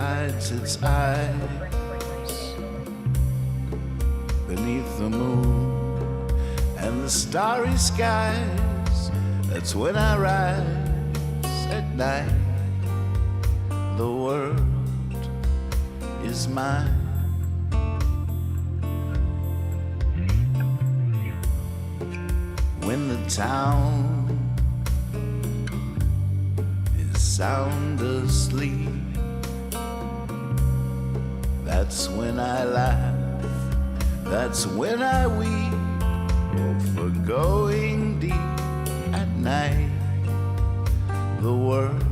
hides its eyes beneath the moon and the starry skies. That's when I rise at night. The world is mine. When the town is sound asleep, that's when I laugh, that's when I weep. Oh, for going deep at night. The world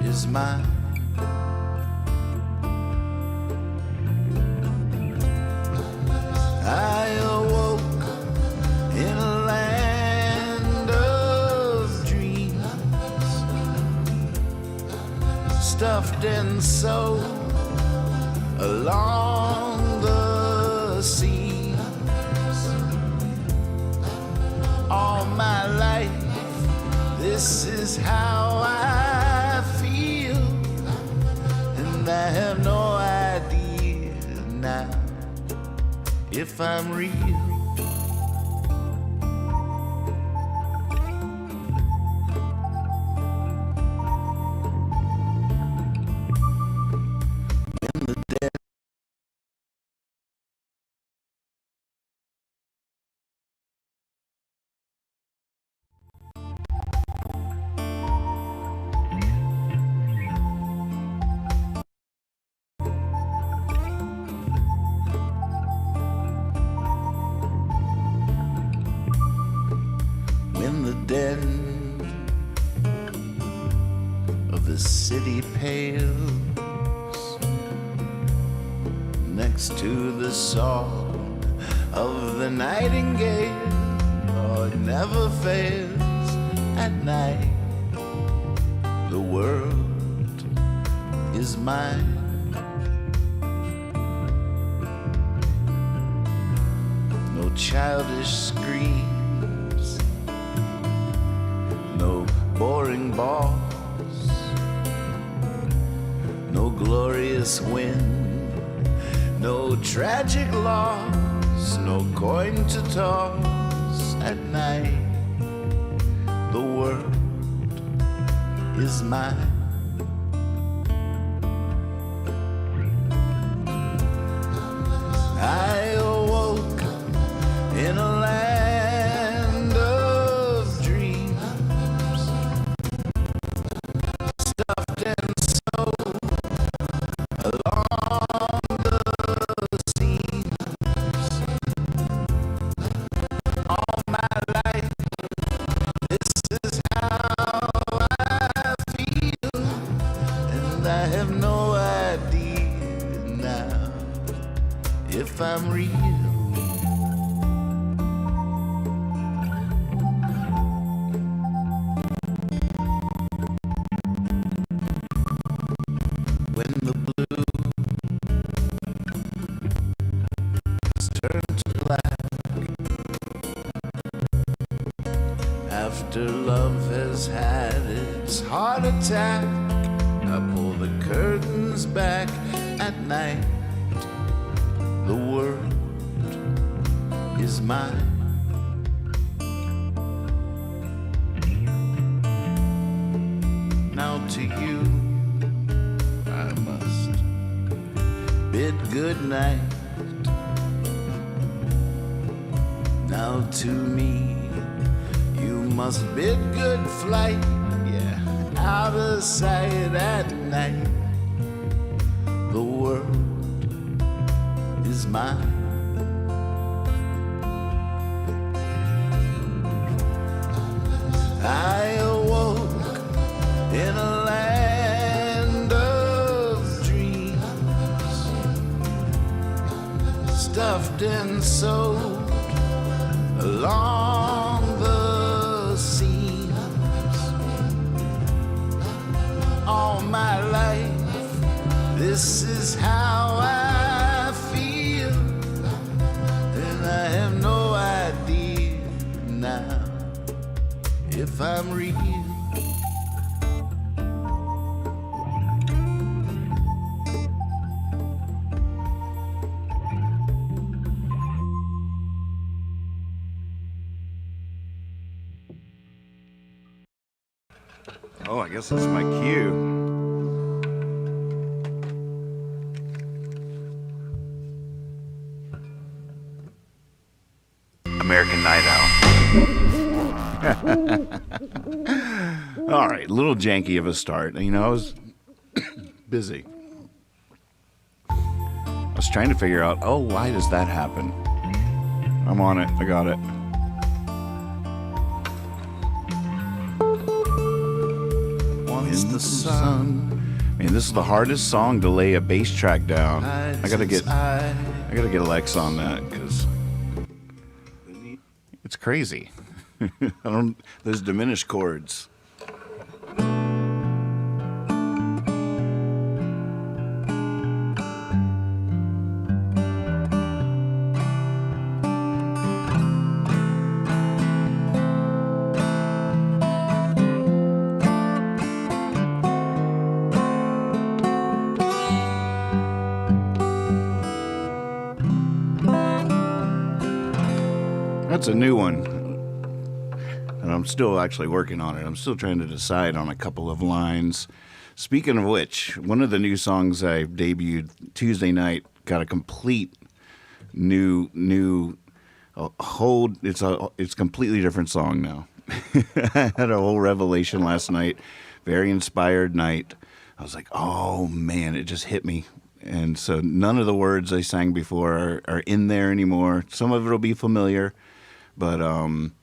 is mine. I awoke in a land of dreams, stuffed and sewed along the seams. All my life, this is how I feel, and I have no idea now if I'm real. When the dead of the city pales next to the song of the nightingale, oh, it never fails at night. The world is mine. No childish screams, no boring boss, no glorious win, no tragic loss, no coin to toss at night. The world is mine. I awoke in a land of dreams, stuffed and sewed along the seams. All my life, this is how I feel, and I have no idea now if I'm real. When the blue turn to black, after love has had its heart attack, I pull the curtains back at night. The world is mine. Now to you I must bid good night. Now to me you must bid good flight. Yeah, out of sight at night. The world is mine. I awoke in a land of dreams, stuffed and sewed along the seams. All my life, this is how I feel, and I have no idea now if I'm real. Oh, I guess that's my cue. American Night Owl. All right, a little janky of a start. You know, I was busy. I was trying to figure out, oh, why does that happen? I'm on it. I got it. It's the sun. Man, this is the hardest song to lay a bass track down. I gotta get Alexa on that because it's crazy. There's diminished chords. That's a new one, and I'm still actually working on it. I'm still trying to decide on a couple of lines. Speaking of which, one of the new songs I debuted Tuesday night got a complete new whole. It's a completely different song now. I had a whole revelation last night, very inspired night. I was like, oh man, it just hit me. And so none of the words I sang before are in there anymore. Some of it will be familiar. But I'm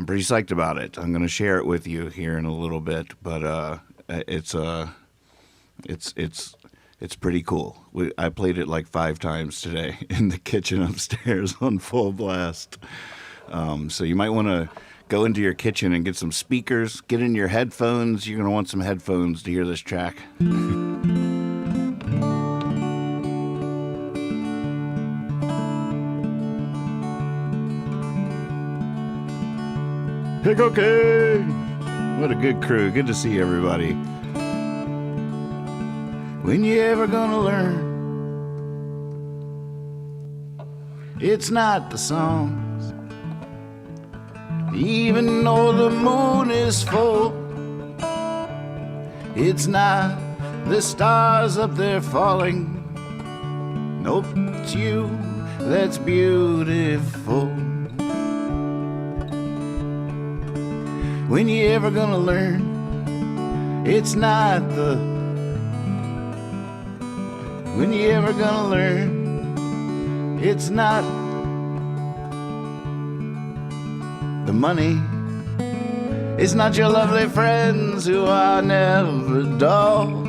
pretty psyched about it. I'm going to share it with you here in a little bit. But it's pretty cool. I played it like 5 times today in the kitchen upstairs on full blast. So you might want to go into your kitchen and get some speakers. Get in your headphones. You're going to want some headphones to hear this track. Pickle King! What a good crew. Good to see everybody. When you ever gonna learn? It's not the songs, even though the moon is full. It's not the stars up there falling. Nope, it's you that's beautiful. When you ever gonna learn? It's not the. When you ever gonna learn? It's not the money. It's not your lovely friends who are never dull.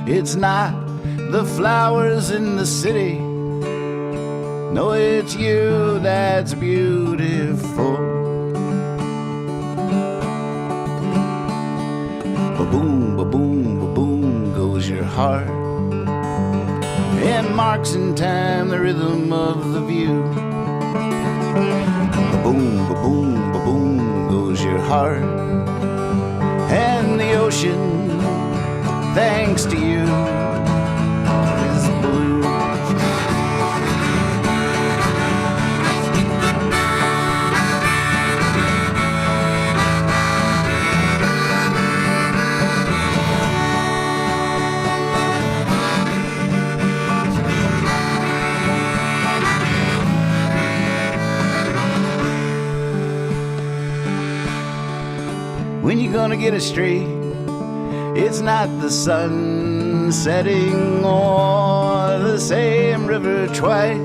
It's not the flowers in the city. No, it's you that's beautiful. Ba-boom, ba-boom, ba-boom goes your heart. And marks in time the rhythm of the view. Ba-boom, ba-boom, ba-boom goes your heart. And the ocean, thanks to you, is blue. When you gonna get it straight? It's not the sun setting or the same river twice.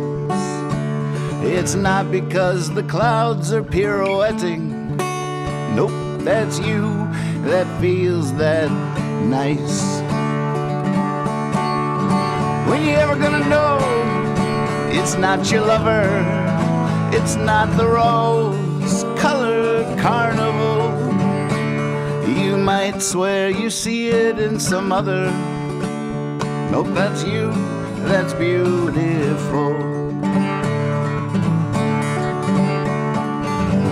It's not because the clouds are pirouetting. Nope, that's you that feels that nice. When you ever gonna know? It's not your lover. It's not the rose-colored carnival. You might swear you see it in some other. Nope, that's you, that's beautiful.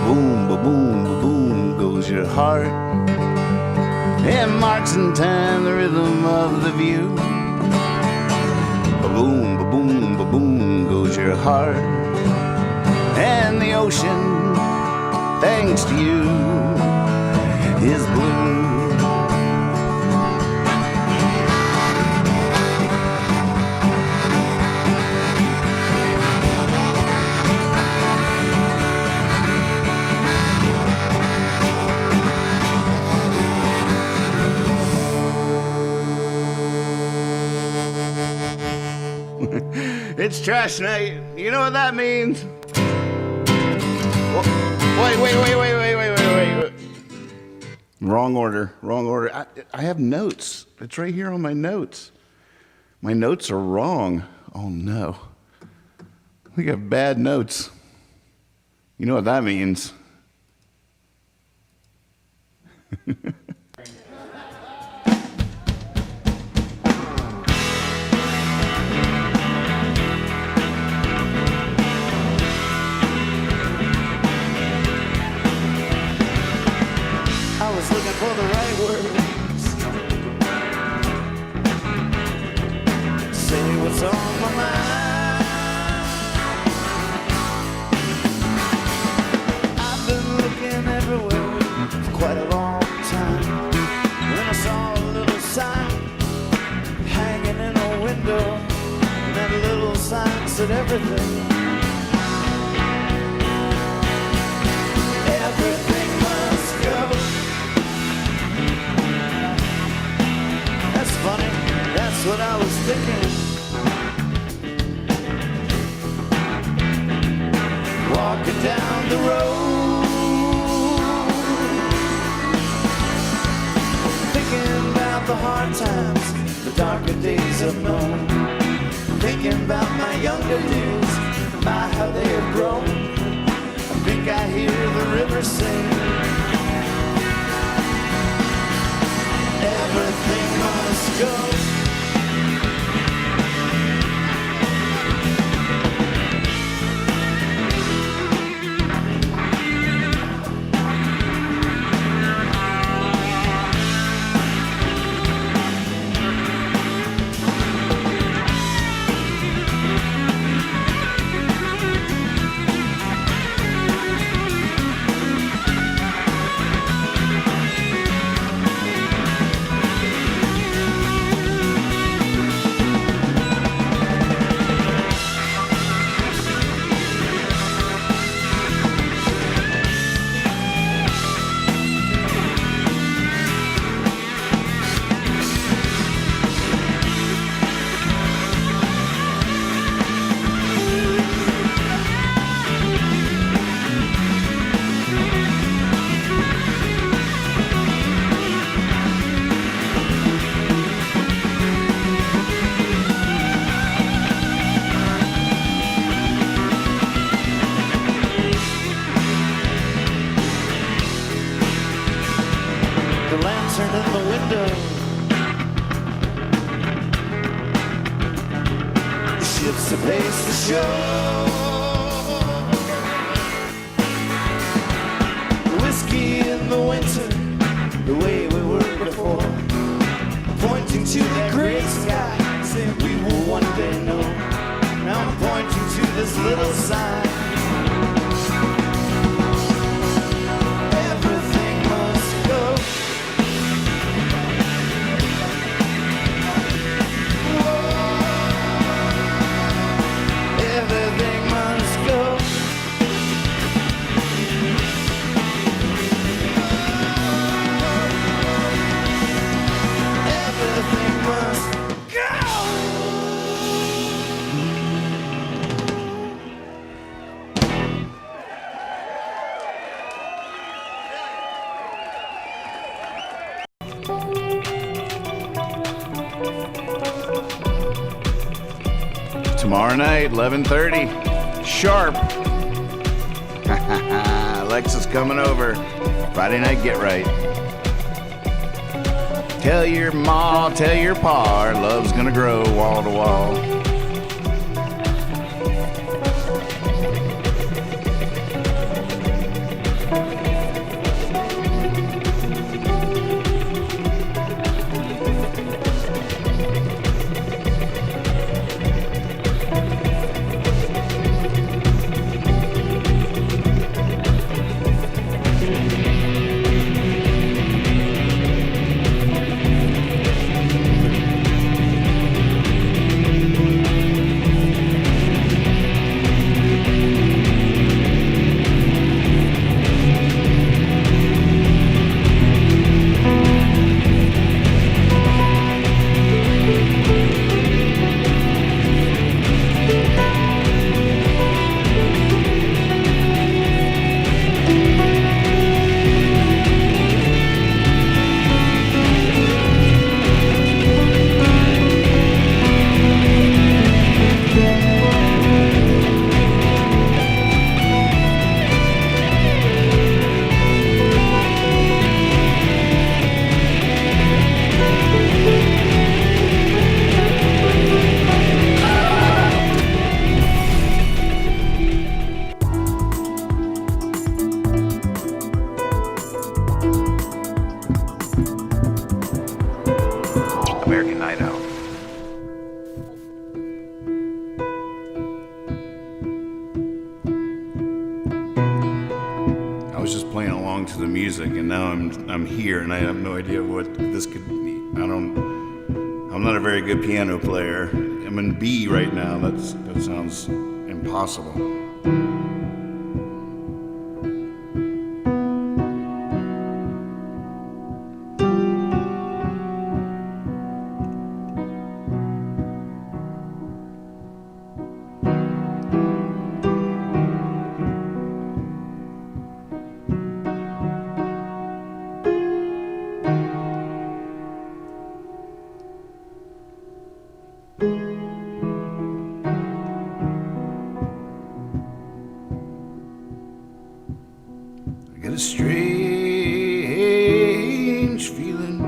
Boom, ba-boom, ba-boom goes your heart. And marks in time the rhythm of the view. Ba-boom, ba-boom, ba-boom goes your heart. And the ocean, thanks to you, is blue. It's trash night. You know what that means? Wait. Wrong order. I have notes. It's right here on my notes. My notes are wrong. Oh no. We got bad notes. You know what that means? Looking for the right words, say what's on my mind. I've been looking everywhere for quite a long time, when I saw a little sign hanging in a window, and that little sign said everything. Everything must go. Funny, that's what I was thinking. Walking down the road, thinking about the hard times, the darker days I've known, thinking about my younger days, about how they have grown. I think I hear the river sing. Everything must go. lantern in the window. The ships that pace the shore. Whiskey in the winter, the way we were before. Pointing to that great sky, saying we will one day know. Now I'm pointing to this little sign. Tomorrow night, 11:30, sharp. Alexa's coming over. Friday night, get right. Tell your ma, tell your pa, our love's gonna grow wall to wall. American Night Out. I was just playing along to the music, and now I'm here, and I have no idea what this could be. I'm not a very good piano player. I'm in B right now. That sounds impossible. I get a strange feeling,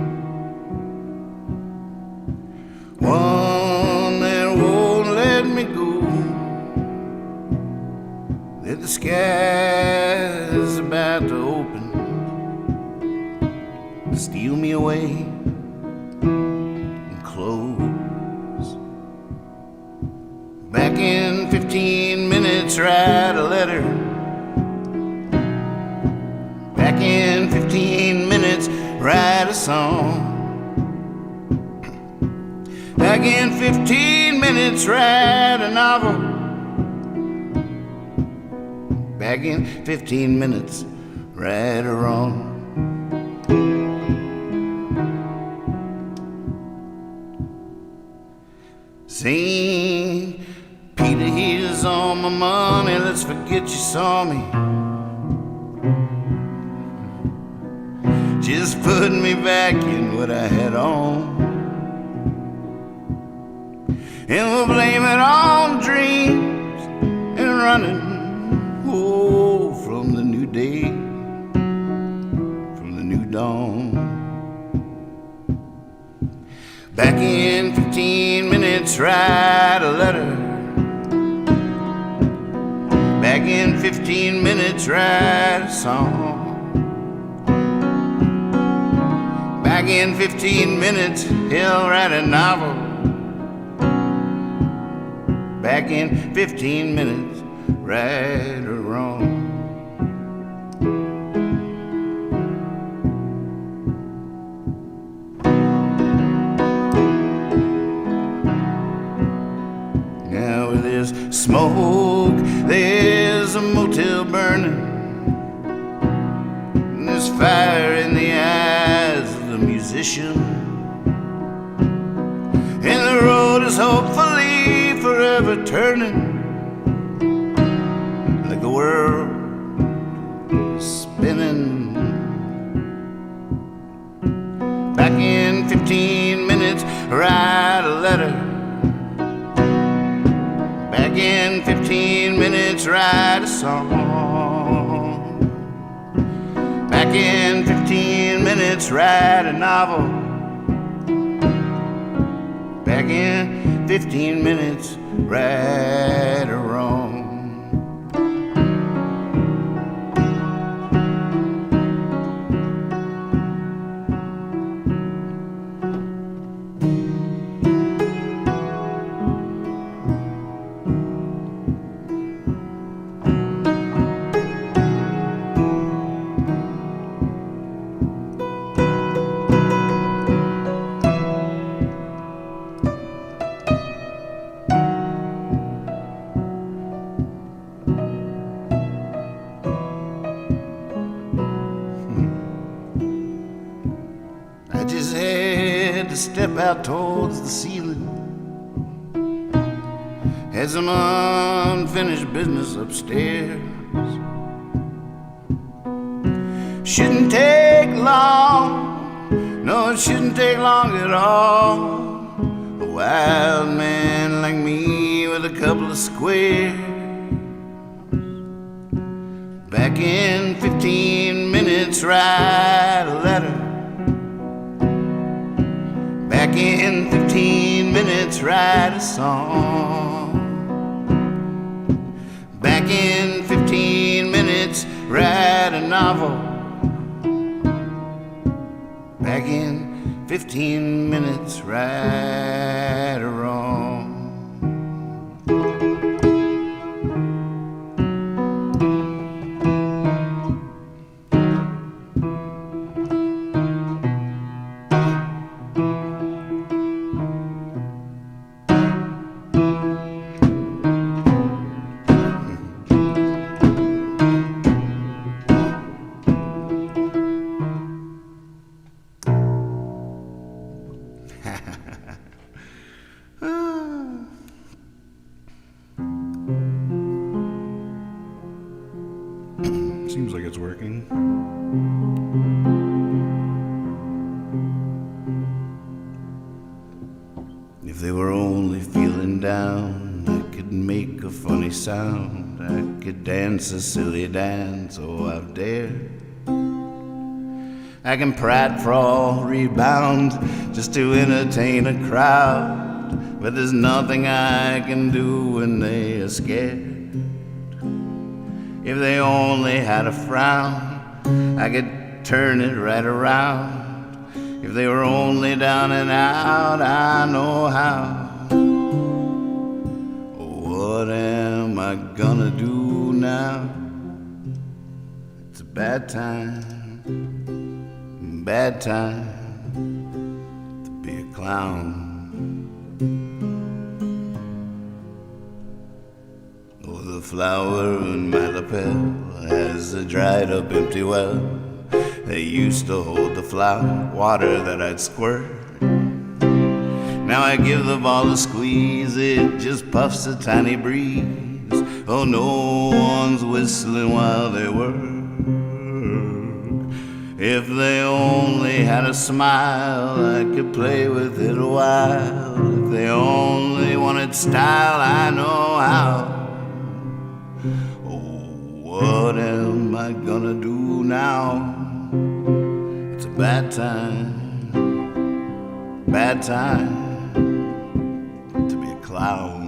one that won't let me go, that the sky's about to open, steal me away and close. Back in 15 minutes, write a letter. Back in 15 minutes, write a song. Back in 15 minutes, write a novel. Back in 15 minutes, right or wrong. St. Peter, here's all my money. Let's forget you saw me. Just put me back in what I had on, and we'll blame it on dreams and running, oh, from the new day, from the new dawn. Back in 15 minutes, write a letter. Back in 15 minutes, write a song. Back in 15 minutes, he'll write a novel. Back in 15 minutes, right or wrong. Now there's smoke, there's a motel burning, and there's fire in the eyes of the musician, and the road is hopefully forever turning, like the world is spinning. Back in 15 minutes, write a letter. Back in 15 minutes, write a song. Back in 15 minutes, write a novel. Back in 15 minutes, right or wrong. I just had to step out towards the ceiling, had some unfinished business upstairs. Shouldn't take long, no, it shouldn't take long at all. A wild man like me with a couple of squares. Back in 15 minutes, write a letter. Back in 15 minutes, write a song. Back in 15 minutes, write a novel. Back in 15 minutes, right or wrong. Seems like it's working. If they were only feeling down, I could make a funny sound. I could dance a silly dance, oh I've dared. I can pratfall, rebound, just to entertain a crowd. But there's nothing I can do when they are scared. If they only had a frown, I could turn it right around. If they were only down and out, I know how. What am I gonna do now? It's a bad time to be a clown. Oh, the flower in my lapel has a dried up empty well. They used to hold the flower, water that I'd squirt. Now I give the ball a squeeze, it just puffs a tiny breeze. Oh, no one's whistling while they work. If they only had a smile, I could play with it a while. If they only wanted style, I know how. What am I gonna do now? It's a bad time to be a clown.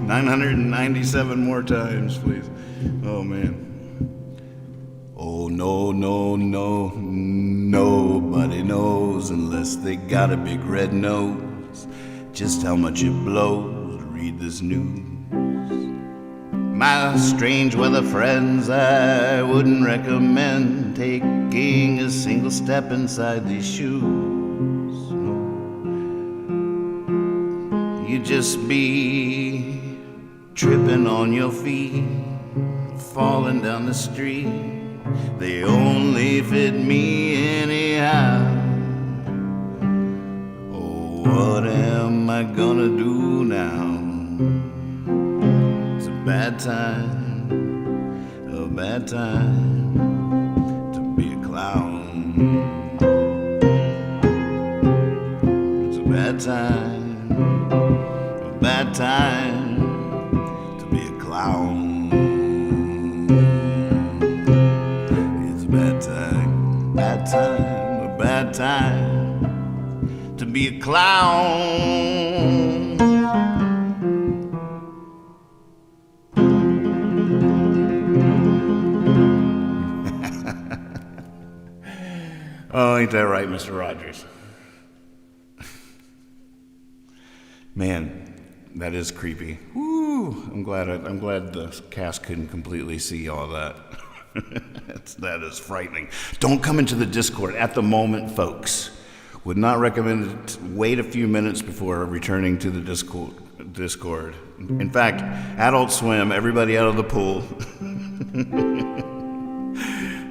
$997 more times, please. Oh, man. Oh, no, nobody knows unless they got a big red nose just how much it blows to read this news. My strange weather friends, I wouldn't recommend taking a single step inside these shoes. You'd just be tripping on your feet, falling down the street. They only fit me anyhow. Oh, what am I gonna do now? It's a bad time to be a clown. It's a bad time to be a clown. It's a bad time to be a clown. Oh, ain't that right, Mr. Rogers? Man, that is creepy. Woo! I'm glad the cast couldn't completely see all that. That is frightening. Don't come into the Discord at the moment, folks. Would not recommend it. Wait a few minutes before returning to the Discord. In fact, Adult Swim, everybody out of the pool.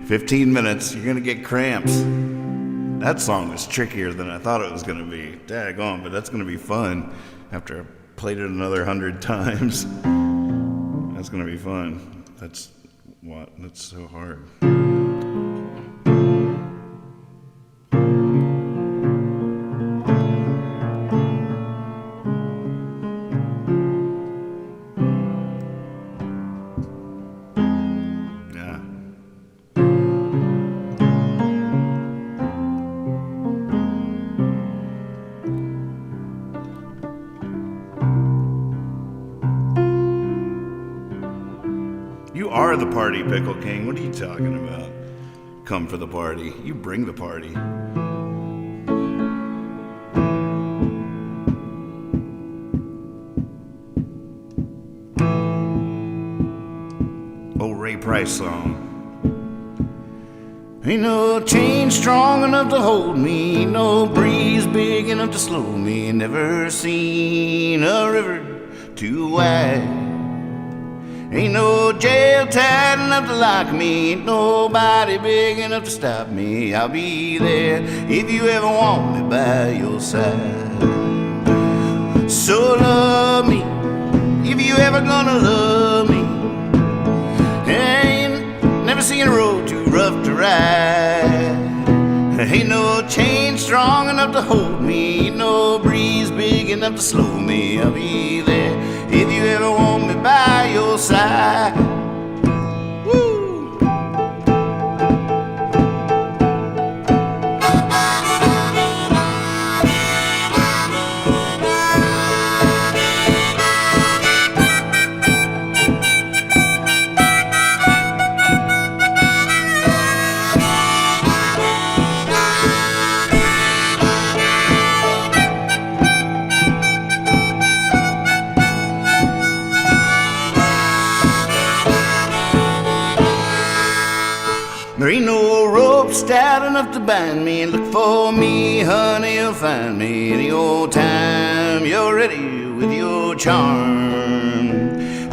15 minutes, you're gonna get cramps. That song was trickier than I thought it was gonna be. Daggone, but that's gonna be fun after played it another 100 times. That's gonna be fun. That's so hard. You are the party, Pickle King. What are you talking about? Come for the party. You bring the party. Old Ray Price song. Ain't no chain strong enough to hold me, ain't no breeze big enough to slow me. Never seen a river too wide. Ain't no jail tight enough to lock me, ain't nobody big enough to stop me. I'll be there if you ever want me by your side. So love me if you ever gonna love me. Ain't never seen a road too rough to ride. Ain't no chain strong enough to hold me, ain't no breeze big enough to slow me. I'll be there if you ever want me by your side. Woo! There ain't no rope stout enough to bind me. Look for me, honey, you'll find me any old time you're ready with your charm.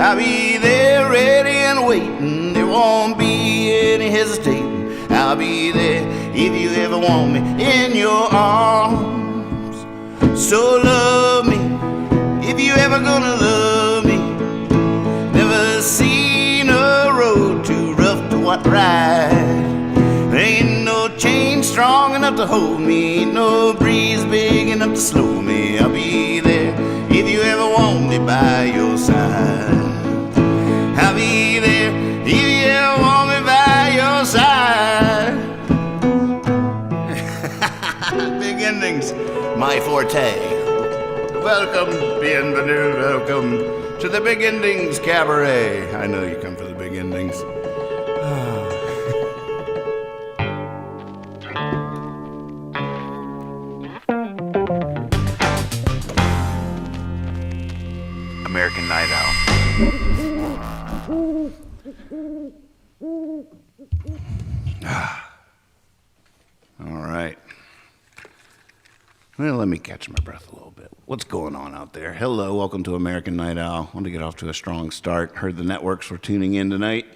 I'll be there ready and waiting. There won't be any hesitating. I'll be there if you ever want me in your arms. So love me if you ever gonna love me. Never seen a road too rough to ride. Ain't no chain strong enough to hold me, ain't no breeze big enough to slow me. I'll be there if you ever want me by your side. I'll be there if you ever want me by your side. Big endings, my forte. Welcome, bienvenue, welcome to the Big Endings Cabaret. I know you come for the big endings. American Night Owl. All right. Well, let me catch my breath a little bit. What's going on out there? Hello, welcome to American Night Owl. I want to get off to a strong start. Heard the networks were tuning in tonight.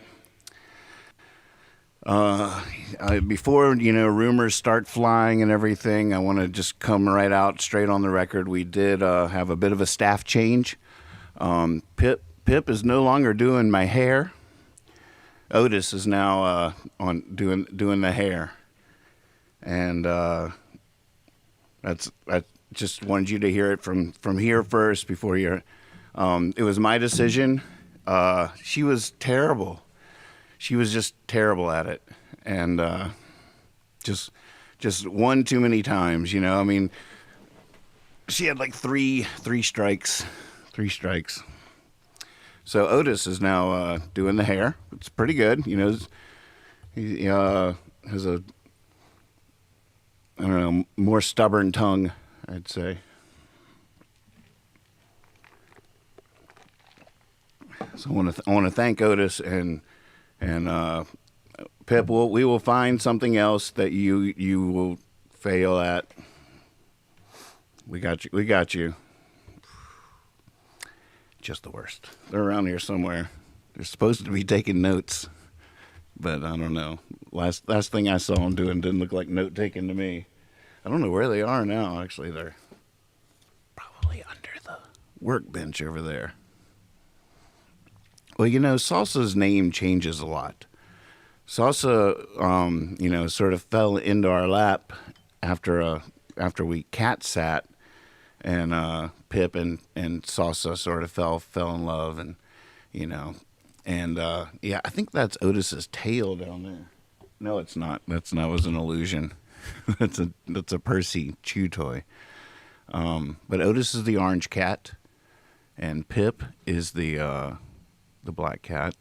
Before, rumors start flying and everything, I want to just come right out straight on the record. We did have a bit of a staff change. Pip is no longer doing my hair. Otis is now on doing the hair, and I just wanted you to hear it from here first before you. It was my decision. She was terrible. She was just terrible at it, and just one too many times. I mean, she had like three strikes. So Otis is now doing the hair. It's pretty good. He has a, I don't know, more stubborn tongue, I'd say. So I want to thank Otis and Pip. We will find something else that you will fail at. We got you. Just the worst. They're around here somewhere. They're supposed to be taking notes, but I don't know. Last thing I saw them doing didn't look like note taking to me. I don't know where they are now. Actually, they're probably workbench over there. Well, Salsa's name changes a lot. Salsa, sort of fell into our lap after we cat sat, and Pip and Salsa sort of fell in love, and I think that's Otis's tail down there. No, it's not. That was an illusion. that's a Percy chew toy. But Otis is the orange cat, and Pip is the black cat.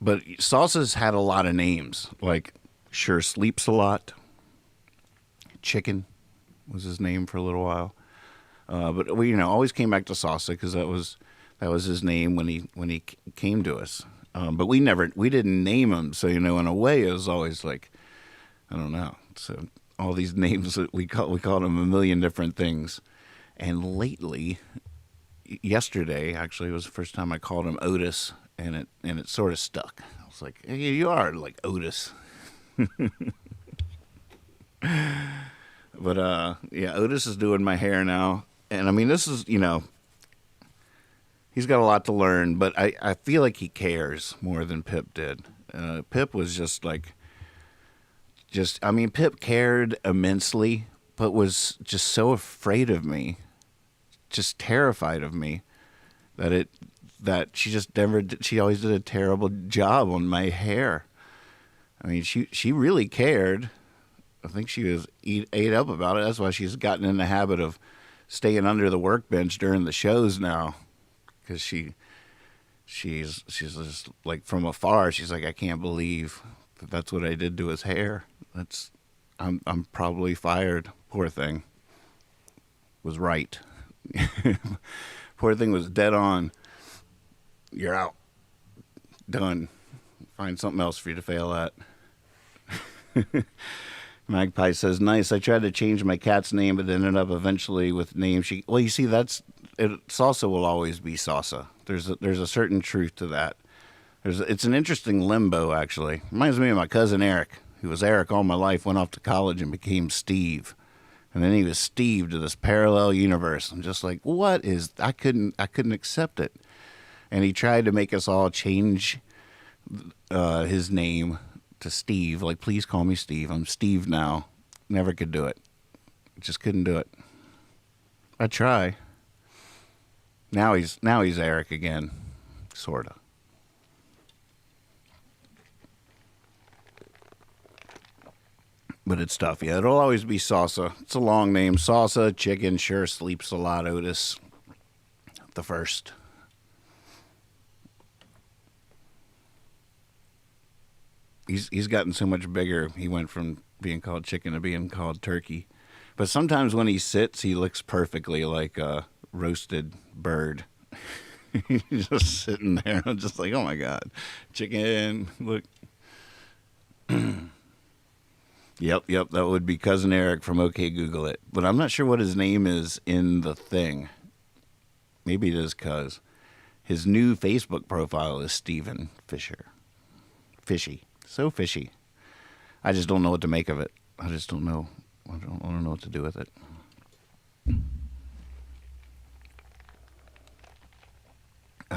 But Salsa's had a lot of names, like Sure Sleeps a Lot. Chicken was his name for a little while. But we, always came back to Salsa because that was his name when he came to us. But we didn't name him, so in a way it was always like, I don't know. So all these names that we called him a million different things. And lately, yesterday actually was the first time I called him Otis, and it sort of stuck. I was like, hey, you are like Otis. But Otis is doing my hair now, and I mean this is he's got a lot to learn, but I feel like he cares more than Pip did. Pip was Pip cared immensely, but was just so afraid of me, just terrified of me, that she just never did, she always did a terrible job on my hair. I mean, she really cared. I think she was ate up about it. That's why she's gotten in the habit of staying under the workbench during the shows now, because she's just like from afar. She's like, I can't believe that's what I did to his hair. I'm probably fired. Poor thing. Was right. Poor thing was dead on. You're out. Done. Find something else for you to fail at. Magpie says, nice. I tried to change my cat's name, but ended up eventually with name. Well, you see, Salsa will always be Salsa. There's a certain truth to that. It's an interesting limbo, actually. Reminds me of my cousin Eric, who was Eric all my life, went off to college and became Steve. And then he was Steve to this parallel universe. I'm just like, what is, I couldn't accept it. And he tried to make us all change his name to Steve. Like, please call me Steve. I'm Steve now. Never could do it. Just couldn't do it. I try. Now he's Eric again. Sorta. But it's tough. Yeah, it'll always be Salsa. It's a long name. Salsa, Chicken, Sure Sleeps a Lot, Otis. The first. He's gotten so much bigger. He went from being called Chicken to being called Turkey. But sometimes when he sits, he looks perfectly like a roasted bird. He's just sitting there. I'm just like, oh my God. Chicken, look. Yep, that would be Cousin Eric from OK Google It. But I'm not sure what his name is in the thing. Maybe it is Cuz. His new Facebook profile is Steven Fisher. Fishy. So fishy. I just don't know what to make of it. I just don't know. I don't know what to do with it.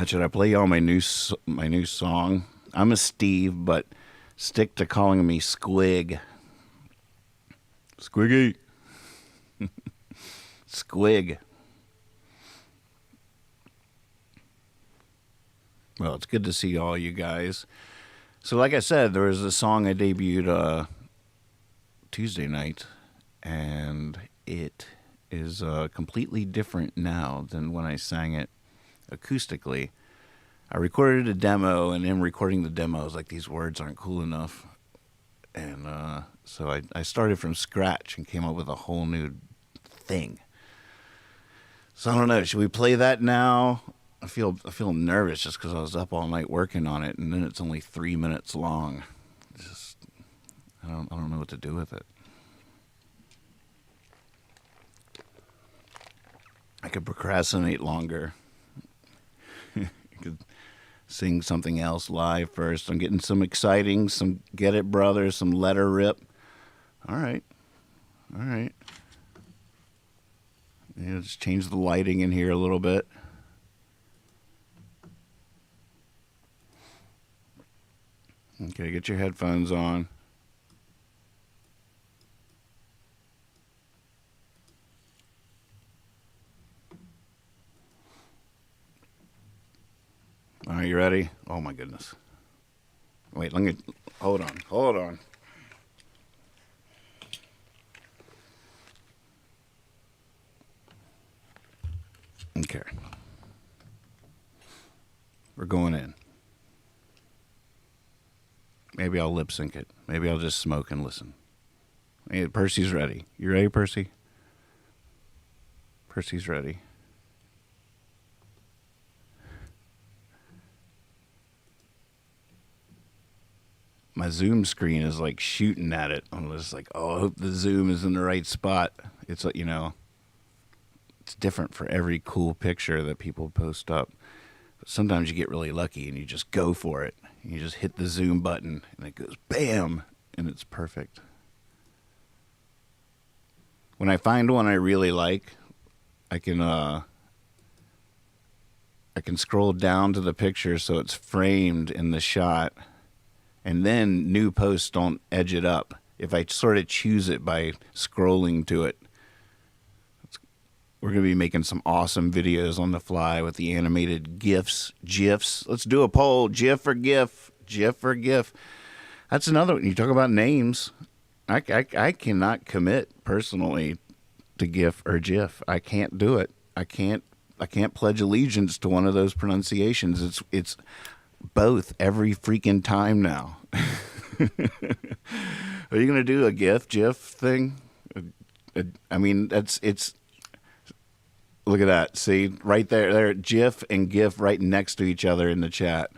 Should I play y'all my new song? I'm a Steve, but stick to calling me Squig. Squiggy. Squig. Well, it's good to see all you guys. So like I said, there was a song I debuted Tuesday night, and it is completely different now than when I sang it acoustically. I recorded a demo, and in recording the demo, I was like, these words aren't cool enough. And so I started from scratch and came up with a whole new thing. So I don't know, should we play that now? I feel nervous just because I was up all night working on it, and then it's only 3 minutes long. I don't know what to do with it. I could procrastinate longer. I could sing something else live first. I'm getting some exciting, some Get It Brother, some Let Her Rip. All right. Just change the lighting in here a little bit. Okay, get your headphones on. All right, you ready? Oh my goodness. Wait, let me, hold on. Okay. We're going in. Maybe I'll lip sync it. Maybe I'll just smoke and listen. Hey, Percy's ready. You ready, Percy? Percy's ready. My Zoom screen is like shooting at it. I'm just like, oh, I hope the zoom is in the right spot. It's like, it's different for every cool picture that people post up. But sometimes you get really lucky and you just go for it. You just hit the zoom button and it goes bam, and it's perfect. When I find one I really like, I can scroll down to the picture so it's framed in the shot, and then new posts don't edge it up. If I sort of choose it by scrolling to it, we're going to be making some awesome videos on the fly with the animated GIFs. Let's do a poll. GIF or GIF? GIF or GIF? That's another one. You talk about names. I cannot commit personally to GIF or GIF. I can't do it. I can't pledge allegiance to one of those pronunciations. It's both every freaking time now. Are you going to do a GIF thing? I mean, it's look at that. See, right there, GIF and GIF right next to each other in the chat.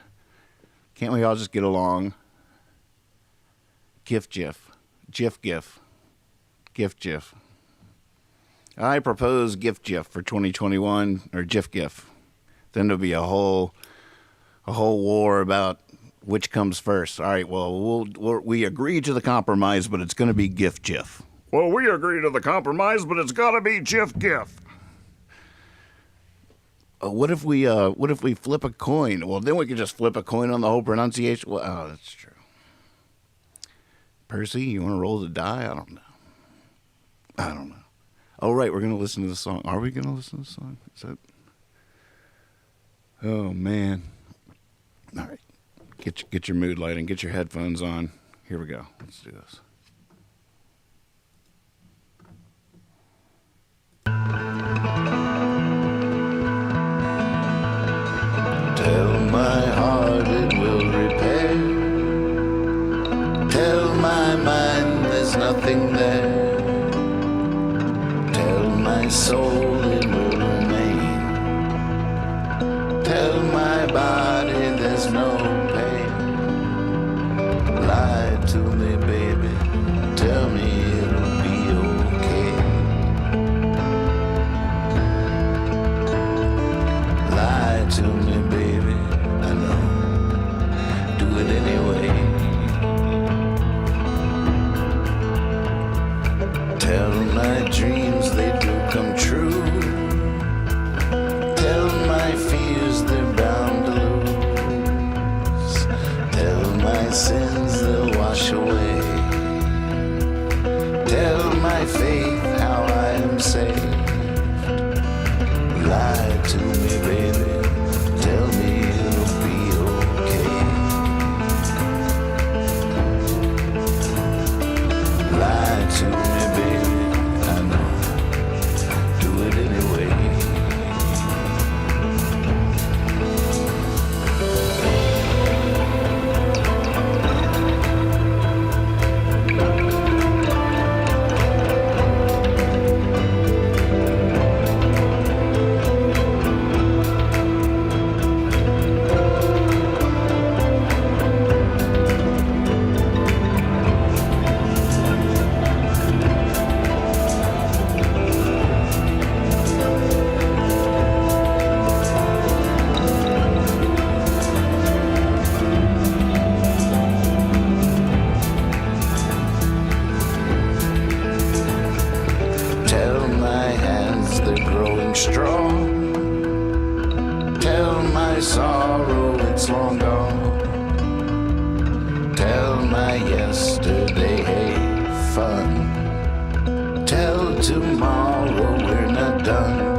Can't we all just get along? GIF. GIF. I propose GIF for 2021, or GIF. Then there'll be a whole war about which comes first. All right, well, we agree to the compromise, but it's going to be GIF. Well, we agree to the compromise, but it's got to be GIF. What if we flip a coin? Well, then we could just flip a coin on the whole pronunciation. Well, oh, that's true. Percy, you want to roll the die? I don't know. Oh, right, we're going to listen to the song. Are we going to listen to the song? Is that... Oh, man. All right. Get your mood lighting. Get your headphones on. Here we go. Let's do this. Tell my heart it will repair. Tell my mind there's nothing there. Tell my soul it will remain. Tell my body there's no pain. Lie to me, baby. Tell me it'll be okay. Lie to me, baby. I know. Do it anyway. Tell my dreams they do come true. Tell my fears they're bound to lose. Tell my sins they'll wash away. my sorrow, it's long gone. Tell my yesterday, hey, fun. Tell tomorrow we're not done.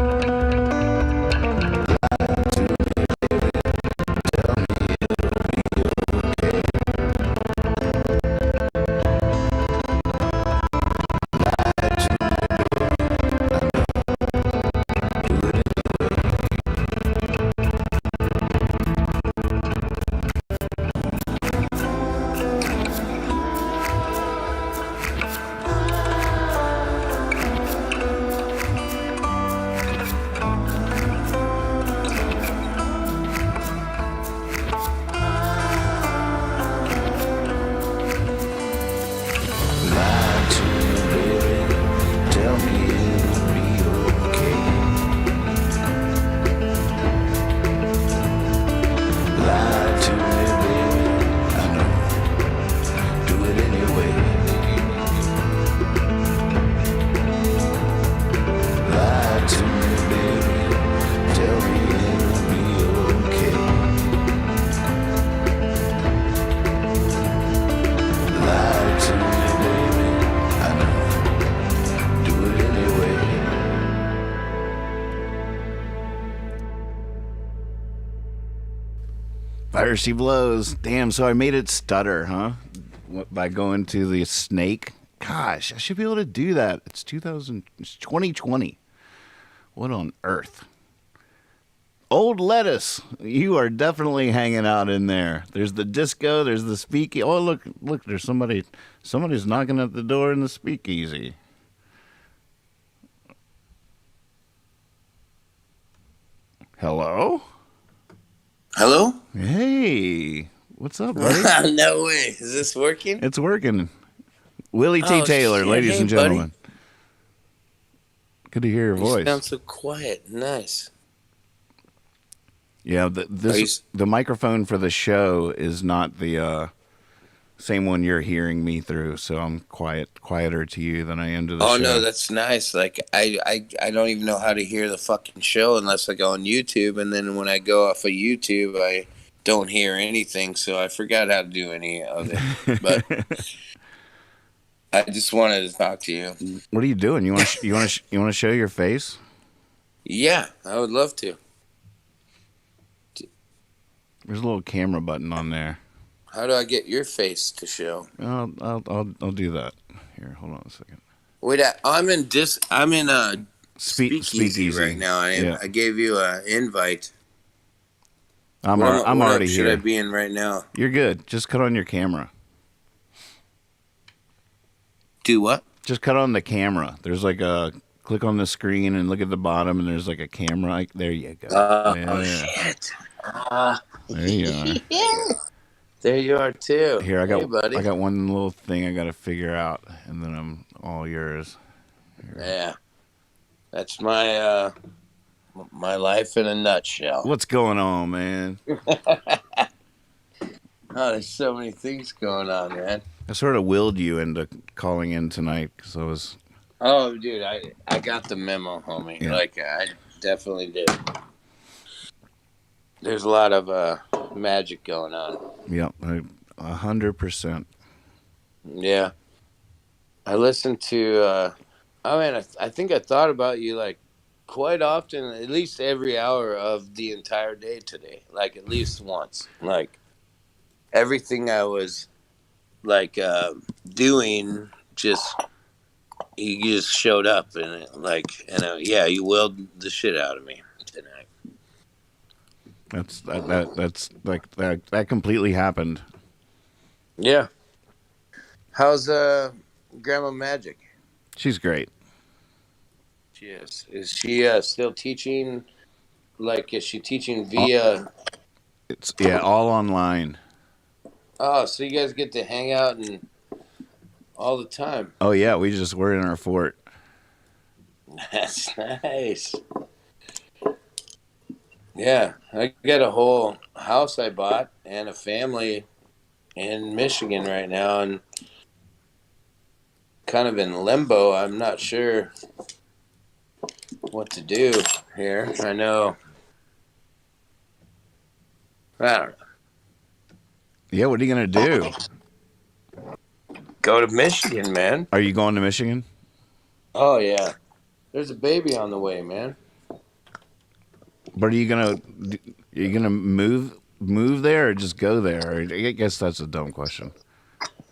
Fire she blows. Damn, so I made it stutter, huh? By going to the snake. Gosh, I should be able to do that. It's 2020. What on earth? Old lettuce. You are definitely hanging out in there. There's the disco, there's the speakeasy. Oh, look, there's somebody's knocking at the door in the speakeasy. Hello? Hello? Hey, what's up, buddy? No way. Is this working? It's working. Willie T. Taylor, shit. ladies Hey, and gentlemen. Good to hear your You voice. sound so quiet. Nice. Yeah, the microphone for the show is not the same one you're hearing me through, so I'm quieter to you than I am to the show. Oh no, that's nice. Like I don't even know how to hear the fucking show unless I go on YouTube, and then when I go off of YouTube, I don't hear anything. So I forgot how to do any of it. But I just wanted to talk to you. What are you doing? You want to show your face? Yeah, I would love to. There's a little camera button on there. How do I get your face to show? I'll do that. Here, hold on a second. Wait, I'm in speakeasy speakeasy right now. I gave you an invite. I'm What already should here. I be in right now? You're good. Just cut on your camera. Do what? Just cut on the camera. There's like a click on the screen and look at the bottom, and there's like a camera. There you go. Oh shit! There you are. There you are too. Here, Hey, buddy. I got one little thing I got to figure out, and then I'm all yours. Here. Yeah, that's my my life in a nutshell. What's going on, man? Oh, there's so many things going on, man. I sort of willed you into calling in tonight because I was. Oh, dude, I got the memo, homie. Yeah. Like I definitely did. There's a lot of magic going on. Yep, 100%. Yeah, I listened to. Oh man, I think I thought about you like quite often, at least every hour of the entire day today. Like at least once. Like everything I was like doing, just you just showed up and yeah, you willed the shit out of me tonight. That's that completely happened. Yeah. How's Grandma Magic? She's great. She is. Is she still teaching? Like, is she teaching via? It's all online. Oh, so you guys get to hang out and all the time. Oh yeah, we're in our fort. That's nice. Yeah, I got a whole house I bought and a family in Michigan right now, and kind of in limbo. I'm not sure what to do here. I know I don't know. Yeah, what are you gonna do? Go to Michigan, man. Are you going to Michigan? Oh yeah. There's a baby on the way, man. But are you gonna move there or just go there? I guess that's a dumb question.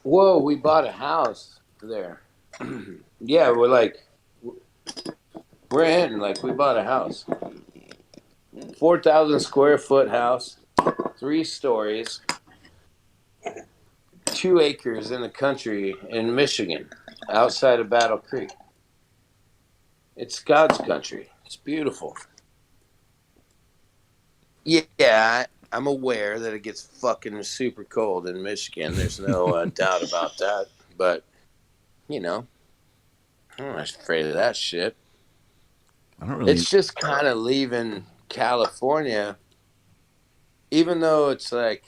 Whoa, we bought a house there. Yeah, we're in. Like we bought a house. 4,000 square foot house, 3 stories, 2 acres in the country in Michigan, outside of Battle Creek. It's God's country. It's beautiful. Yeah, I'm aware that it gets fucking super cold in Michigan. There's no doubt about that. But, you know, I'm not afraid of that shit. I don't really. It's just kind of leaving California, even though it's like,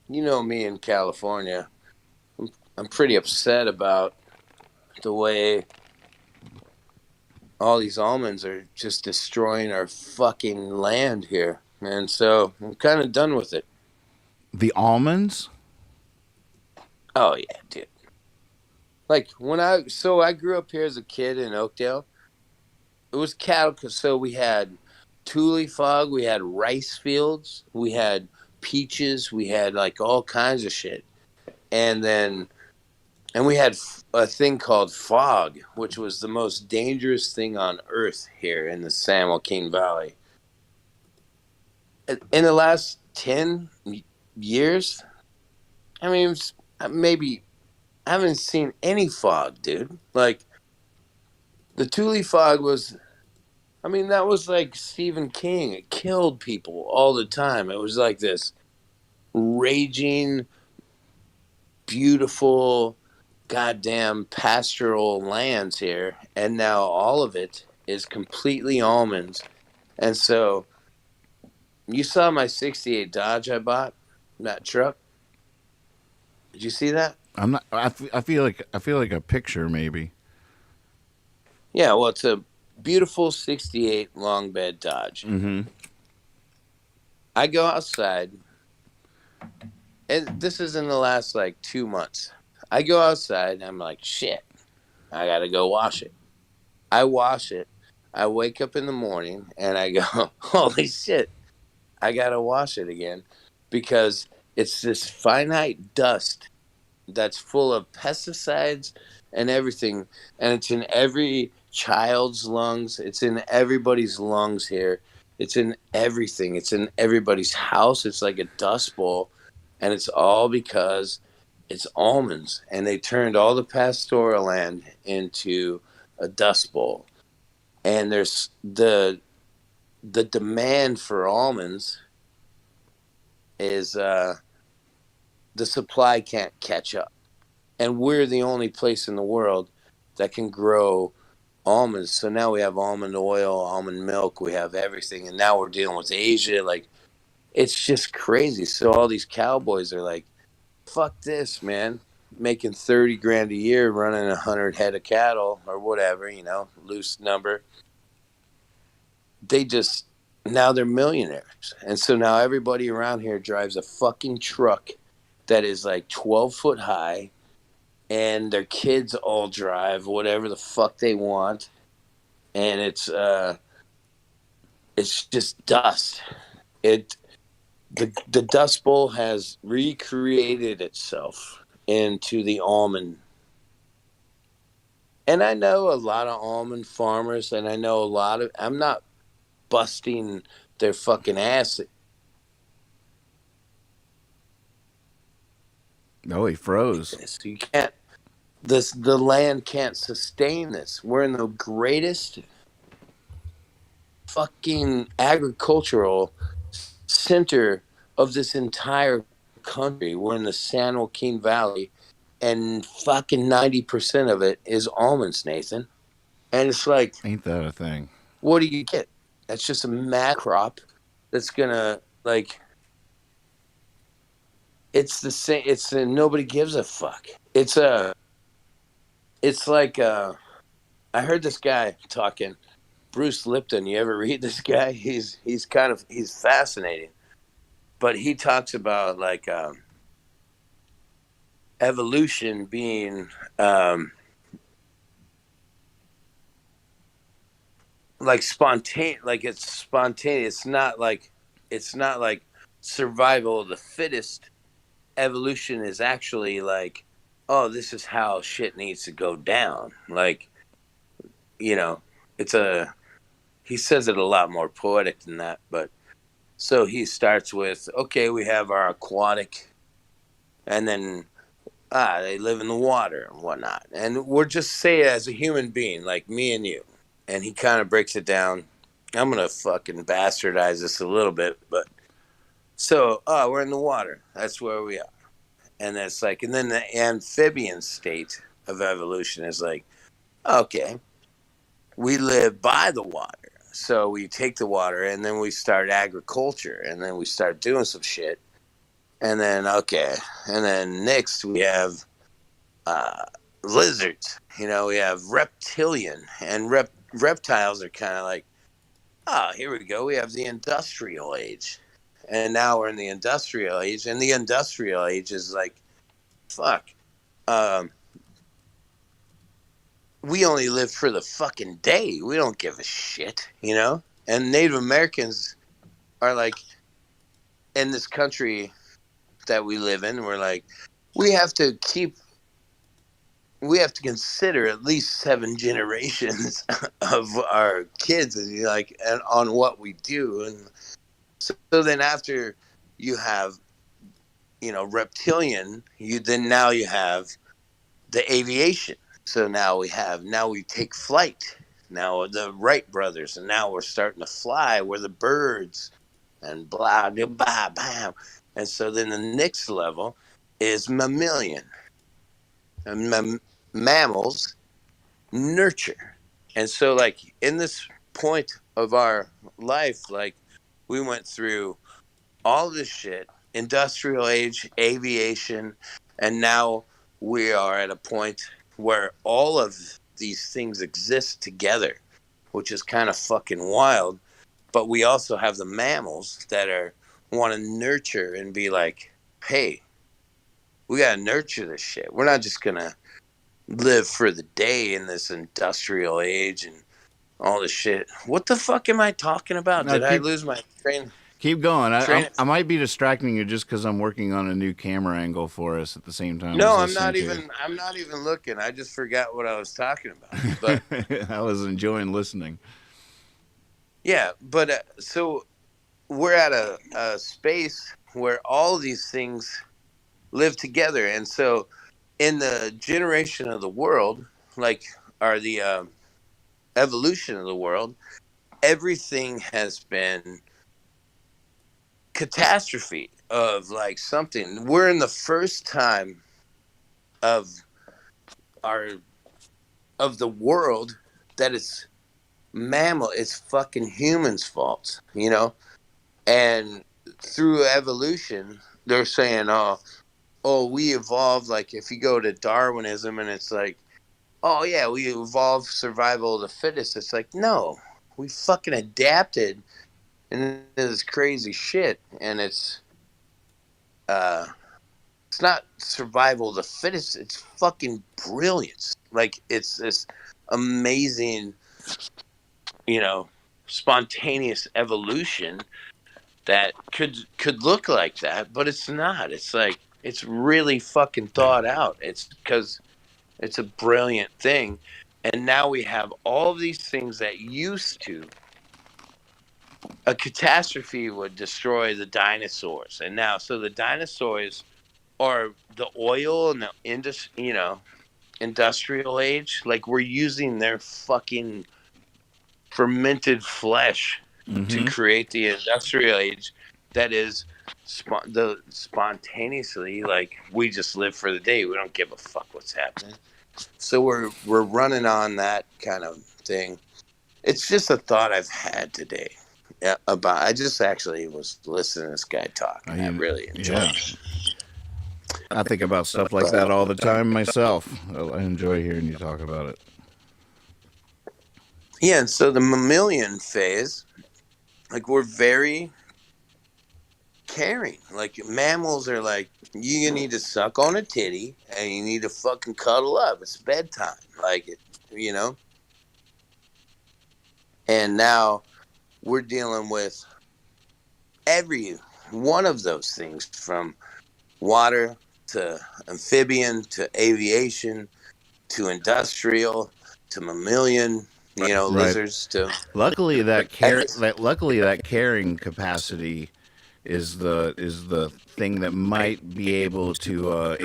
me in California. I'm pretty upset about the way all these almonds are just destroying our fucking land here. And so I'm kind of done with it. The almonds? Oh, yeah, dude. Like I grew up here as a kid in Oakdale. It was cattle. So we had Thule fog, we had rice fields, we had peaches, we had like all kinds of shit. And then, and we had a thing called fog, which was the most dangerous thing on earth here in the San Joaquin Valley. In the last 10 years, I mean, maybe I haven't seen any fog, dude. Like the Thule fog was, I mean, that was like Stephen King. It killed people all the time. It was like this raging, beautiful, goddamn pastoral lands here. And now all of it is completely almonds. And so you saw my 68 Dodge I bought, that truck. Did you see that? I'm not. I feel like a picture maybe. Yeah, well, it's a beautiful 68 long bed Dodge. Mm-hmm. I go outside, and this is in the last like 2 months. I go outside, and I'm like, shit, I got to go wash it. I wash it. I wake up in the morning, and I go, holy shit, I got to wash it again because it's this finite dust that's full of pesticides and everything, and it's in every child's lungs. It's in everybody's lungs here. It's in everything. It's in everybody's house. It's like a dust bowl, and it's all because it's almonds, and they turned all the pastoral land into a dust bowl. And there's the demand for almonds is the supply can't catch up. And we're the only place in the world that can grow almonds. So now we have almond oil, almond milk, we have everything. And now we're dealing with Asia. Like, it's just crazy. So all these cowboys are like, fuck this, man. Making 30 grand a year running 100 head of cattle or whatever, loose number. They just, now they're millionaires. And so now everybody around here drives a fucking truck that is like 12 foot high, and their kids all drive whatever the fuck they want, and it's just dust. The Dust Bowl has recreated itself into the almond. And I know a lot of almond farmers, and I know a lot of, I'm not busting their fucking ass. Oh, he froze. You can't, the land can't sustain this. We're in the greatest fucking agricultural center of this entire country. We're in the San Joaquin Valley, and fucking 90% of it is almonds, Nathan. And it's like, Ain't that a thing? what do you get? That's just a mad crop that's gonna, like, it's the same. Nobody gives a fuck. It's like I heard this guy talking, Bruce Lipton. You ever read this guy? He's fascinating. but he talks about like evolution being like spontaneous, like it's spontaneous. It's not like survival of the fittest. Evolution is actually like, oh, this is how shit needs to go down. Like, you know, it's a he says it a lot more poetic than that, but so he starts with, okay, we have our aquatic, and then they live in the water and whatnot, and we're just say it as a human being, like me and you, and he kind of breaks it down. I'm gonna fucking bastardize this a little bit, but so we're in the water. That's where we are, and it's like, and then the amphibian state of evolution is like, okay, we live by the water. So we take the water and then we start agriculture and then we start doing some shit. And then, okay. And then next we have lizards. You know, we have reptilian. And reptiles are kind of like, here we go. We have the industrial age. And now we're in the industrial age. And the industrial age is like, fuck. We only live for the fucking day. We don't give a shit, you know? And Native Americans are like, in this country that we live in, we're like, we have to consider at least 7 generations of our kids and like, and on what we do. And so then after you have, you know, reptilian, you have the aviation. So now we take flight. Now the Wright brothers, and now we're starting to fly. We're the birds, and blah blah blah blah. And so then the next level is mammalian, and mammals nurture. And so like in this point of our life, like we went through all this shit, industrial age, aviation, and now we are at a point where all of these things exist together, which is kind of fucking wild. But we also have the mammals that want to nurture and be like, hey, we got to nurture this shit. We're not just going to live for the day in this industrial age and all this shit. What the fuck am I talking about? No, Did I lose my train? Keep going. I might be distracting you just because I'm working on a new camera angle for us at the same time. No, I'm not even looking. I just forgot what I was talking about. But I was enjoying listening. Yeah, but so we're at a space where all these things live together, and so in the generation of the world, like, are the evolution of the world, everything has been catastrophe of like something. We're in the first time of the world that it's it's fucking humans' fault, you know? And through evolution, they're saying, we evolved. Like, if you go to Darwinism and it's like, oh yeah, we evolved survival of the fittest. It's like, no, we fucking adapted into this crazy shit, and it's not survival of the fittest. It's fucking brilliance. Like, it's this amazing, you know, spontaneous evolution that could look like that, but it's not. It's like, it's really fucking thought out. It's because it's a brilliant thing. And now we have all these things that used to, a catastrophe would destroy the dinosaurs. And now, so the dinosaurs are the oil and the industrial age. Like, we're using their fucking fermented flesh to create the industrial age that is spontaneously, like, we just live for the day. We don't give a fuck what's happening. So we're running on that kind of thing. It's just a thought I've had today. Yeah, I just actually was listening to this guy talk, and I really enjoyed it. I think about stuff like that all the time myself. I enjoy hearing you talk about it. Yeah, and so the mammalian phase, like, we're very caring. Like mammals are like, you need to suck on a titty and you need to fucking cuddle up. It's bedtime. Like, you know? And now we're dealing with every one of those things, from water to amphibian to aviation to industrial to mammalian, Right. lizards to Luckily, every- that carrying capacity is the thing that might be able to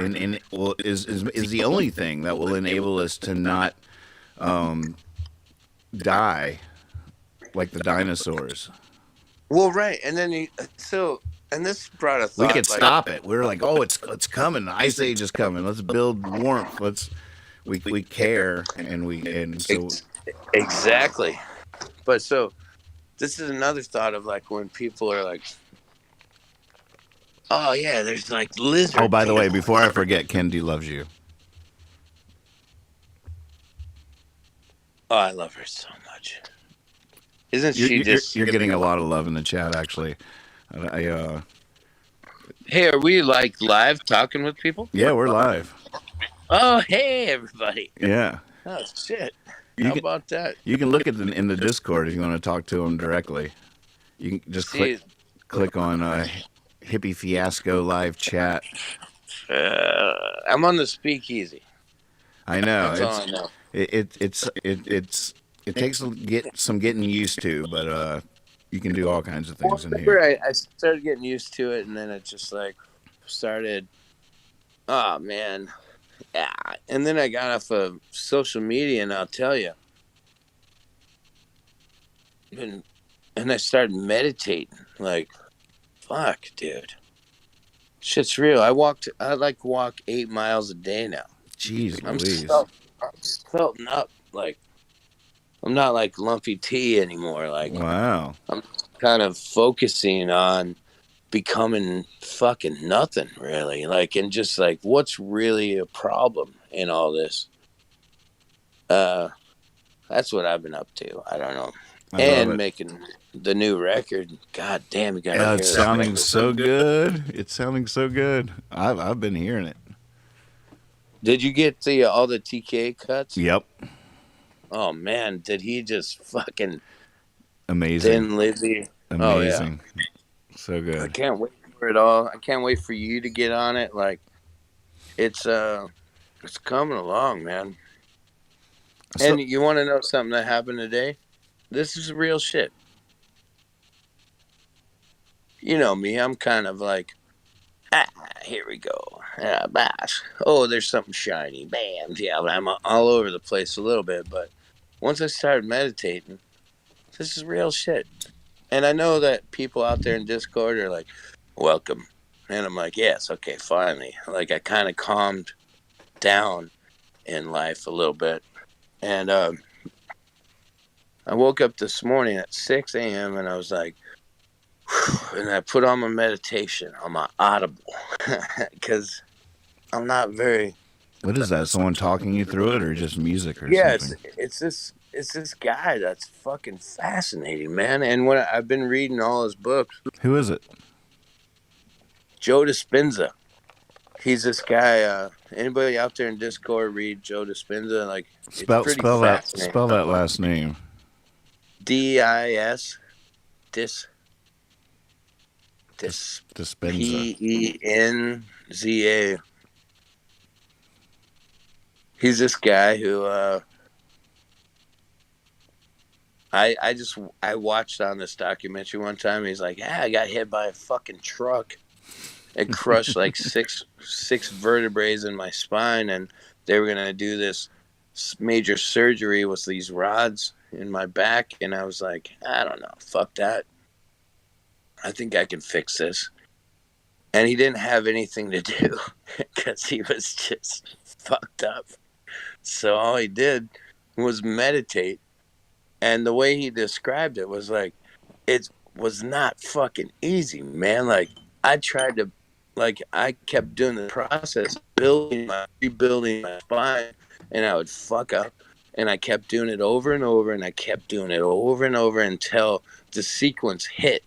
is the only thing that will enable us to not die like the dinosaurs. well, right. And then and this brought a We thought, could like, stop it. We're like, oh, it's coming. The ice age is coming. Let's build warmth. We care and so exactly. But so this is another thought of like when people are like, oh yeah, there's like lizard. Oh, by the way, people. before I forget, Kendi loves you. Oh, I love her so much. Isn't she just? You're getting a lot of love in the chat, actually. Hey, are we like live talking with people? Yeah, we're live. Oh, hey everybody. Yeah. Oh shit. You How can, about that? you can look at in the Discord if you want to talk to them directly. You can just click on Hippie Fiasco live chat. I'm on the speakeasy. I know That's all I know. it takes some getting used to, but you can do all kinds of things in Remember, here. I started getting used to it, and then it just like started. Oh man, yeah. And then I got off of social media, and I'll tell you, and I started meditating. Like, fuck, dude, shit's real. I like walk 8 miles a day now. Jeez I'm Louise. felting up. Like, I'm not like lumpy tea anymore. Like, Wow. I'm kind of focusing on becoming fucking nothing, really. Like, and just like, what's really a problem in all this? That's what I've been up to. I don't know. And making the new record. God damn, you gotta hear it's sounding so good. It's sounding so good. I've been hearing it. Did you get all the TK cuts? Yep. Oh man, did he just fucking Amazing. Thin Lizzy? Amazing. Oh, yeah. So good. I can't wait for it all. I can't wait for you to get on it. Like, it's coming along, man. And you want to know something that happened today? This is real shit. You know me, I'm kind of like, here we go. Bash. Oh, there's something shiny. Bam. Yeah, I'm all over the place a little bit. But once I started meditating, this is real shit. And I know that people out there in Discord are like, welcome. And I'm like, yes, okay, finally. Like, I kind of calmed down in life a little bit. And I woke up this morning at 6 a.m. and I was like, whew, and I put on my meditation on my Audible because I'm not very. What is that? Someone talking you through it, or just music, or something? It's this guy that's fucking fascinating, man. And when I've been reading all his books. Who is it? Joe Dispenza. He's this guy. Anybody out there in Discord read Joe Dispenza? Like, spell that last name. D-I-S. Dispenza. P-E-N-Z-A. He's this guy who I watched on this documentary one time. He's like, yeah, I got hit by a fucking truck. It crushed like six vertebrae in my spine, and they were gonna do this major surgery with these rods in my back. And I was like, I don't know, fuck that. I think I can fix this. And he didn't have anything to do because he was just fucked up. So all he did was meditate. And the way he described it was like, it was not fucking easy, man. Like, I kept doing the process, rebuilding my spine, and I would fuck up. And I kept doing it over and over, and I kept doing it over and over until the sequence hit.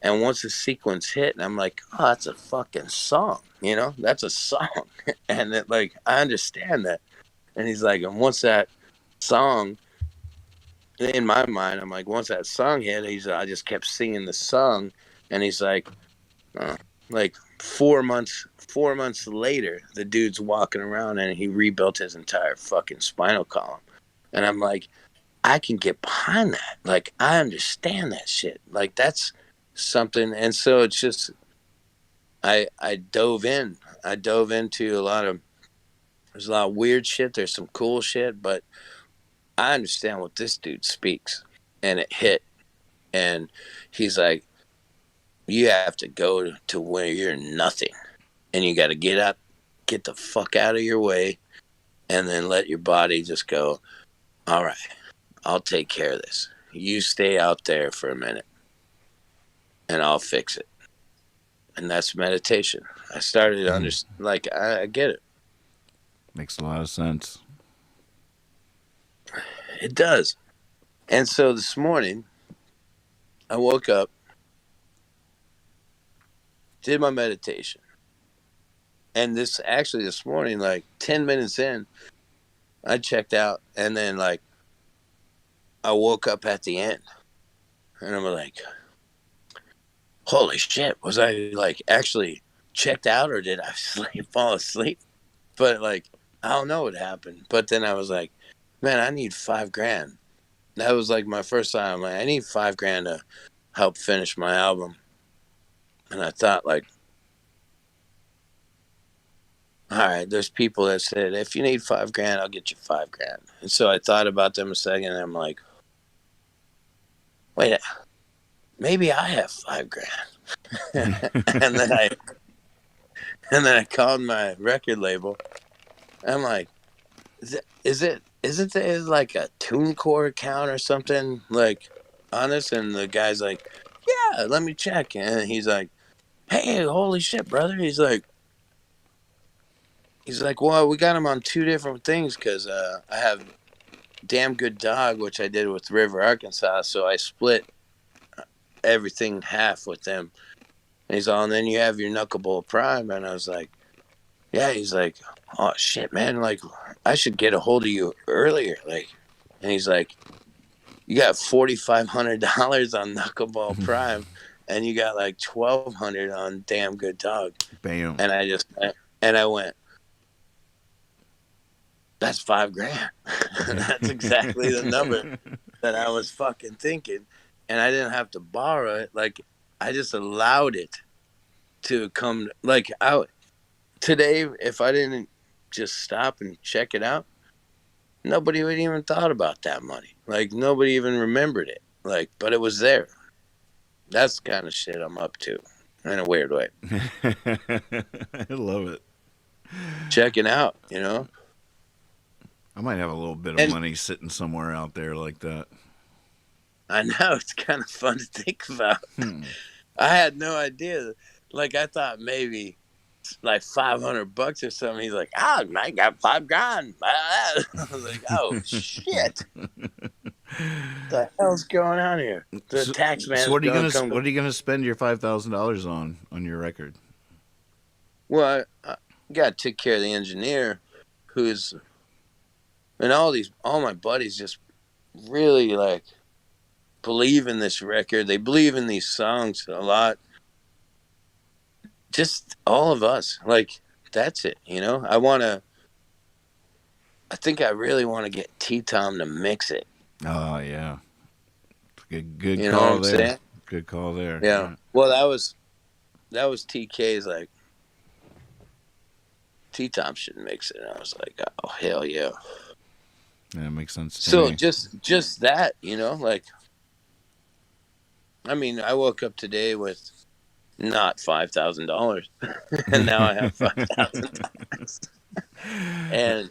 And once the sequence hit, and I'm like, oh, that's a fucking song, you know, that's a song. And it, like, I understand that. And he's like, and once that song, in my mind, I'm like, once that song hit, I just kept singing the song. And he's like 4 months later, the dude's walking around and he rebuilt his entire fucking spinal column. And I'm like, I can get behind that. Like, I understand that shit. Like, that's something. And so it's just, I dove in. I dove into there's a lot of weird shit. There's some cool shit, but I understand what this dude speaks. And it hit. And he's like, you have to go to where you're nothing. And you got to get the fuck out of your way, and then let your body just go, all right, I'll take care of this. You stay out there for a minute, and I'll fix it. And that's meditation. I started to understand, like, I get it. Makes a lot of sense. It does. And so this morning, I woke up, did my meditation. And this morning, like 10 minutes in, I checked out, and then like I woke up at the end, and I'm like, holy shit, was I like actually checked out, or did I fall asleep? But like, I don't know what happened. But then I was like, man, I need $5,000. That was like my first time. I'm like, I need $5,000 to help finish my album. And I thought, like, all right, there's people that said, if you need $5,000, I'll get you $5,000. And so I thought about them a second, and I'm like, wait, maybe I have $5,000. and then I called my record label. I'm like, isn't there like a TuneCore account or something like on this? And the guy's like, yeah, let me check. And he's like, hey, holy shit, brother. He's like, well, we got him on two different things because I have Damn Good Dog, which I did with River, Arkansas. So I split everything half with them. And he's all, and then you have your Knuckleball Prime. And I was like, yeah. He's like, oh, shit, man. Like, I should get a hold of you earlier. Like, and he's like, you got $4,500 on Knuckleball Prime, and you got like $1,200 on Damn Good Dog. Bam. And I went, that's $5,000. That's exactly the number that I was fucking thinking. And I didn't have to borrow it. Like, I just allowed it to come. Like, today, if I didn't just stop and check it out, nobody would even thought about that money. Like, nobody even remembered it. Like, but it was there. That's the kind of shit I'm up to in a weird way. I love it. Checking out, you know? I might have a little bit of money sitting somewhere out there like that. I know, it's kind of fun to think about. I had no idea. Like, I thought maybe like $500 or something. He's like, oh, I got $5,000. I was like, oh shit. The hell's going on here? The tax man. So what are you gonna spend your $5,000 on your record? Well, I got to take care of the engineer, who's, and all my buddies just really like believe in this record. They believe in these songs a lot. Just all of us, like, that's it, you know? I think I really want to get T-Tom to mix it. Oh, yeah. Good you call know what I'm there. saying? Good call there. Yeah. Well, that was TK's, like, T-Tom should mix it. And I was like, oh, hell yeah. Yeah, it makes sense to so me. just that, you know? Like, I mean, I woke up today with not $5,000, and now I have $5,000,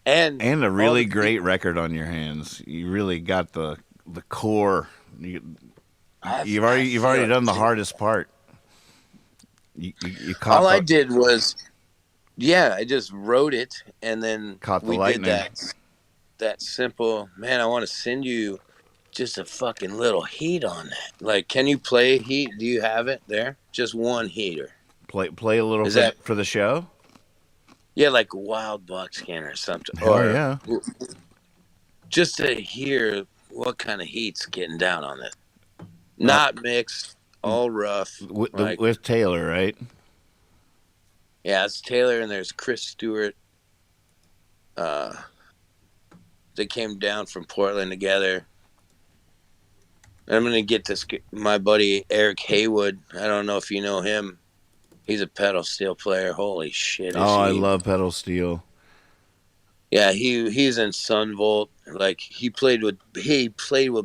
and a really great record on your hands. You really got the core. You've already done the hardest part. You caught all I did was, I just wrote it, and then caught the we lightning. did that simple. Man, I want to send you just a fucking little heat on that. Like, can you play heat? Do you have it there? Just one heater. Play a little Is that for the show. yeah, like Wild Buckskin or something, Hell or yeah. just to hear what kind of heat's getting down on it. Not mixed, all rough. With Taylor, right? Yeah, it's Taylor and there's Chris Stewart. They came down from Portland together. I'm gonna get this. My buddy Eric Haywood. I don't know if you know him. He's a pedal steel player. Holy shit! I love pedal steel. Yeah, he's in Sunvolt. Like he played with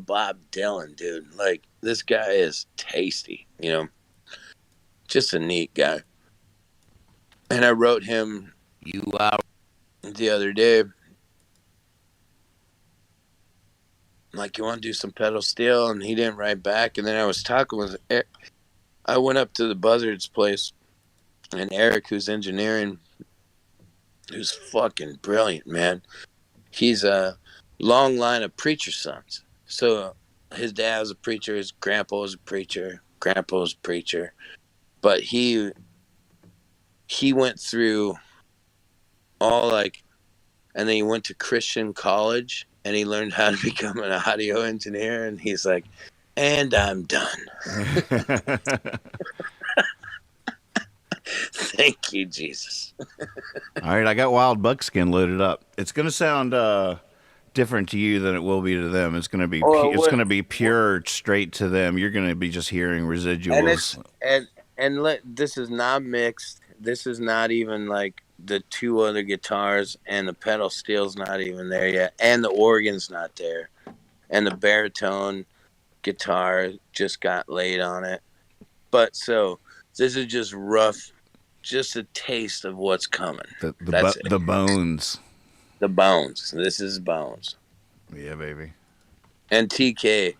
Bob Dylan, dude. Like this guy is tasty. You know, just a neat guy. And I wrote him the other day. I'm like, you want to do some pedal steel? And he didn't write back. And then I was talking with Eric. I went up to the Buzzards place, and Eric, who's engineering, who's fucking brilliant, man. He's a long line of preacher sons. So his dad was a preacher, his grandpa was a preacher, grandpa's a preacher. But he went through all like, and then he went to Christian college and he learned how to become an audio engineer. And he's like, and I'm done. Thank you, Jesus. All right, I got Wild Buckskin loaded up. It's going to sound different to you than it will be to them. It's going to be going to be pure straight to them. You're going to be just hearing residuals. This is not mixed. This is not even like the two other guitars, and the pedal steel's not even there yet, and the organ's not there, and the baritone guitar just got laid on it. But so this is just rough, just a taste of what's coming. The bones. The bones. This is bones. Yeah, baby. And TK.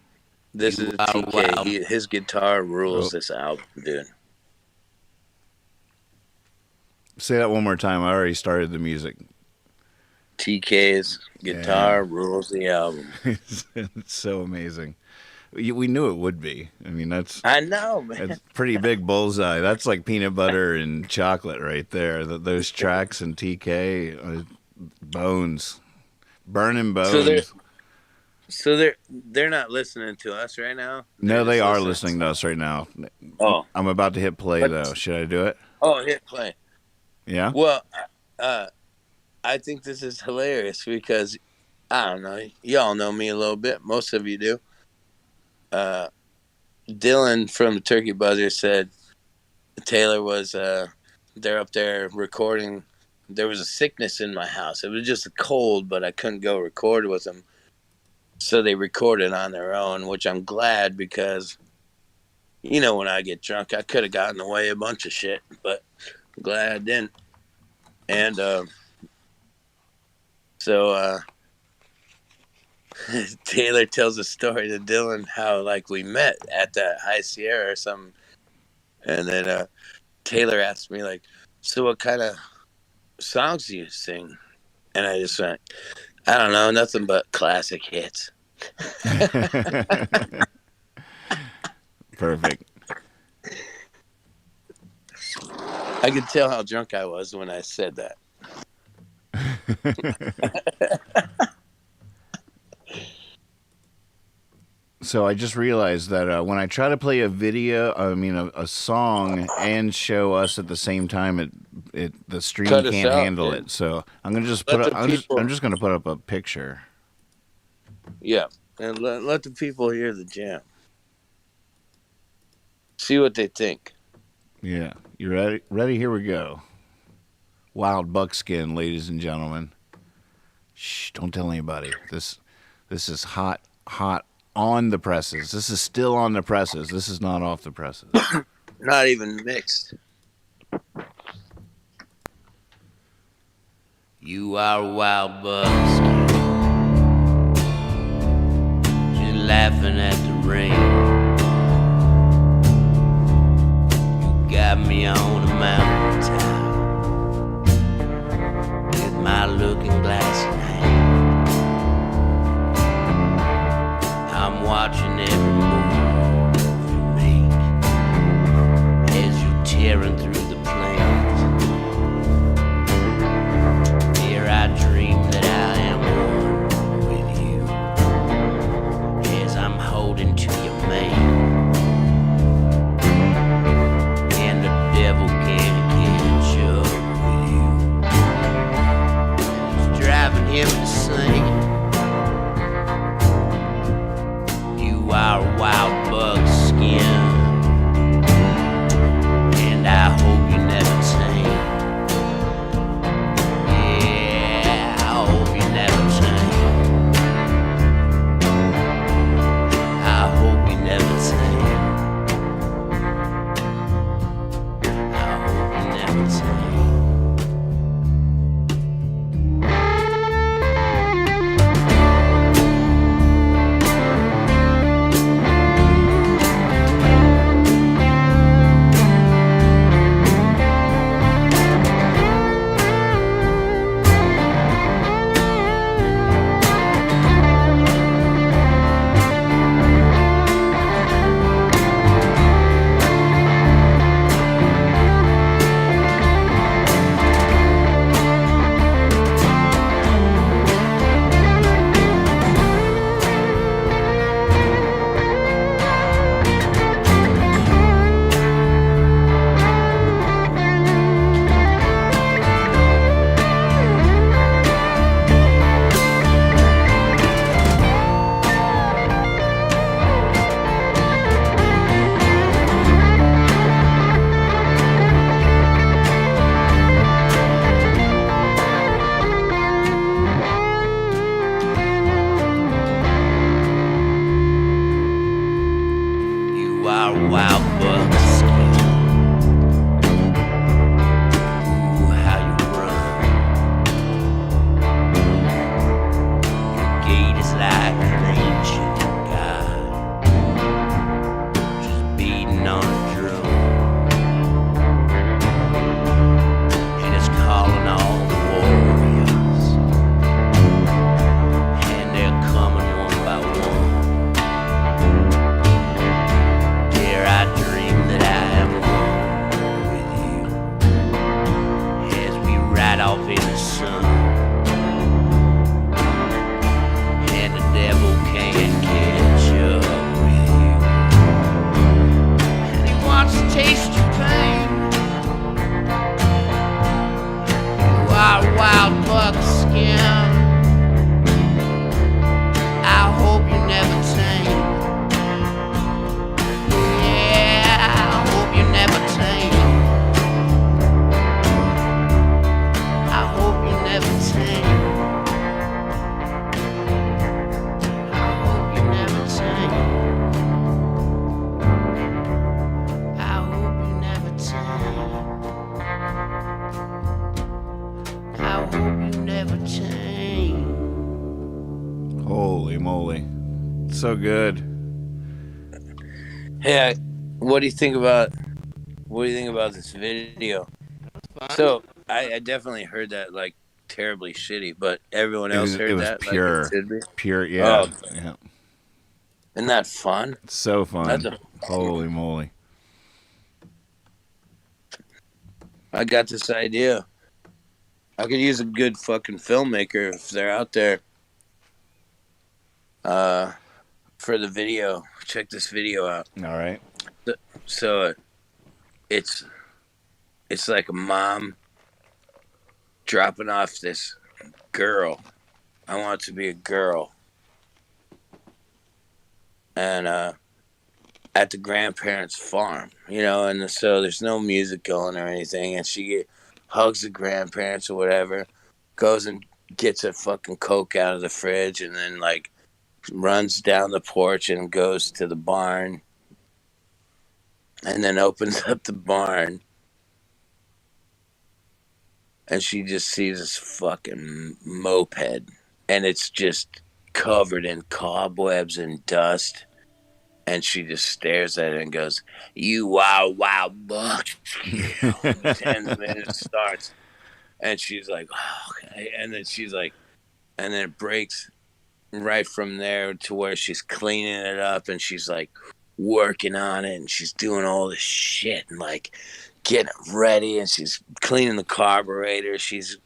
This is TK. Wow. His guitar rules this album, dude. Say that one more time. I already started the music. TK's guitar rules the album. It's so amazing. We knew it would be. I mean, I know, man. It's pretty big bullseye. That's like peanut butter and chocolate right there. Those tracks and TK, bones, burning bones. So they're not listening to us right now? No, they are listening to us right now. Oh. I'm about to hit play, though. Should I do it? Oh, hit play. Yeah? Well, I think this is hilarious because, I don't know, y'all know me a little bit. Most of you do. Dylan from the Turkey Buzzer said Taylor was, they're up there recording. There was a sickness in my house. It was just a cold, but I couldn't go record with them. So they recorded on their own, which I'm glad because, you know, when I get drunk, I could have gotten away a bunch of shit, but I'm glad I didn't. And so Taylor tells a story to Dylan how, like, we met at the High Sierra or something. And then Taylor asked me, like, so what kind of songs do you sing? And I just went, I don't know, nothing but classic hits. Perfect. I could tell how drunk I was when I said that. So I just realized that when I try to play a song and show us at the same time, the stream can't handle it. So I'm gonna just I'm just gonna put up a picture. Yeah, and let the people hear the jam. See what they think. Yeah, you ready? Ready? Here we go. Wild Buckskin, ladies and gentlemen. Shh! Don't tell anybody. This is hot on the presses. This is still on the presses. This is not off the presses. Not even mixed. You are a wild buckskin, just laughing at the rain. You got me on a mountaintop with my looking glass in hand. I'm watching every move you make as you're tearing through the plains. Here I dream that I am one with you as I'm holding to your mane. And the devil can't catch up with you. It's driving him insane. You are a wild bug skin, and I hope you never tame. Yeah, I hope you never tame. I hope you never tame. I hope you never tame. You are a wild buckskin. Ooh, how you run. Your gait is like an ancient god, just beating on a drum. And it's calling all the warriors, and they're coming one by one. Dare I dream that I am one with you as we ride off in the sun. And the devil can't catch up with you. And he wants to taste your pain. You are a wild buckskin. I hope you never tame. Yeah, I hope you never tame. I hope you never tame. I hope you never tame. I hope you never tame. I hope you never tame. Holy moly. So good. Hey, what do you think about this video? So I definitely heard that like terribly shitty, but everyone else heard It was that pure. like it should be. Pure, yeah. Oh, Yeah. isn't that fun? It's so fun. That's a- Holy moly. I got this idea. I could use a good fucking filmmaker if they're out there. For the video, check this video out. All right. So it's like a mom dropping off this girl. I want it to be a girl. And at the grandparents' farm, and so there's no music going or anything, and she hugs the grandparents or whatever, goes and gets a fucking Coke out of the fridge, and then like runs down the porch and goes to the barn, and then opens up the barn, and she just sees this fucking moped, and it's just covered in cobwebs and dust, and she just stares at it and goes, "You are a wild buck." 10 minutes starts, and she's like, "Oh, okay," and then she's like, and then it breaks. right from there to where she's cleaning it up and she's like working on it and she's doing all this shit and like getting it ready and she's cleaning the carburetor, she's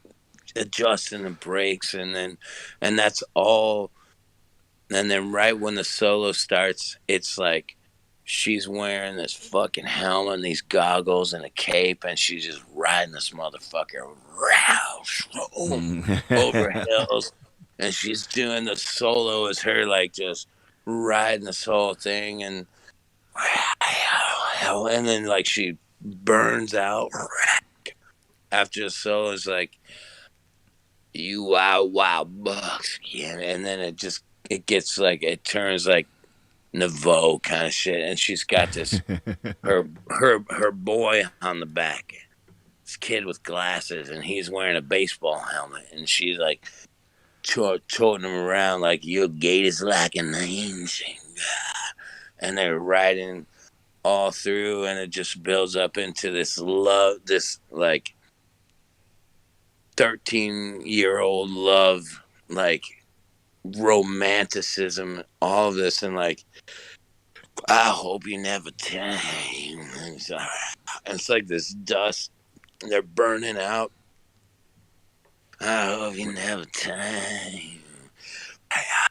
adjusting the brakes and that's all. And then right when the solo starts, it's like she's wearing this fucking helmet and these goggles and a cape and she's just riding this motherfucker over hills, and she's doing the solo as her like just riding this whole thing and then like she burns out after the solo is like you wow bucks, yeah, and then it gets like it turns like Nouveau kind of shit, and she's got this her boy on the back, this kid with glasses, and he's wearing a baseball helmet, and she's like toting him around like your gait is like an angel, and they're riding all through, and it just builds up into this love, this like 13-year-old love, like romanticism, all of this, and like I hope you never time. It's like this dust. They're burning out. I hope you never time.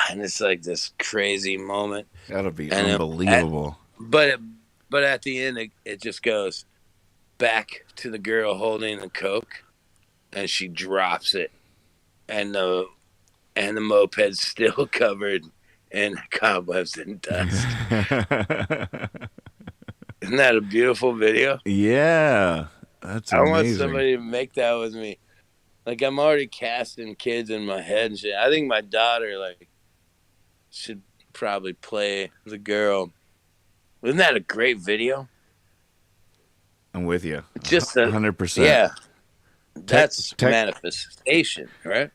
And it's like this crazy moment. That'll be And unbelievable. But at the end, it just goes back to the girl holding the Coke, and she drops it, and the moped's still covered in cobwebs and dust. Isn't that a beautiful video? Yeah, that's amazing. I want somebody to make that with me. Like, I'm already casting kids in my head and shit. I think my daughter, like, should probably play the girl. Isn't that a great video? I'm with you. Just 100%. Yeah. That's manifestation, right?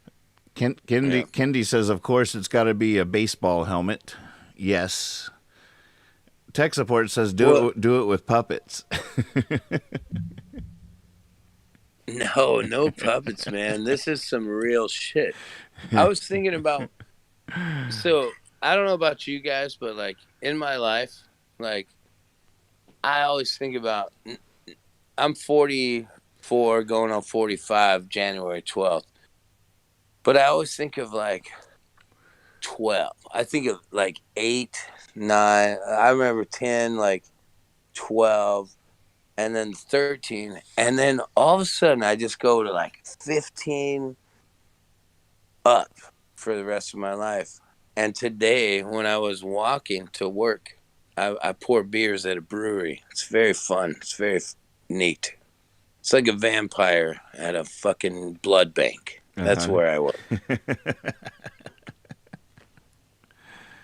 Kendi says, of course, it's got to be a baseball helmet. Yes. Tech support says, do it with puppets. No puppets, man. This is some real shit. I was thinking about, so I don't know about you guys, but like in my life, like I always think about, I'm 44 going on 45 January 12th. But I always think of like 12. I think of like 8, 9. I remember 10, like 12, and then 13. And then all of a sudden, I just go to like 15 up for the rest of my life. And today, when I was walking to work, I pour beers at a brewery. It's very fun. It's very neat. It's like a vampire at a fucking blood bank. That's where I was.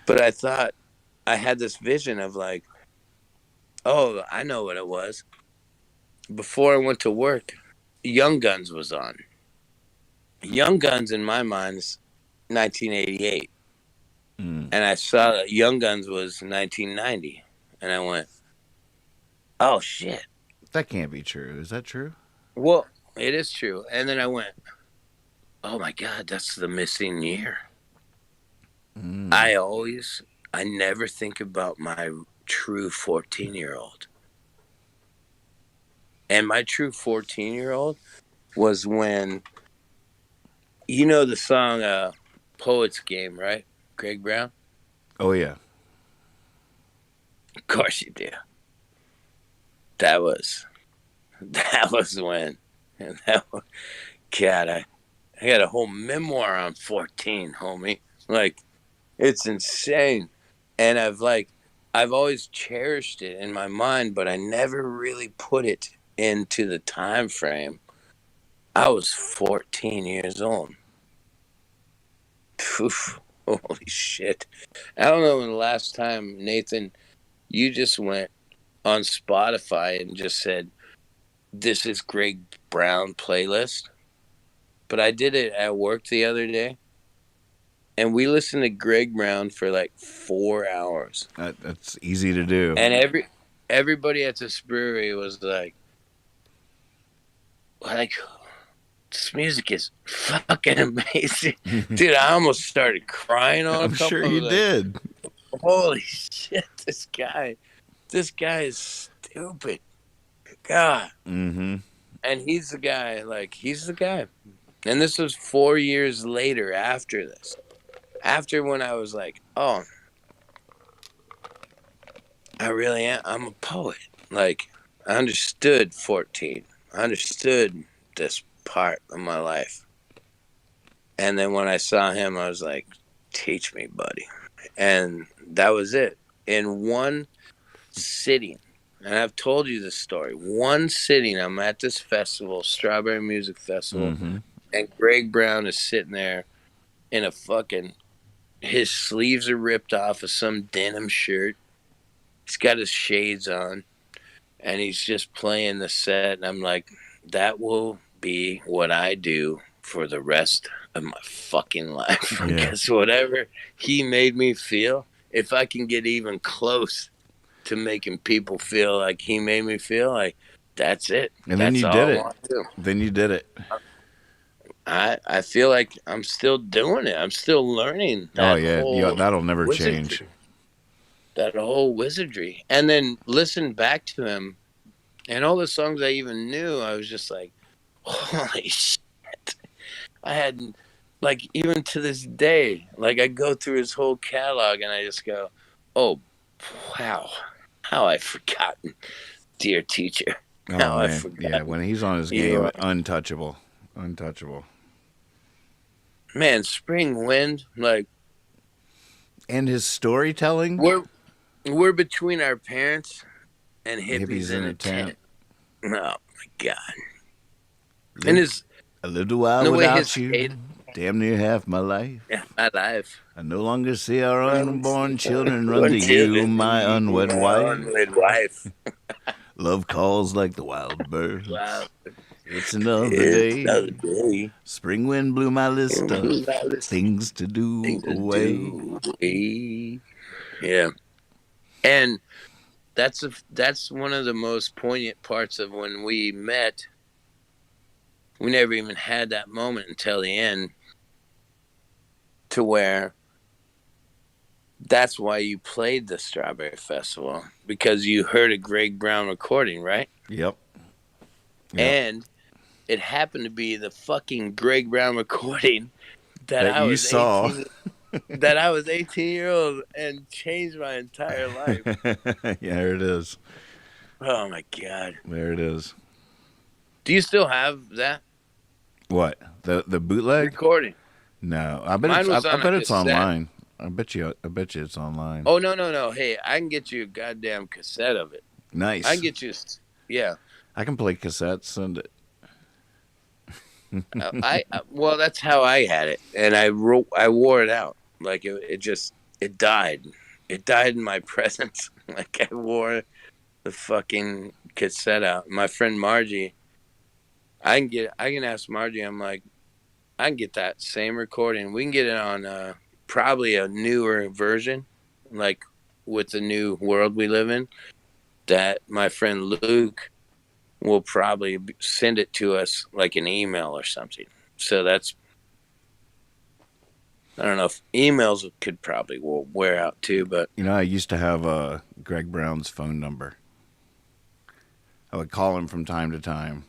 But I thought I had this vision of like, oh, I know what it was. Before I went to work, Young Guns was on. Young Guns in my mind is 1988. And I saw that Young Guns was 1990. And I went, oh, shit. That can't be true. Is that true? Well, it is true. And then I went, oh my God, that's the missing year. I never think about my true 14-year-old. And my true 14-year-old was when, you know the song Poets Game, right? Greg Brown? Oh, yeah. Of course you do. That was when. And God, I got a whole memoir on 14, homie. Like, it's insane. And I've always cherished it in my mind, but I never really put it into the time frame. I was 14 years old. Oof, holy shit. I don't know when the last time, Nathan, you just went on Spotify and just said, this is Greg Brown playlist. But I did it at work the other day, and we listened to Greg Brown for like 4 hours. That's easy to do. And everybody at this brewery was like, this music is fucking amazing, dude. I almost started crying on a I'm couple. sure I you was like, did. holy shit, this guy is stupid. God. Mm-hmm. And he's the guy, he's the guy. And this was 4 years later after this. After when I was like, oh, I really am. I'm a poet. Like, I understood 14. I understood this part of my life. And then when I saw him, I was like, teach me, buddy. And that was it. In one sitting, and I've told you this story, one sitting, I'm at this festival, Strawberry Music Festival, and Greg Brown is sitting there in a fucking, his sleeves are ripped off of some denim shirt. He's got his shades on, and he's just playing the set. And I'm like, that will be what I do for the rest of my fucking life. Yeah. Because whatever he made me feel, if I can get even close to making people feel like he made me feel, like, that's it. And that's then you all did I it. want to do. Then you did it. I feel like I'm still doing it. I'm still learning. Oh yeah, that'll never change. That whole wizardry. And then listen back to him, and all the songs I even knew, I was just like, holy shit. I hadn't, like, even to this day, like, I go through his whole catalog and I just go, oh, wow, how I've forgotten, dear teacher. How Oh I've man, forgotten. yeah. When he's on his game, untouchable. Man, Spring Wind, like, and his storytelling. We're between our parents and hippies in a tent. Oh my god! And his a little while without you, damn near half my life. Yeah, my life. I no longer see our unborn children run to you, my unwed wife. Love calls like the wild birds. Wow. It's another day. Spring wind blew my list of things to do away. Yeah. And that's one of the most poignant parts of when we met. We never even had that moment until the end, to where that's why you played the Strawberry Festival, because you heard a Greg Brown recording, right? Yep. And it happened to be the fucking Greg Brown recording that I was saw. 18, that I was 18-year-old and changed my entire life. Yeah, there it is. Oh my god. There it is. Do you still have that? What? The bootleg recording? No. I bet it's online. I bet you it's online. Oh no. Hey, I can get you a goddamn cassette of it. Nice. I can get you I can play cassettes, send it. Well, that's how I had it, and I wore it out. Like it died. It died in my presence. Like I wore the fucking cassette out. My friend Margie, I can ask Margie. I'm like, I can get that same recording. We can get it on probably a newer version, like with the new world we live in. That my friend Luke will probably send it to us like an email or something. So that's, I don't know if emails could probably wear out too, but I used to have Greg Brown's phone number. I would call him from time to time.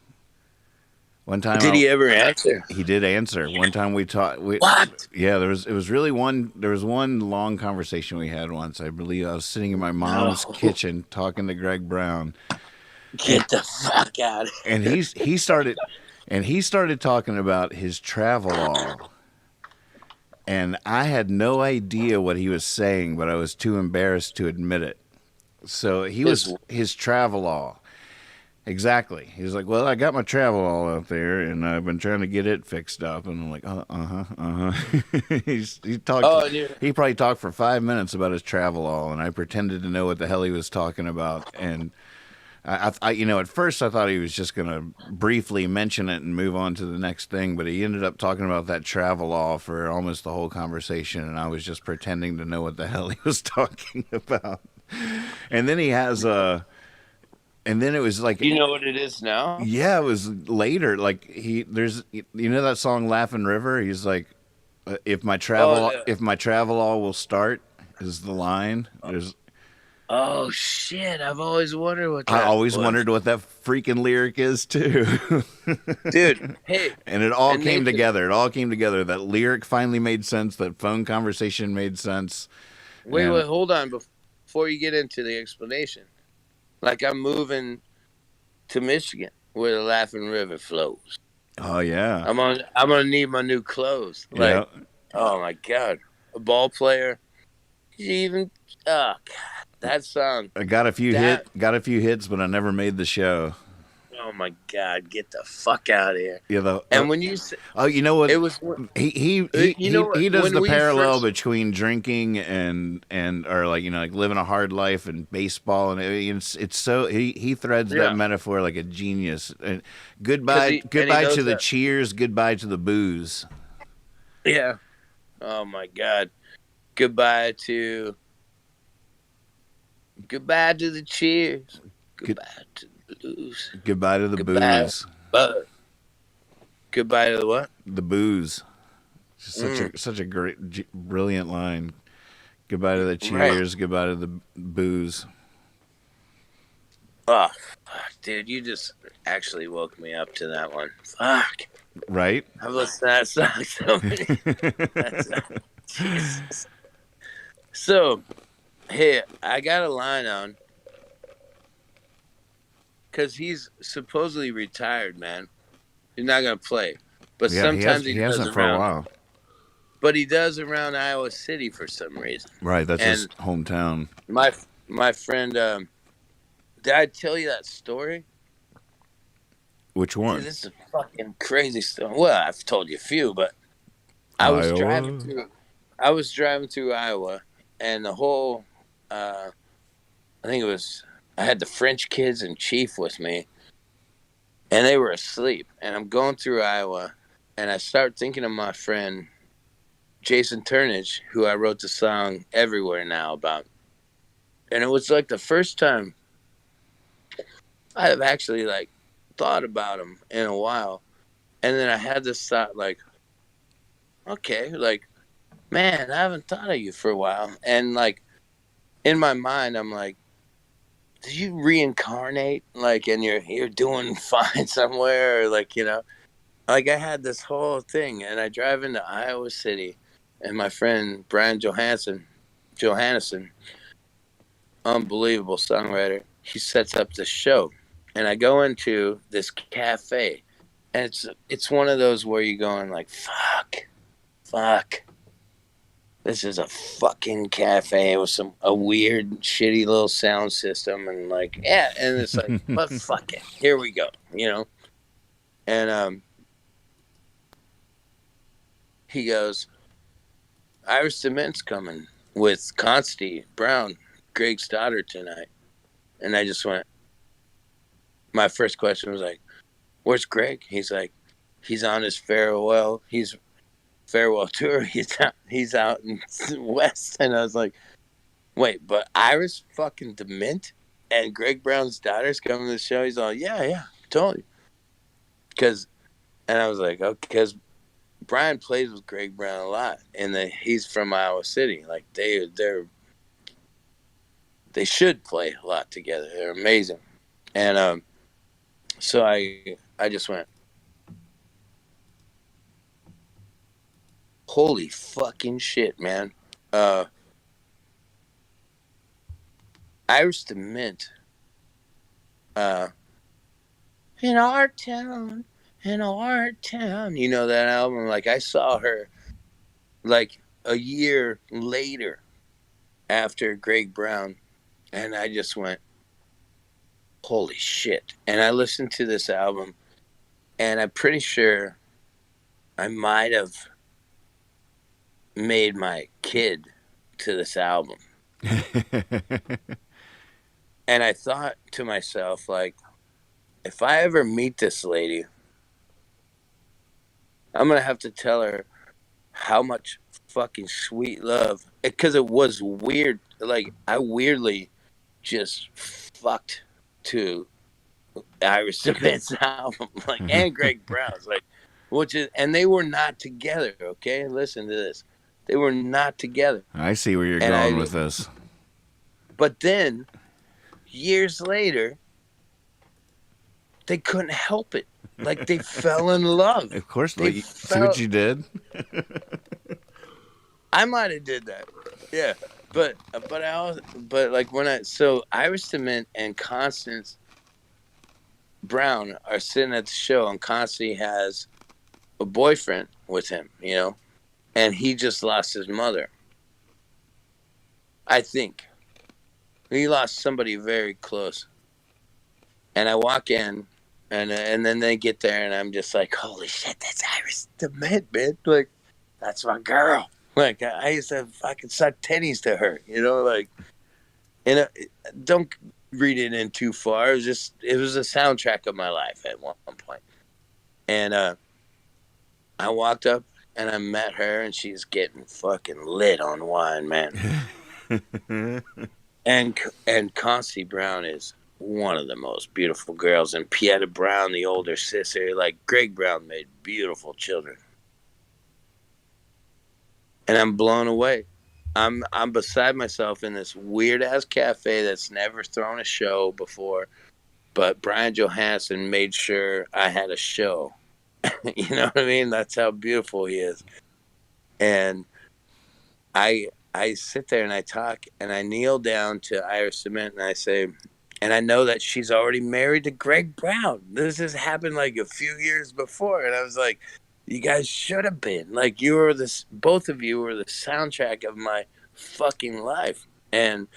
One time, did he ever answer? He did answer. One time we talked. What? Yeah, there was one long conversation we had once. I believe I was sitting in my mom's kitchen talking to Greg Brown. Get the fuck out of here. And he started talking about his travel-all. And I had no idea what he was saying, but I was too embarrassed to admit it. So his travel-all. Exactly. He was like, well, I got my travel-all out there, and I've been trying to get it fixed up. And I'm like, he probably talked for 5 minutes about his travel-all, and I pretended to know what the hell he was talking about. And I at first I thought he was just going to briefly mention it and move on to the next thing, but he ended up talking about that travel-all for almost the whole conversation, and I was just pretending to know what the hell he was talking about. And then he has And then it was like, You know what it is now? yeah, it was later. Like that song "Laughing River." He's like, Oh yeah. if my travel all will start," is the line. There's Oh shit! I've always wondered what I that always was, wondered what that freaking lyric is too. dude. Hey, And it all and came Nathan, together. It all came together. That lyric finally made sense. That phone conversation made sense. And wait, hold on before you get into the explanation. Like I'm moving to Michigan where the Laughing River flows. oh yeah, I'm gonna need my new clothes. yeah. Like, oh my god, a ball player. You even oh god, that song. I That got a few hits, but I never made the show. oh my god, get the fuck out of here. Yeah, the And when you said oh, you know what? it was, you know what? He does When the we parallel first, between drinking and or like like living a hard life and baseball, and it's so he threads that yeah, metaphor like a genius. And he goodbye to knows the that. cheers, goodbye to the booze. Yeah. Oh my god. Goodbye to goodbye to the cheers. Good, Goodbye to the blues. goodbye to the Goodbye. booze, But goodbye to the what? the booze. Mm, Such a great, brilliant line. Goodbye to the right. cheers, goodbye to the booze. Oh, fuck, dude, you just actually woke me up to that one. Fuck. Right? I've listened to that song so many. That's Jesus. So, hey, I got a line on because he's supposedly retired, man. He's not gonna play, but Yeah, sometimes he he does hasn't for a around. while. But he does around Iowa City for some reason. Right, that's his And hometown. my friend, did I tell you that story? Which Dude, one? this is a fucking crazy story. Well, I've told you a few, but I was driving Iowa. through. I was driving through Iowa, and the whole, I think it was, I had the French kids and Chief with me, and they were asleep. And I'm going through Iowa, and I start thinking of my friend Jason Turnage, who I wrote the song "Everywhere Now" about. And it was like the first time I have actually like thought about him in a while. And then I had this thought like, okay, like, man, I haven't thought of you for a while. And like in my mind, I'm like, did you reincarnate? Like, and you're doing fine somewhere, or like, like I had this whole thing, and I drive into Iowa City, and my friend Brian Johannesson, unbelievable songwriter, he sets up this show, and I go into this cafe, and it's one of those where you're going like, fuck, this is a fucking cafe with a weird, shitty little sound system, and like, yeah, and it's like, but fuck it, here we go. And he goes, Iris Cement's coming with Consti Brown, Greg's daughter tonight, and I just went. My first question was like, "Where's Greg?" He's like, "He's on his farewell. He's farewell tour. He's out in West." And I was like, "Wait, but Iris fucking Dement and Greg Brown's daughter's coming to the show?" He's all, "Yeah, totally." And I was like, "Okay," because Brian plays with Greg Brown a lot, and he's from Iowa City. Like they should play a lot together. They're amazing. And so I just went, holy fucking shit, man. Iris DeMint, in our town, in our town. You know that album? Like I saw her like a year later after Greg Brown, and I just went, holy shit. And I listened to this album, and I'm pretty sure I might have made my kid to this album. And I thought to myself, like, if I ever meet this lady, I'm going to have to tell her how much fucking sweet love. Because it was weird. Like, I weirdly just fucked to Iris Cement's album, like, and Greg Brown's, like, and they were not together. Okay, listen to this. They were not together. I see where you're And going with this. But then, years later, they couldn't help it. Like, they fell in love. Of course, They see what you did. I might have did that. Yeah, but I also, but like so Iris Cement and Constance Brown are sitting at the show, and Constance has a boyfriend with him, and he just lost his mother. I think he lost somebody very close. And I walk in, and then they get there, and I'm just like, holy shit, that's Iris Cement, man! Like, that's my girl. Like, I used to fucking suck titties to her, like, don't read it in too far. It was a soundtrack of my life at one point. And I walked up and I met her, and she's getting fucking lit on wine, man. and Constance Brown is one of the most beautiful girls, and Pieta Brown, the older sister, like, Greg Brown made beautiful children. And I'm blown away. I'm beside myself in this weird ass cafe that's never thrown a show before, but Brian Johansson made sure I had a show. You know what I mean? That's how beautiful he is. And I sit there and I talk, and I kneel down to Iris Cement, and I say, and I know that she's already married to Greg Brown. This has happened like a few years before, and I was like, you guys should have been. Like, both of you were the soundtrack of my fucking life. And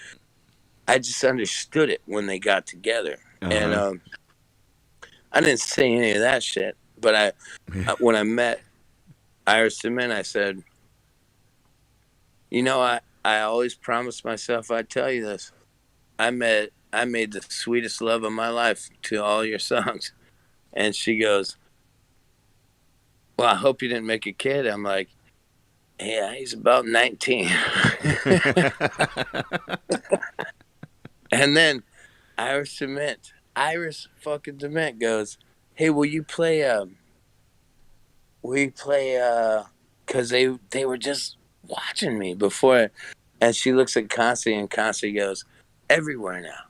I just understood it when they got together. Uh-huh. And I didn't say any of that shit. But when I met Iris Cement, I said, I always promised myself I'd tell you this. I made the sweetest love of my life to all your songs. And she goes, well, I hope you didn't make a kid. I'm like, yeah, he's about 19. And then Iris fucking Cement goes, hey, will you play, because they were just watching me before. And she looks at Constance, and Constance goes, everywhere now.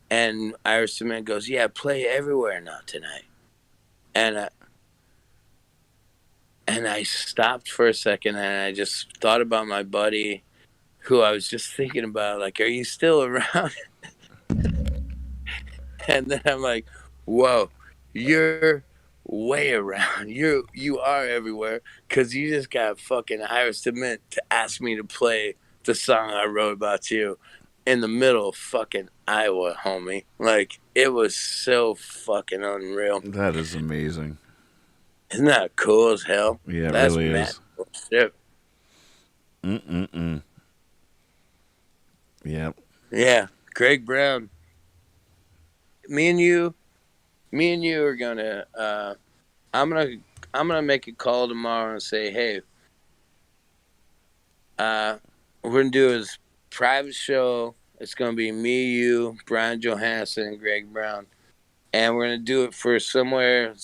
And Iris Cement goes, yeah, play everywhere now tonight. And I stopped for a second, and I just thought about my buddy, who I was just thinking about, like, are you still around? And then I'm like, whoa, you're way around. You are everywhere, because you just got fucking Iris Cement to ask me to play the song I wrote about you in the middle of fucking Iowa, homie. Like, it was so fucking unreal. That is amazing. Isn't that cool as hell? Yeah, it really is. Shit. Yep. Yeah, Greg Brown. Me and you are gonna. I'm gonna make a call tomorrow and say, hey, we're gonna do his private show. It's gonna be me, you, Brian Johansson, and Greg Brown. And we're going to do it for something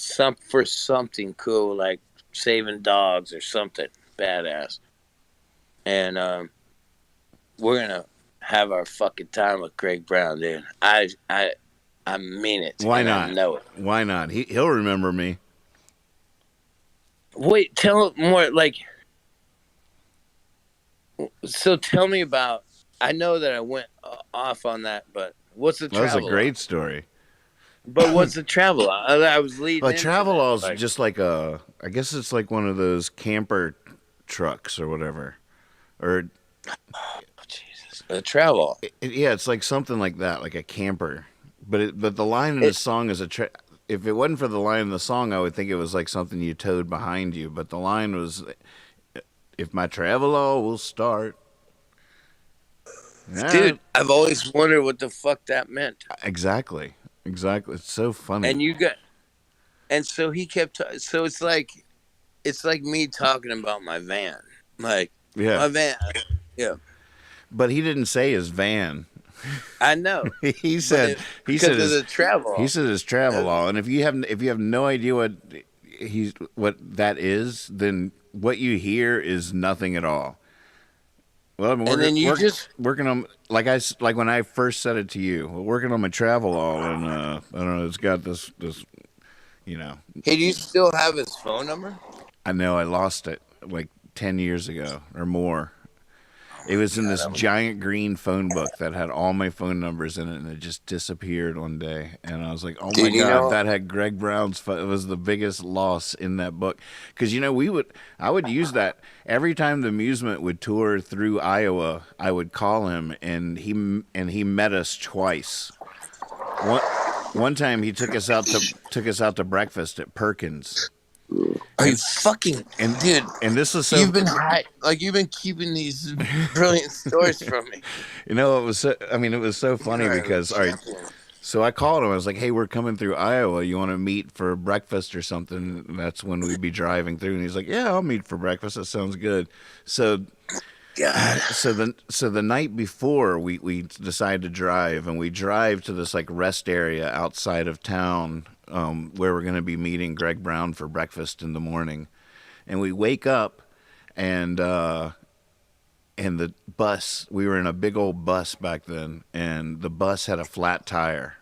cool, like saving dogs or something badass. And we're going to have our fucking time with Greg Brown, dude. I mean it. Why not? I know it. Why not? He'll remember me. Wait, tell more, like... So tell me about... I know that I went off on that, but what's the travel? That was a great story. But what's the travel? I was leading. Well, travel is just like I guess it's like one of those camper trucks or whatever, or Jesus, a travel. Yeah, it's like something like that, like a camper. But the line in the song is if it wasn't for the line in the song, I would think it was like something you towed behind you. But the line was, "If my travel all will start." Yeah. Dude, I've always wondered what the fuck that meant. Exactly. It's so funny. So he kept. So it's like me talking about my van, like my van. Yeah. But he didn't say his van. I know, he but said he because said of his the travel. travel law, and if you have no idea what that is, then what you hear is nothing at all. Well, I'm And then you just, working on like when I first said it to you, working on my travel law, and I don't know, it's got this you know, hey, do you still have his phone number? I know I lost it like 10 years ago or more. Oh It my was in God, this giant green phone book that had all my phone numbers in it, and it just disappeared one day. And I was like, "Oh my dude, you god, know, that had Greg Brown's phone." It was the biggest loss in that book because I would use that every time the amusement would tour through Iowa. I would call him, and he met us twice. One one time he took us out to breakfast at Perkins, are you and fucking, and dude? this was You've so. been you've been keeping these brilliant stories from me. It was it was so You funny are a because all right. champion. So I called him. I was like, "Hey, we're coming through Iowa. You want to meet for breakfast or something?" And that's when we'd be driving through. And he's like, "Yeah, I'll meet for breakfast. That sounds good." So, God, so the night before, we decide to drive, and we drive to this like rest area outside of town, where we're going to be meeting Greg Brown for breakfast in the morning. And we wake up, and the bus. We were in a big old bus back then, and the bus had a flat tire.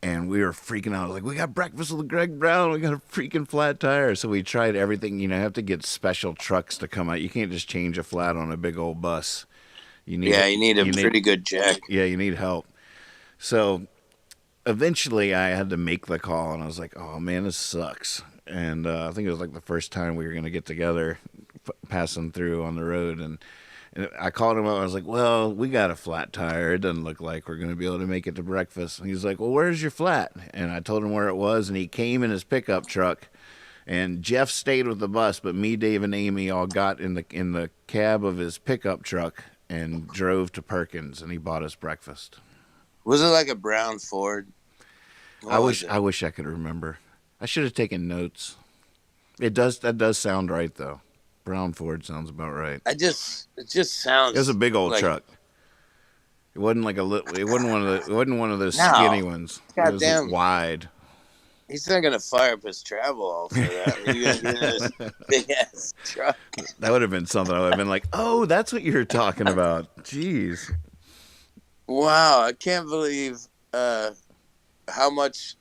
And we were freaking out. Like, we got breakfast with Greg Brown. We got a freaking flat tire. So we tried everything. You have to get special trucks to come out. You can't just change a flat on a big old bus. You need yeah, it. you need a pretty good jack. Yeah, you need help. So eventually, I had to make the call, and I was like, "Oh man, this sucks." And I think it was like the first time we were gonna get together, passing through on the road, and I called him up. I was like, "Well, we got a flat tire. It doesn't look like we're going to be able to make it to breakfast." And he's like, "Well, where's your flat?" And I told him where it was, and he came in his pickup truck. And Jeff stayed with the bus, but me, Dave, and Amy all got in the cab of his pickup truck and drove to Perkins, and he bought us breakfast. Was it like a brown Ford? What was it? I wish I could remember. I should have taken notes. That does sound right though. Brown Ford sounds about right. It just It was a sounds big old like truck. It wasn't like a little. It wasn't one of those no. skinny ones. It was Goddamn, wide. he's not gonna fire up his travel all for that. You're gonna get this big ass truck. That would have been something. I would have been like, "Oh, that's what you're talking about." Jeez. Wow, I can't believe how much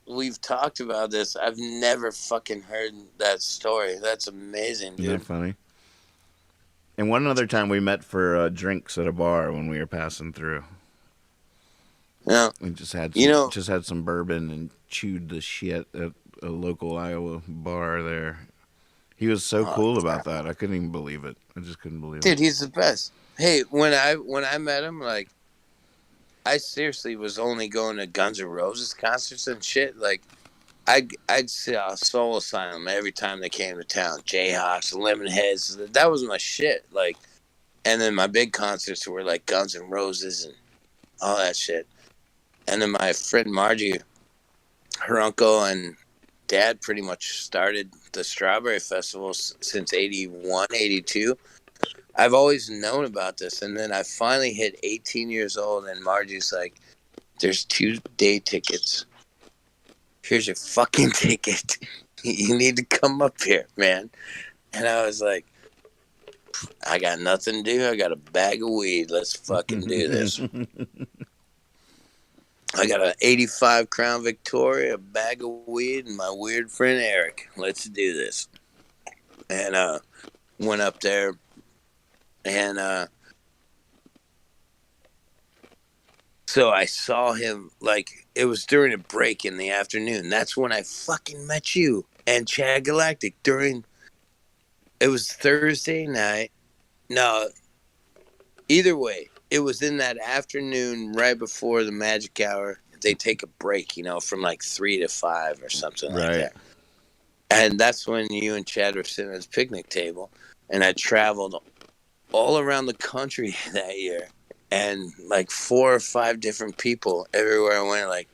we've talked about this. I've never fucking heard that story. That's amazing, Isn't that dude. funny? And one other time we met for drinks at a bar when we were passing through. Yeah, We you know, just had some bourbon and chewed the shit at a local Iowa bar there. He was so oh, cool about that. I couldn't even believe it. I just couldn't believe it. dude, he's the best. Hey, when I met him, like, I seriously was only going to Guns N' Roses concerts and shit. Like, I'd see Soul Asylum every time they came to town. Jayhawks, Lemonheads, that was my shit. Like, and then my big concerts were like Guns N' Roses and all that shit. And then my friend Margie, her uncle and dad pretty much started the Strawberry Festival since 81, 82. I've always known about this. And then I finally hit 18 years old, and Margie's like, "There's 2-day tickets. Here's your fucking ticket. You need to come up here, man." And I was like, "I got nothing to do. I got a bag of weed. Let's fucking do this." I got an 85 Crown Victoria, a bag of weed, and my weird friend Eric. Let's do this. And went up there, and so I saw him, like, it was during a break in the afternoon. That's when I fucking met you and Chad Galactic it was Thursday night. No, either way, it was in that afternoon right before the magic hour. They take a break, from like 3 to 5 or something like Right. that. And that's when you and Chad were sitting at the picnic table. And I traveled all around the country that year. And like 4 or 5 different people everywhere I went, like,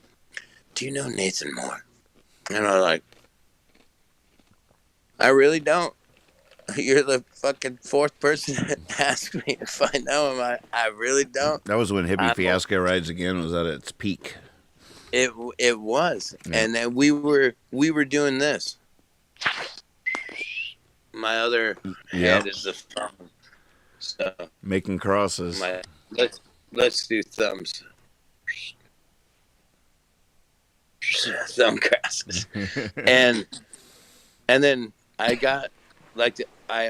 "Do you know Nathan Moore?" And I was like, "I really don't." You're the fucking fourth person that asked me if I know him. I really don't. That was when Hippie I don't. Fiasco Rides Again was at its peak. It was, Yeah. and then we were doing this. My other Yep. hand is the thumb. So Making crosses. my let's do thumbs. Thumb crosses. and then I got like I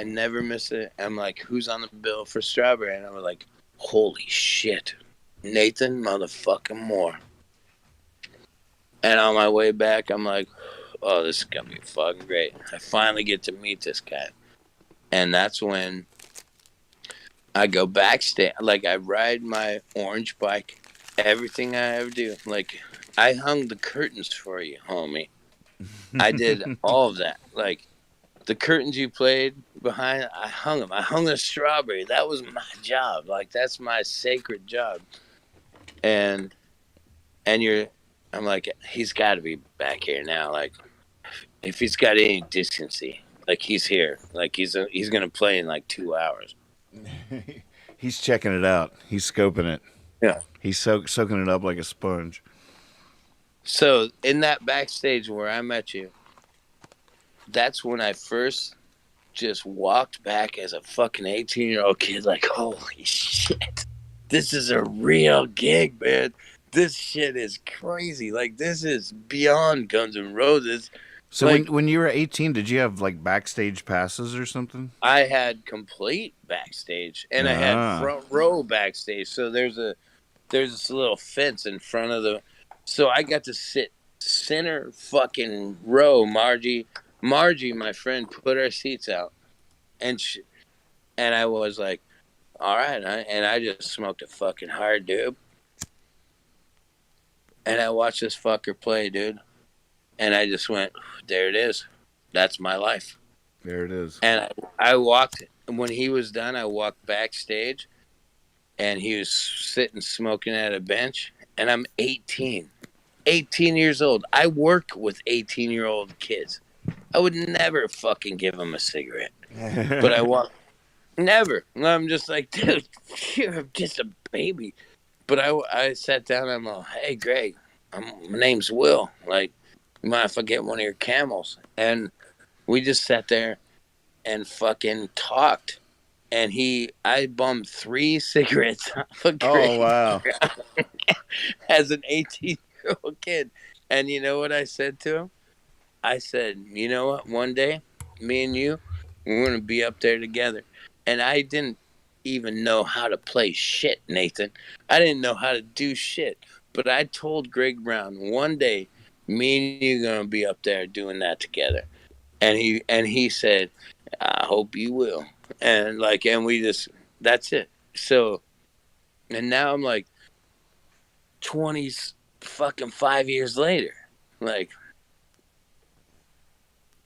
never miss it. I'm like, who's on the bill for strawberry? And I was like, holy shit, Nathan motherfucking Moore. And on my way back, I'm like, oh, this is gonna be fucking great. I finally get to meet this guy, and that's when I go backstage. Like I ride my orange bike, everything I ever do. Like I hung the curtains for you, homie. I did all of that. Like the curtains you played behind, I hung them. I hung the strawberry. That was my job. Like that's my sacred job. And I'm like, he's got to be back here now. Like if he's got any decency, like he's here. Like he's gonna play in like 2 hours. He's checking it out. He's scoping it. Yeah. He's soaking it up like a sponge. So in that backstage where I met you, that's when I first just walked back as a fucking 18-year-old kid, like, holy shit, this is a real gig, man. This shit is crazy. Like, this is beyond Guns N' Roses. So like, when you were 18, did you have like backstage passes or something? I had complete backstage, and I had front row backstage. So there's this little fence in front of the. So I got to sit center fucking row. Margie, my friend, put our seats out, and I was like, all right, and I just smoked a fucking hard doob, and I watched this fucker play, dude, and I just went, there it is, that's my life. There it is. And I walked when he was done. I walked backstage, and he was sitting smoking at a bench, and I'm 18 years old. I work with 18-year-old kids. I would never fucking give them a cigarette. But I walk. Never. I'm just like, dude, you're just a baby. But I sat down and I'm like, hey, Greg, my name's Will. Like, you mind if I get one of your camels? And we just sat there and fucking talked. And I bummed 3 cigarettes off of Greg. Oh, wow. As an 18-year-old kid. And you know what I said to him? I said, you know what? One day, me and you, we're going to be up there together. And I didn't even know how to play shit, Nathan. I didn't know how to do shit. But I told Greg Brown, one day, me and you are going to be up there doing that together. And he said, I hope you will. And we just, that's it. So, and now I'm like 5 years later. Like,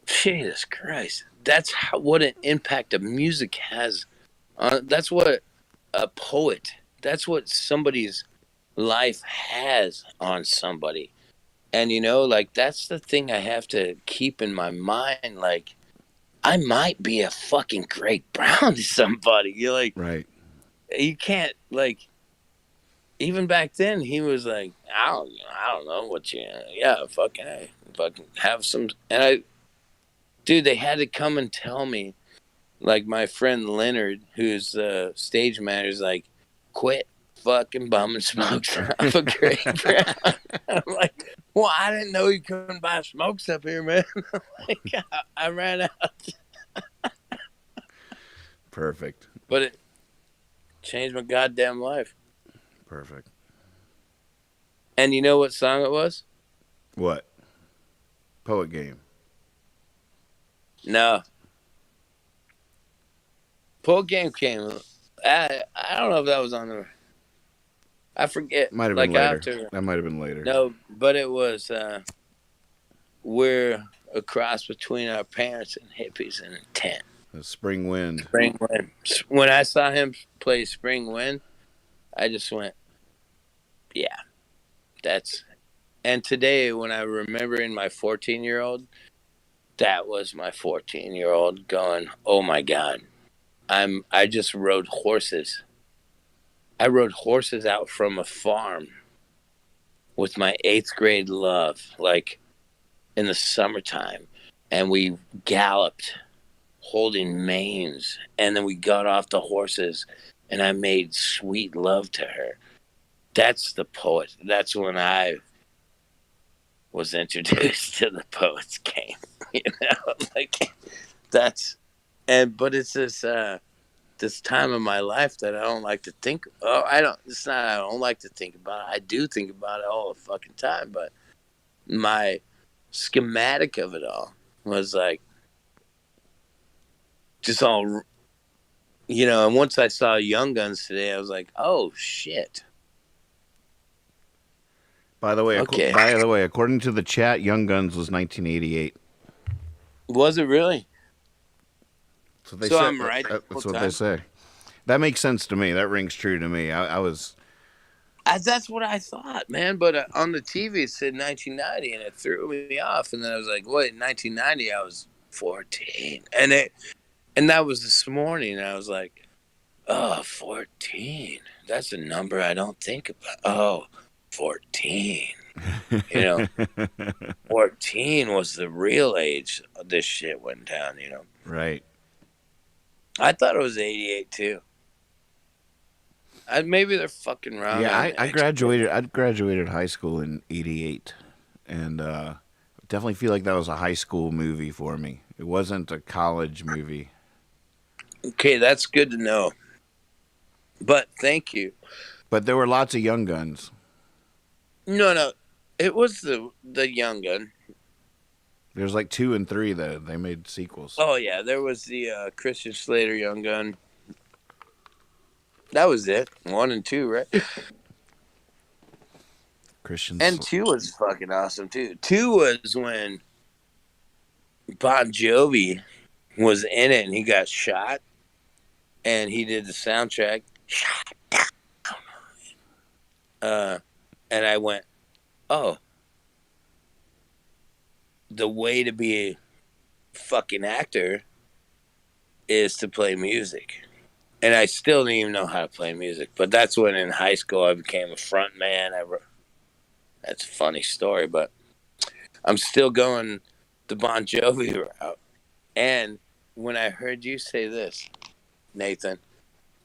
Jesus Christ. That's what an impact of music has. That's what a poet, that's what somebody's life has on somebody. And, like, that's the thing I have to keep in my mind. Like, I might be a fucking Greg Brown to somebody. You're like, right. You can't, like, even back then, he was like, I don't know what fucking have some. And dude, they had to come and tell me, like my friend Leonard, who's stage manager, is like, quit fucking bumming smokes off of Greg Brown. I'm like, well, I didn't know you couldn't buy smokes up here, man. Like, I ran out. Perfect. But it changed my goddamn life. Perfect. And you know what song it was? What? Poet Game. No. Poet Game came. I don't know if that was on the. I forget. Might have been later. That might have been later. No, but it was. We're a cross between our parents and hippies in a tent. The Spring Wind. Spring Wind. When I saw him play Spring Wind, I just went, yeah, that's. And today, when I remember in my 14-year-old, That was my 14-year-old going, "Oh my god. I just rode horses. I rode horses out from a farm with my 8th grade love, like in the summertime, and we galloped holding manes, and then we got off the horses and I made sweet love to her." That's the poet. That's when I was introduced to the poets game. You know, like that's but it's this time of my life that I don't like to think. Oh, I don't. It's not. I don't like to think about it. I do think about it all the fucking time. But my schematic of it all was like just all, you know. And once I saw Young Guns today, I was like, oh shit. By the way, Okay. according to the chat, Young Guns was 1988. Was it really? So they So say, I'm right. that's what they say. That makes sense to me. That rings true to me. I was. That's what I thought, man. But on the TV it said 1990, and it threw me off. And then I was like, "Wait, 1990? I was 14." And that was this morning. And I was like, "Oh, 14. That's a number I don't think about. Oh, 14. You know, 14 was the real age this shit went down. You know, Right. I thought it was 88 too. Maybe they're fucking wrong. Yeah, I graduated. I graduated high school in '88, and definitely feel like that was a high school movie for me. It wasn't a college movie. Okay, that's good to know. But thank you. But there were lots of Young Guns. No, it was the Young Gun. There's like 2 and 3 though. They made sequels. Oh yeah, there was the Christian Slater Young Gun. That was it. 1 and 2, right? And 2 was fucking awesome too. 2 was when Bon Jovi was in it and he got shot, and he did the soundtrack. Shot down. And I went, oh, the way to be a fucking actor is to play music. And I still didn't even know how to play music. But that's when in high school I became a front man. That's a funny story, but I'm still going the Bon Jovi route. And when I heard you say this, Nathan,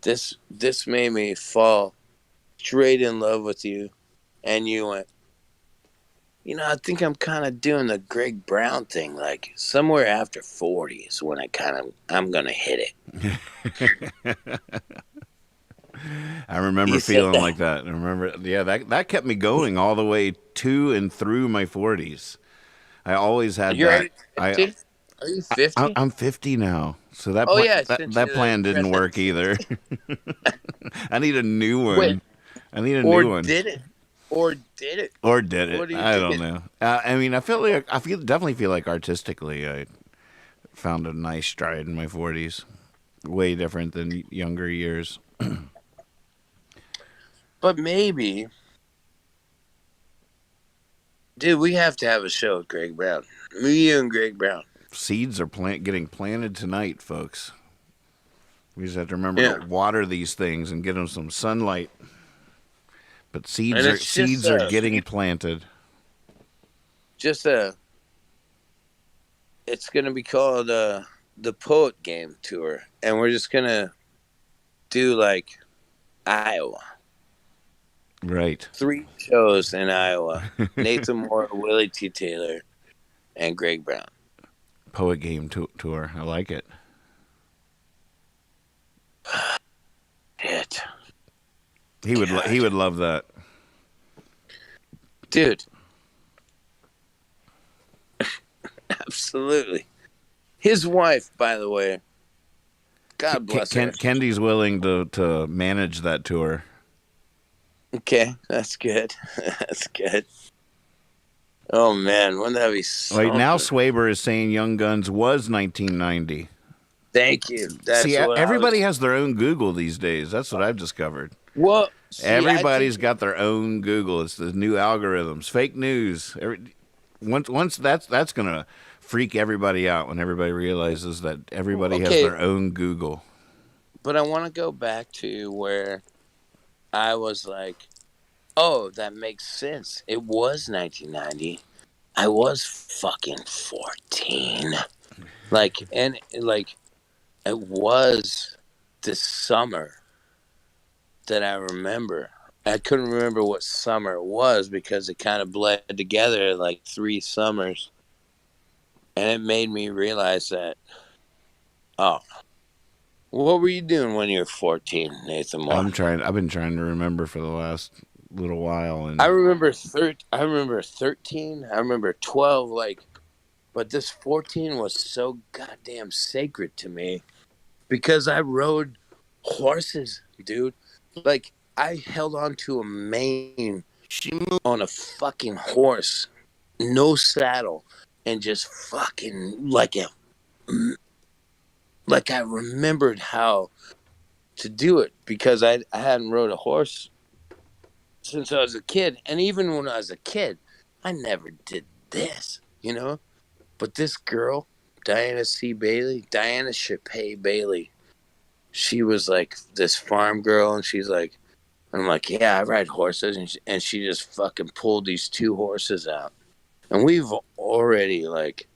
this made me fall straight in love with you. And you went, you know, I think I'm kind of doing the Greg Brown thing. Like somewhere after 40 is when I'm going to hit it. I remember feeling like that. I remember, yeah, that kept me going all the way to and through my 40s. I always had that. Are you 50? I'm 50 now. So that that plan didn't work either. I need a new one. Wait, I need a new one. Did it? Or did it? I don't know. I mean, definitely feel like artistically, I found a nice stride in my 40s. Way different than younger years. But maybe, dude, we have to have a show with Greg Brown. Me, you, and Greg Brown. Seeds are getting planted tonight, folks. We just have to remember to water these things and get them some sunlight. But seeds are getting planted. It's going to be called the Poet Game Tour, and we're just going to do like Iowa. Right. 3 shows in Iowa. Nathan Moore, Willie T. Taylor, and Greg Brown. Poet Game Tour. I like it. Shit. He would love that. Dude. Absolutely. His wife, by the way, God bless her. Kendi's willing to manage that tour. Okay, that's good. That's good. Oh man, wouldn't that be something? Right now, Swaber is saying Young Guns was 1990. Thank you. See, everybody has their own Google these days. That's what I've discovered. Well, everybody's got their own Google. It's the new algorithms, fake news. once that's gonna freak everybody out when everybody realizes that everybody has Okay, their own Google. but I want to go back to where I was like, oh, that makes sense. It was 1990. I was fucking 14. Like, it was this summer that I remember. I couldn't remember what summer it was because it kind of bled together like 3 summers. And it made me realize that, oh, what were you doing when you were 14, Nathan Moore? I've been trying to remember for the last little while, I and remember I remember 13. I remember 12. But this 14 was so goddamn sacred to me because I rode horses, dude. Like I held on to a mane on a fucking horse, no saddle, and just fucking like I remembered how to do it because I hadn't rode a horse since I was a kid, and even when I was a kid, I never did this, you know. But this girl, Diana Shapay Bailey, she was like this farm girl, and she's like, I'm like, yeah, I ride horses, and she just fucking pulled these 2 horses out, and we've already like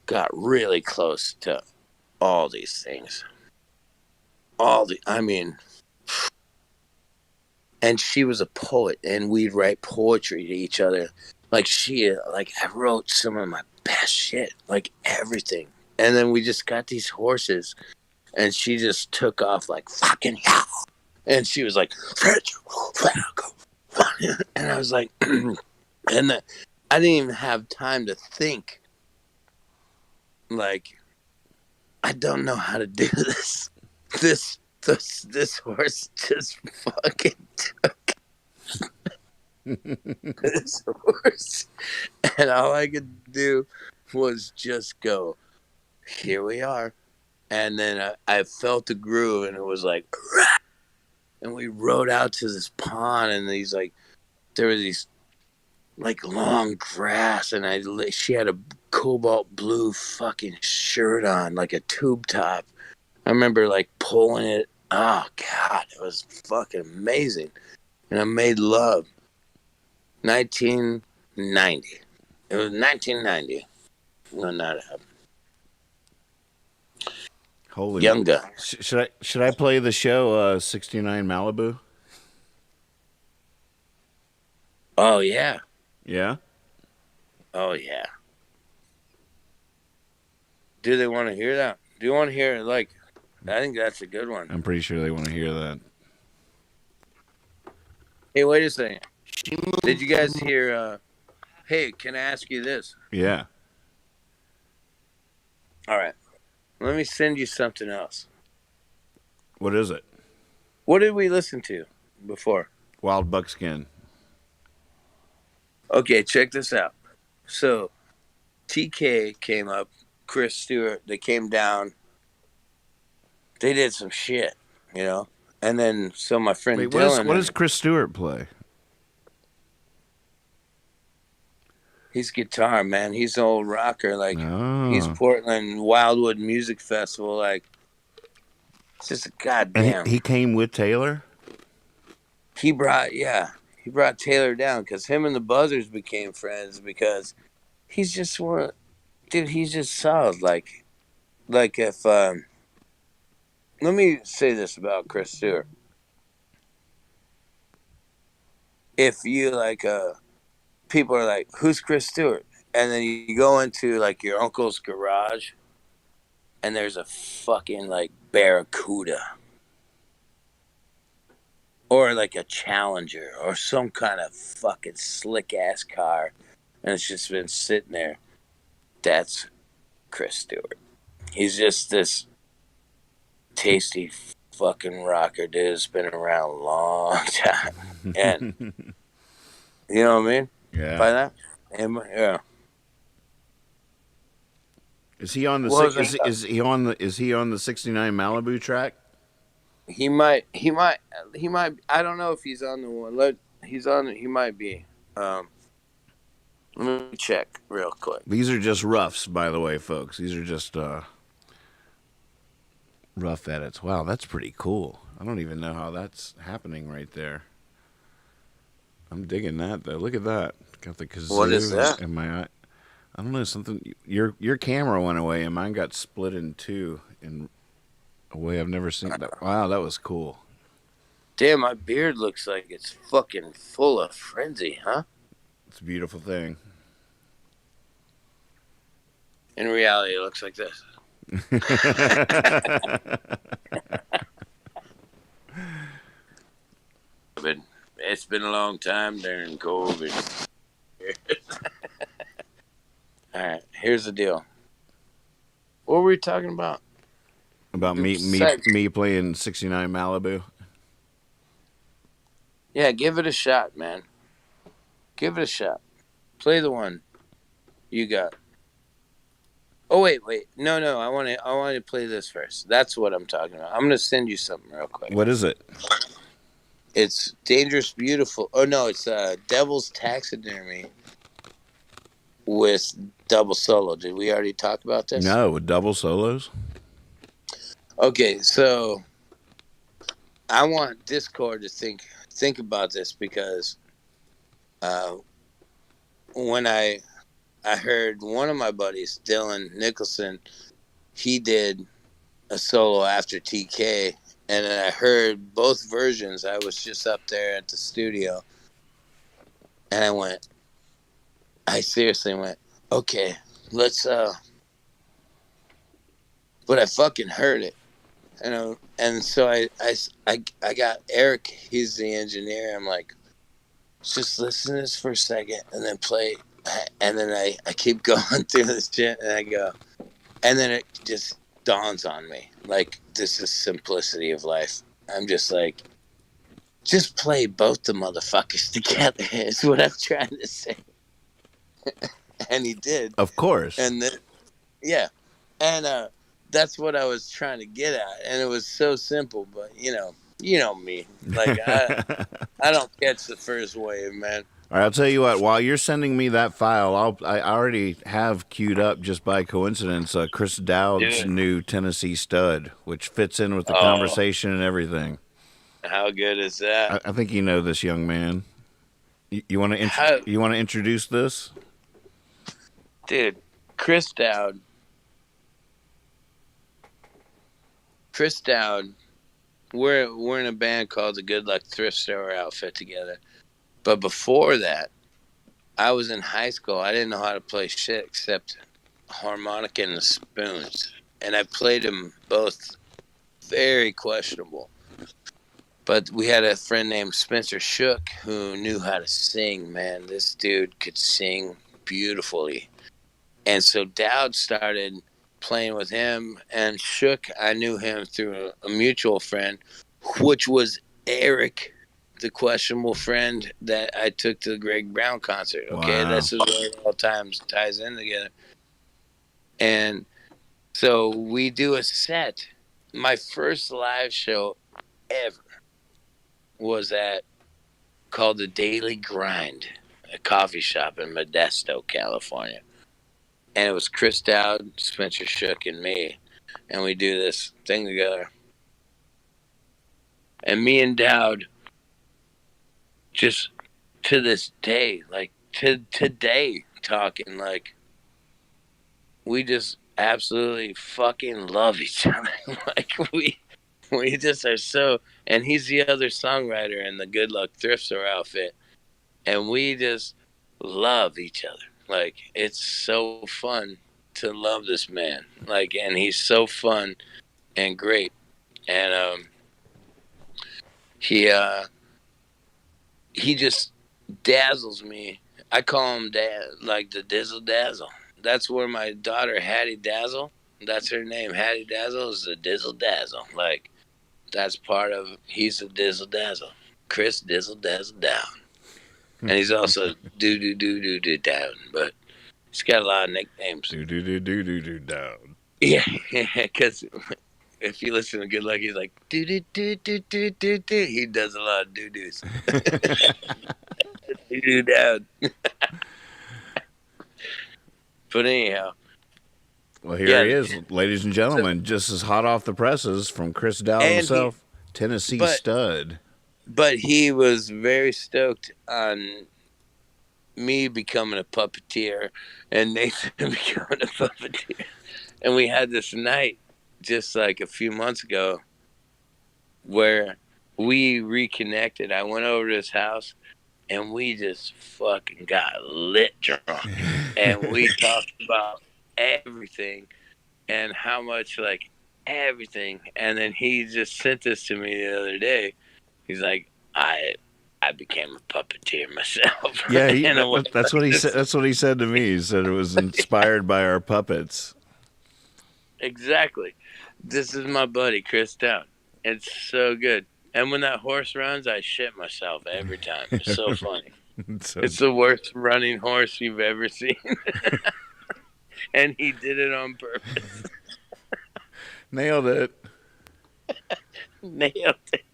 got really close to all these things, I mean, and she was a poet, and we'd write poetry to each other, like I wrote some of my best shit, like everything, and then we just got these horses, and she just took off like fucking yeah. And she was like, and I was like, and I didn't even have time to think. Like, I don't know how to do this. This horse just fucking took this horse, and all I could do was just go, here we are. And then I felt the groove, and it was like, and we rode out to this pond, and there were these like long grass, and she had a cobalt blue fucking shirt on, like a tube top. I remember like pulling it. Oh God, it was fucking amazing. And I made love. 1990. It was 1990 when that happened. holy, Young guy. should I play the show 69 Malibu? Oh yeah. Yeah. Oh yeah. Do they want to hear that? Do you want to hear like? I think that's a good one. I'm pretty sure they want to hear that. Hey, wait a second. Did you guys hear? Hey, can I ask you this? Yeah. All right. Let me send you something else. What is it? What did we listen to before? Wild Buckskin. Okay, check this out. So, TK came up, Chris Stewart, they came down. They did some shit, you know? And then, so my friend Wait, Dylan. what does Chris Stewart play? He's guitar, man. He's an old rocker. Like, he's Oh. Portland Wildwood Music Festival. Like, it's just a goddamn. And he came with Taylor? He brought Taylor down because him and the Buzzers became friends because he's just he's just solid. Like if, let me say this about Chris Stewart. If you people are like, who's Chris Stewart? And then you go into like your uncle's garage and there's a fucking like Barracuda or like a Challenger or some kind of fucking slick ass car, and it's just been sitting there. That's Chris Stewart. He's just this tasty fucking rocker dude that's been around a long time. And you know what I mean? Yeah. By that? Yeah. Is he on the is he on the 69 Malibu track? He might I don't know if he's on the one. He might be. Let me check real quick. These are just roughs, by the way, folks. These are just rough edits. Wow, that's pretty cool. I don't even know how that's happening right there. I'm digging that though. Look at that. Got the What is kazoo that? in my eye. I don't know, something. Your camera went away and mine got split in two in a way I've never seen. That. Wow, that was cool. Damn, my beard looks like it's fucking full of frenzy, huh? It's a beautiful thing. In reality, it looks like this. But it's been a long time during COVID. All right, here's the deal. What were we talking about? About Sex. me playing 69 Malibu. Yeah, give it a shot, man. Give it a shot. Play the one you got. Oh wait. No. I want to play this first. That's what I'm talking about. I'm gonna send you something real quick. What is it? It's Dangerous Beautiful. Oh no, it's Devil's Taxidermy with double solo. Did we already talk about this? No, with double solos. Okay, so I want Discord to think about this because when I heard one of my buddies, Dylan Nicholson, he did a solo after TK, and then I heard both versions. I was just up there at the studio, and I seriously went, okay, let's but I fucking heard it, and so I got Eric, he's the engineer. I'm like, just listen to this for a second and then play. And then I keep going through this shit and I go, and then it just dawns on me, like, this is simplicity of life. I'm just like, just play both the motherfuckers together is what I'm trying to say. And he did. Of course. And then, yeah. And that's what I was trying to get at. And it was so simple, but you know me. Like, I don't catch the first wave, man. All right, I'll tell you what. While you're sending me that file, I already have queued up, just by coincidence, Chris Dowd's new Tennessee Stud, which fits in with the conversation and everything. How good is that? I think you know this young man. You want to introduce this, dude? Chris Dowd. We're in a band called the Good Luck Thrift Store Outfit together. But before that, I was in high school. I didn't know how to play shit except harmonica and the spoons. And I played them both very questionable. But we had a friend named Spencer Shook who knew how to sing, man. This dude could sing beautifully. And so Dowd started playing with him. And Shook, I knew him through a mutual friend, which was Eric, the questionable friend that I took to the Greg Brown concert. Okay, wow. This is where it all ties in together. And so we do a set. My first live show ever was called the Daily Grind, a coffee shop in Modesto, California. And it was Chris Dowd, Spencer Shook, and me. And we do this thing together. And me and Dowd, just to this day, like today, talking, like, we just absolutely fucking love each other. Like, we just are so, and he's the other songwriter in the Good Luck Thrift Store Outfit, and we just love each other. Like, it's so fun to love this man. Like, and he's so fun and great. And he just dazzles me. I call him Dad, like the Dizzle Dazzle. That's where my daughter Hattie Dazzle, that's her name. Hattie Dazzle is the Dizzle Dazzle. Like, that's part of, he's the Dizzle Dazzle. Chris Dizzle Dazzle Down. And he's also do down, but he's got a lot of nicknames. Do down. Yeah, because if you listen to Good Luck, he's like do. He does a lot of doo-doos. Do down. But anyhow. Well, here he is, ladies and gentlemen, just as hot off the presses from Chris Dow himself, Tennessee stud. But he was very stoked on me becoming a puppeteer and Nathan becoming a puppeteer. And we had this night just like a few months ago where we reconnected. I went over to his house and we just fucking got lit drunk. And we talked about everything and how much, like, everything. And then he just sent this to me the other day. He's like, I became a puppeteer myself. Yeah, that's what he said. That's what he said to me. He said it was inspired by our puppets. Exactly. This is my buddy Chris Down. It's so good. And when that horse runs, I shit myself every time. It's so funny. It's the worst running horse you've ever seen. And he did it on purpose. Nailed it. Nailed it.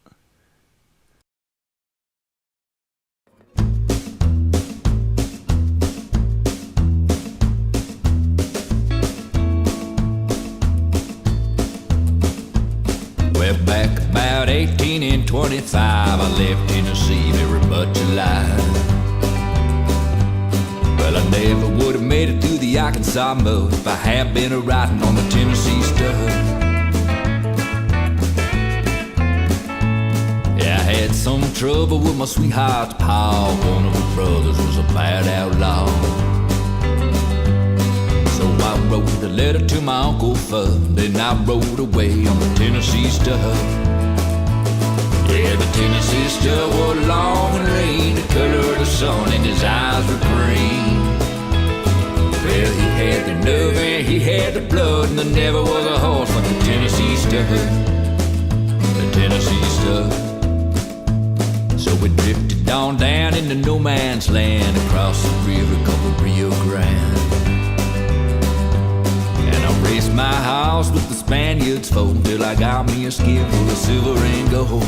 Well, back about 18 and 25, I left Tennessee very much alive. Well, I never would have made it through the Arkansas mud if I had been a riding on the Tennessee stud. Yeah, I had some trouble with my sweetheart's pa. One of her brothers was a bad outlaw. So I wrote a letter to my Uncle Fudd, then I rode away on the Tennessee stud. Yeah, the Tennessee stud was long and lean, the color of the sun, and his eyes were green. Well, he had the nerve and he had the blood, and there never was a horse like the Tennessee stud. The Tennessee stud. So we drifted on down into no man's land, across the river called Rio Grande. And I raced my horse with the Spaniards folk till I got me a skiff full of silver and gold.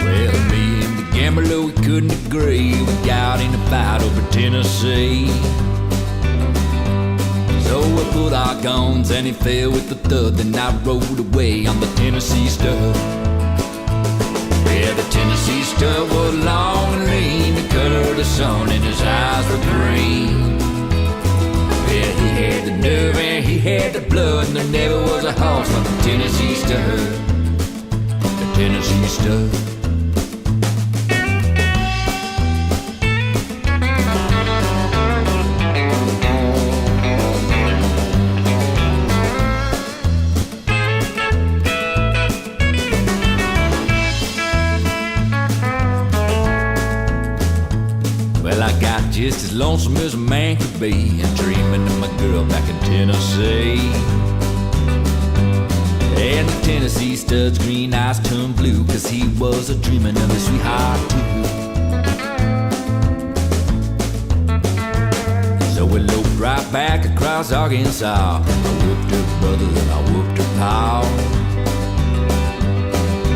Well, me and the gambler, we couldn't agree. We got in a fight over Tennessee. So we put our guns and he fell with the thud. Then I rode away on the Tennessee stud. Yeah, the Tennessee stud was long and lean, the color of the sun, and his eyes were green. Yeah, he had the nerve and he had the blood, and there never was a horse like the Tennessee stud. The Tennessee stud. Just as lonesome as a man could be, and dreaming of my girl back in Tennessee. And the Tennessee stud's green eyes turned blue, cause he was a dreaming of his sweetheart too. So we loped right back across Arkansas. I whooped her brother and I whooped her pa.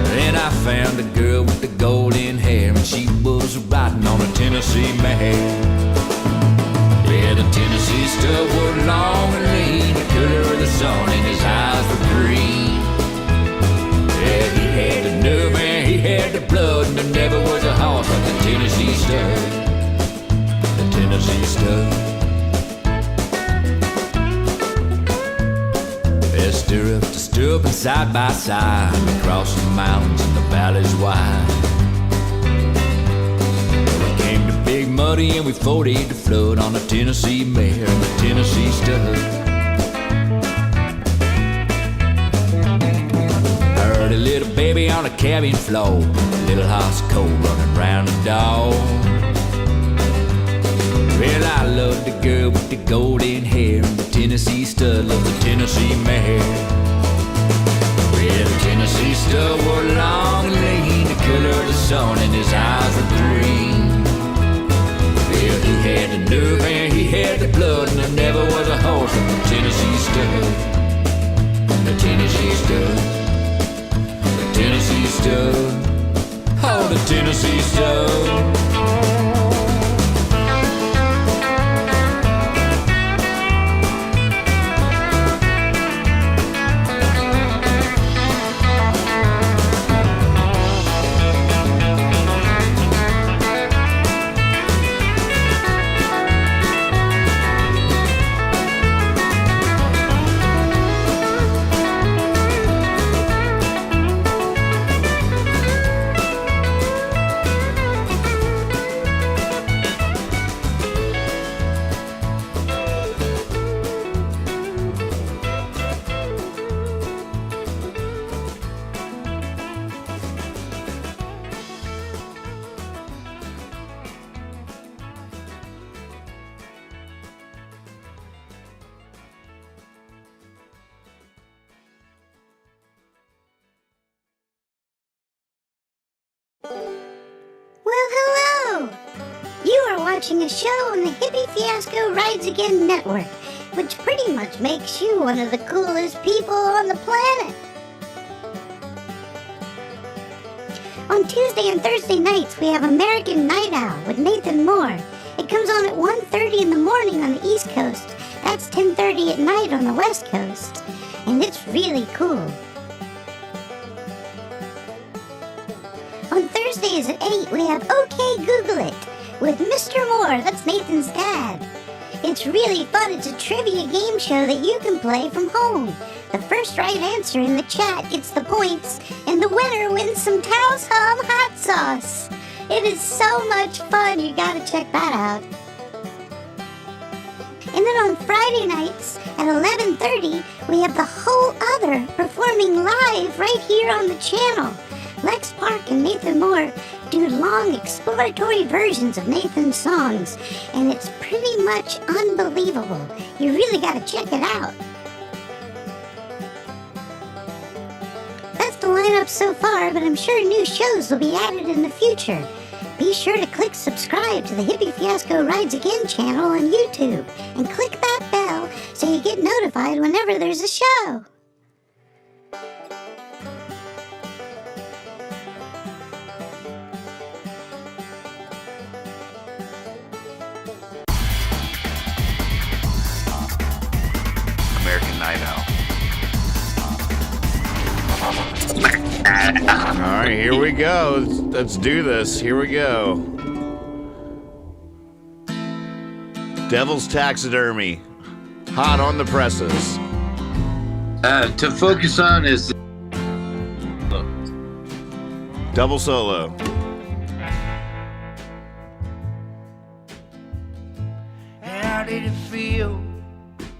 Then I found a girl with the golden hair, and she was riding on a Tennessee mare. Yeah, the Tennessee stud was long and lean, the color of the sun, and his eyes were green. Yeah, he had the nerve and he had the blood, and there never was a horse like the Tennessee stud. The Tennessee stud. Yeah, stirrup to stirrup and side by side, we crossed the mountains and the valleys wide. Big muddy and we forded the flood on a Tennessee mare and the Tennessee stud. I heard a little baby on a cabin floor, a little house cold running round the door. Well, I loved the girl with the golden hair, and the Tennessee stud loved the Tennessee mare. Well, the Tennessee stud was long and lean, the color of the sun, and his eyes were green. Yeah, he had the nerve and he had the blood, and there never was a horse like the Tennessee stud. The Tennessee stud. The Tennessee stud. Oh, the Tennessee stud. are watching a show on the Hippie Fiasco Rides Again network, which pretty much makes you one of the coolest people on the planet. On Tuesday and Thursday nights, we have American Night Owl with Nathan Moore. It comes on at 1:30 in the morning on the East Coast. That's 10:30 at night on the West Coast. And it's really cool. On Thursdays at 8, we have OK Google It with Mr. Moore. That's Nathan's dad. It's really fun. It's a trivia game show that you can play from home. The first right answer in the chat gets the points, and the winner wins some Taos Hum hot sauce. It is so much fun. You gotta check that out. And then on Friday nights at 11:30, we have the Whole Other performing live right here on the channel. Lex Park and Nathan Moore do long exploratory versions of Nathan's songs, and it's pretty much unbelievable. You really gotta check it out. That's the lineup so far, but I'm sure new shows will be added in the future. Be sure to click subscribe to the Hippie Fiasco Rides Again channel on YouTube, and click that bell so you get notified whenever there's a show. American Night Owl. All right, here we go. Let's do this. Here we go. Devil's Taxidermy. Hot on the presses. To focus on is Double solo. How did it feel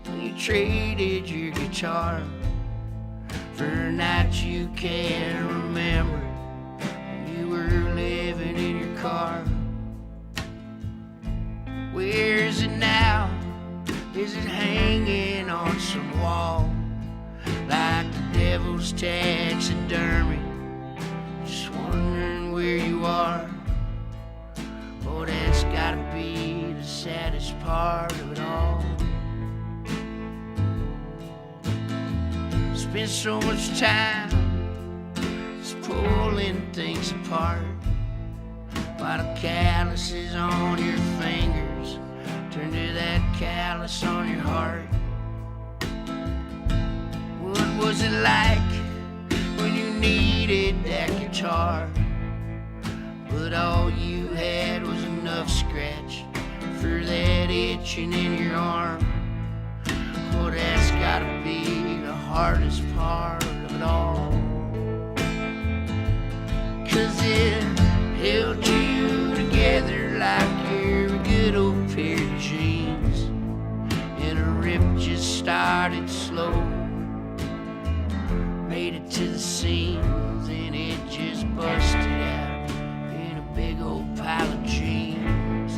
when you traded your guitar for a night you can't remember when you were living in your car? Where is it now? Is it hanging on some wall like the devil's taxidermy? Just wondering where you are. Oh, that's gotta be the saddest part of it all. Spent so much time just pulling things apart. Why the calluses on your fingers turn to that callus on your heart? What was it like when you needed that guitar, but all you had was enough scratch for that itching in your arm? Well, that's gotta be the hardest part of it all, 'cause it held you together like you're a good old pair of jeans, and a rip just started slow, made it to the seams, and it just busted out in a big old pile of jeans.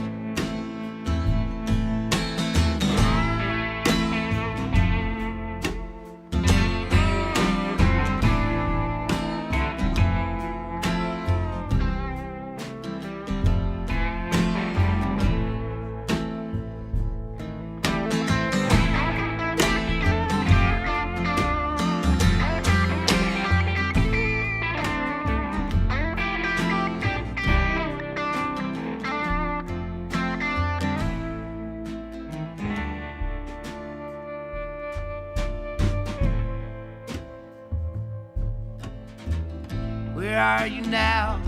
Where are you now?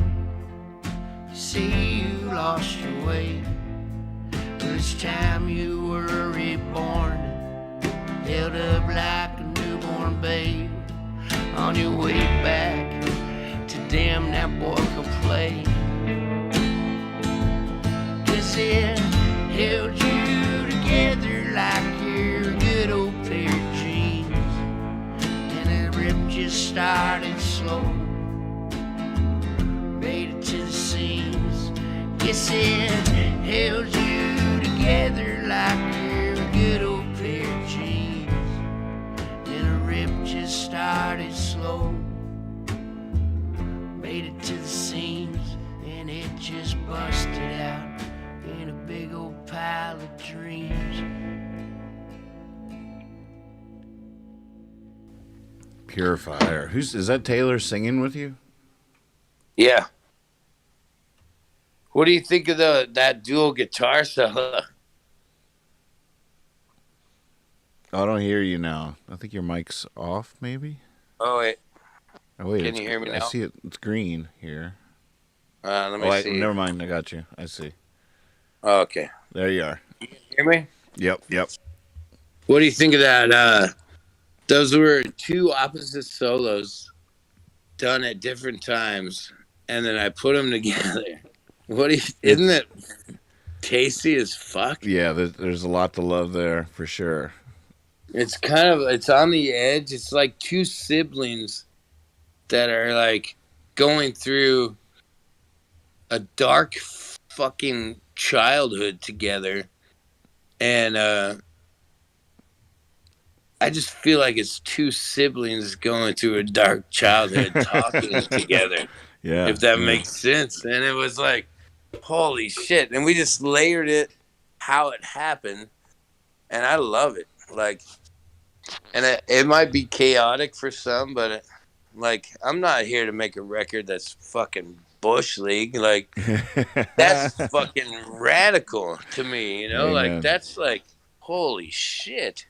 You see you lost your way. Well, it's time you were reborn, held up like a newborn babe, on your way back to damn that boy could play. 'Cause it held you together like you're a good old pair of jeans, and that rip just started slow, made it to the seams. Yes, it held you together like you're a good old pair of jeans, and a rip just started slow, made it to the seams, and it just busted out in a pile of dreams. Purifier. Is that Taylor singing with you? Yeah. What do you think of that dual guitar solo? I don't hear you now. I think your mic's off, maybe? Oh wait, Oh, wait. can you hear me I now? see it. It's green here. Let me see. Never mind. I got you. I see. Oh, okay. There you are. You can hear me? Yep. What do you think of that? Those were two opposite solos done at different times, and then I put them together. Isn't it tasty as fuck? Yeah, there's a lot to love there for sure. It's on the edge. It's like two siblings that are like going through a dark fucking childhood together, and I just feel like it's two siblings going through a dark childhood talking together. Yeah. If that makes sense. And it was like, holy shit. And we just layered it how it happened. And I love it. Like, and it might be chaotic for some, but I'm not here to make a record that's fucking Bush League. Like, that's fucking radical to me, you know? Amen. Like, that's like, holy shit.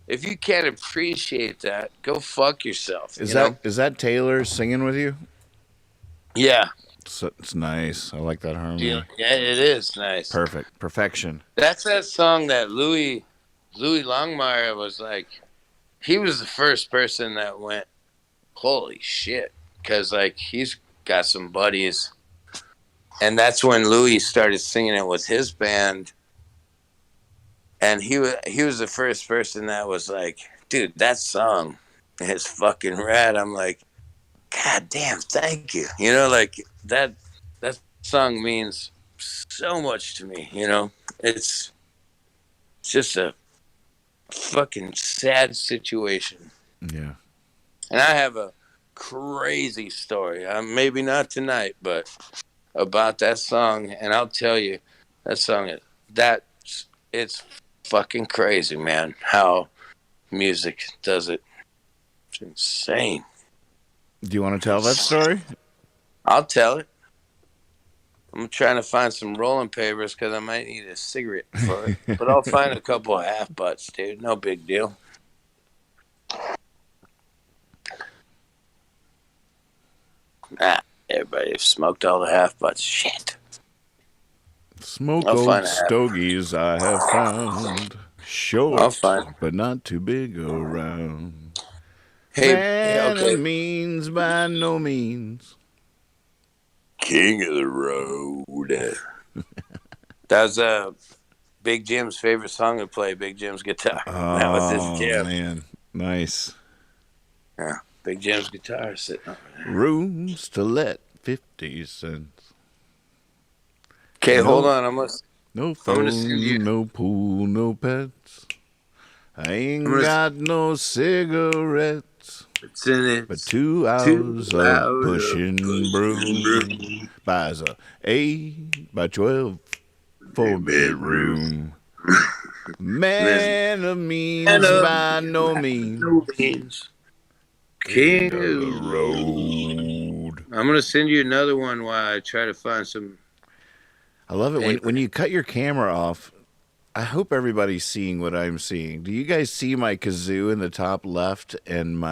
If you can't appreciate that, go fuck yourself. Is that Taylor singing with you? Yeah. It's nice. I like that harmony. Yeah, it is nice. Perfect. Perfection. That's that song that Louis Longmire was like, he was the first person that went, holy shit. Because, like, he's got some buddies. And that's when Louis started singing it with his band. And he was the first person that was like, dude, that song is fucking rad. I'm like, God damn, thank you. You know, like that song means so much to me, you know? It's just a fucking sad situation. Yeah. And I have a crazy story. Maybe not tonight, but about that song. And I'll tell you, that song, it's fucking crazy, man, how music does it. It's insane. Do you want to tell that story? I'll tell it. I'm trying to find some rolling papers because I might need a cigarette for it. But I'll find a couple of half butts, dude. No big deal. Everybody smoked all the half butts. Shit. Smoke old stogies I have found. Short, but not too big around. Hey, means by no means. King of the road. That's Big Jim's favorite song to play, Big Jim's guitar. That was his jam. Man, nice. Yeah, Big Jim's guitar sitting over there. Rooms to let 50 cents. Okay, hold on. No phone, no pool, no pets. I ain't got no cigarettes. It's in it. But 2 hours of pushing broom buys a 8 by 12 4-bedroom. Man of means by no means. King of the road. I'm going to send you another one while I try to find some. I love it when you cut your camera off. I hope everybody's seeing what I'm seeing. Do you guys see my kazoo in the top left and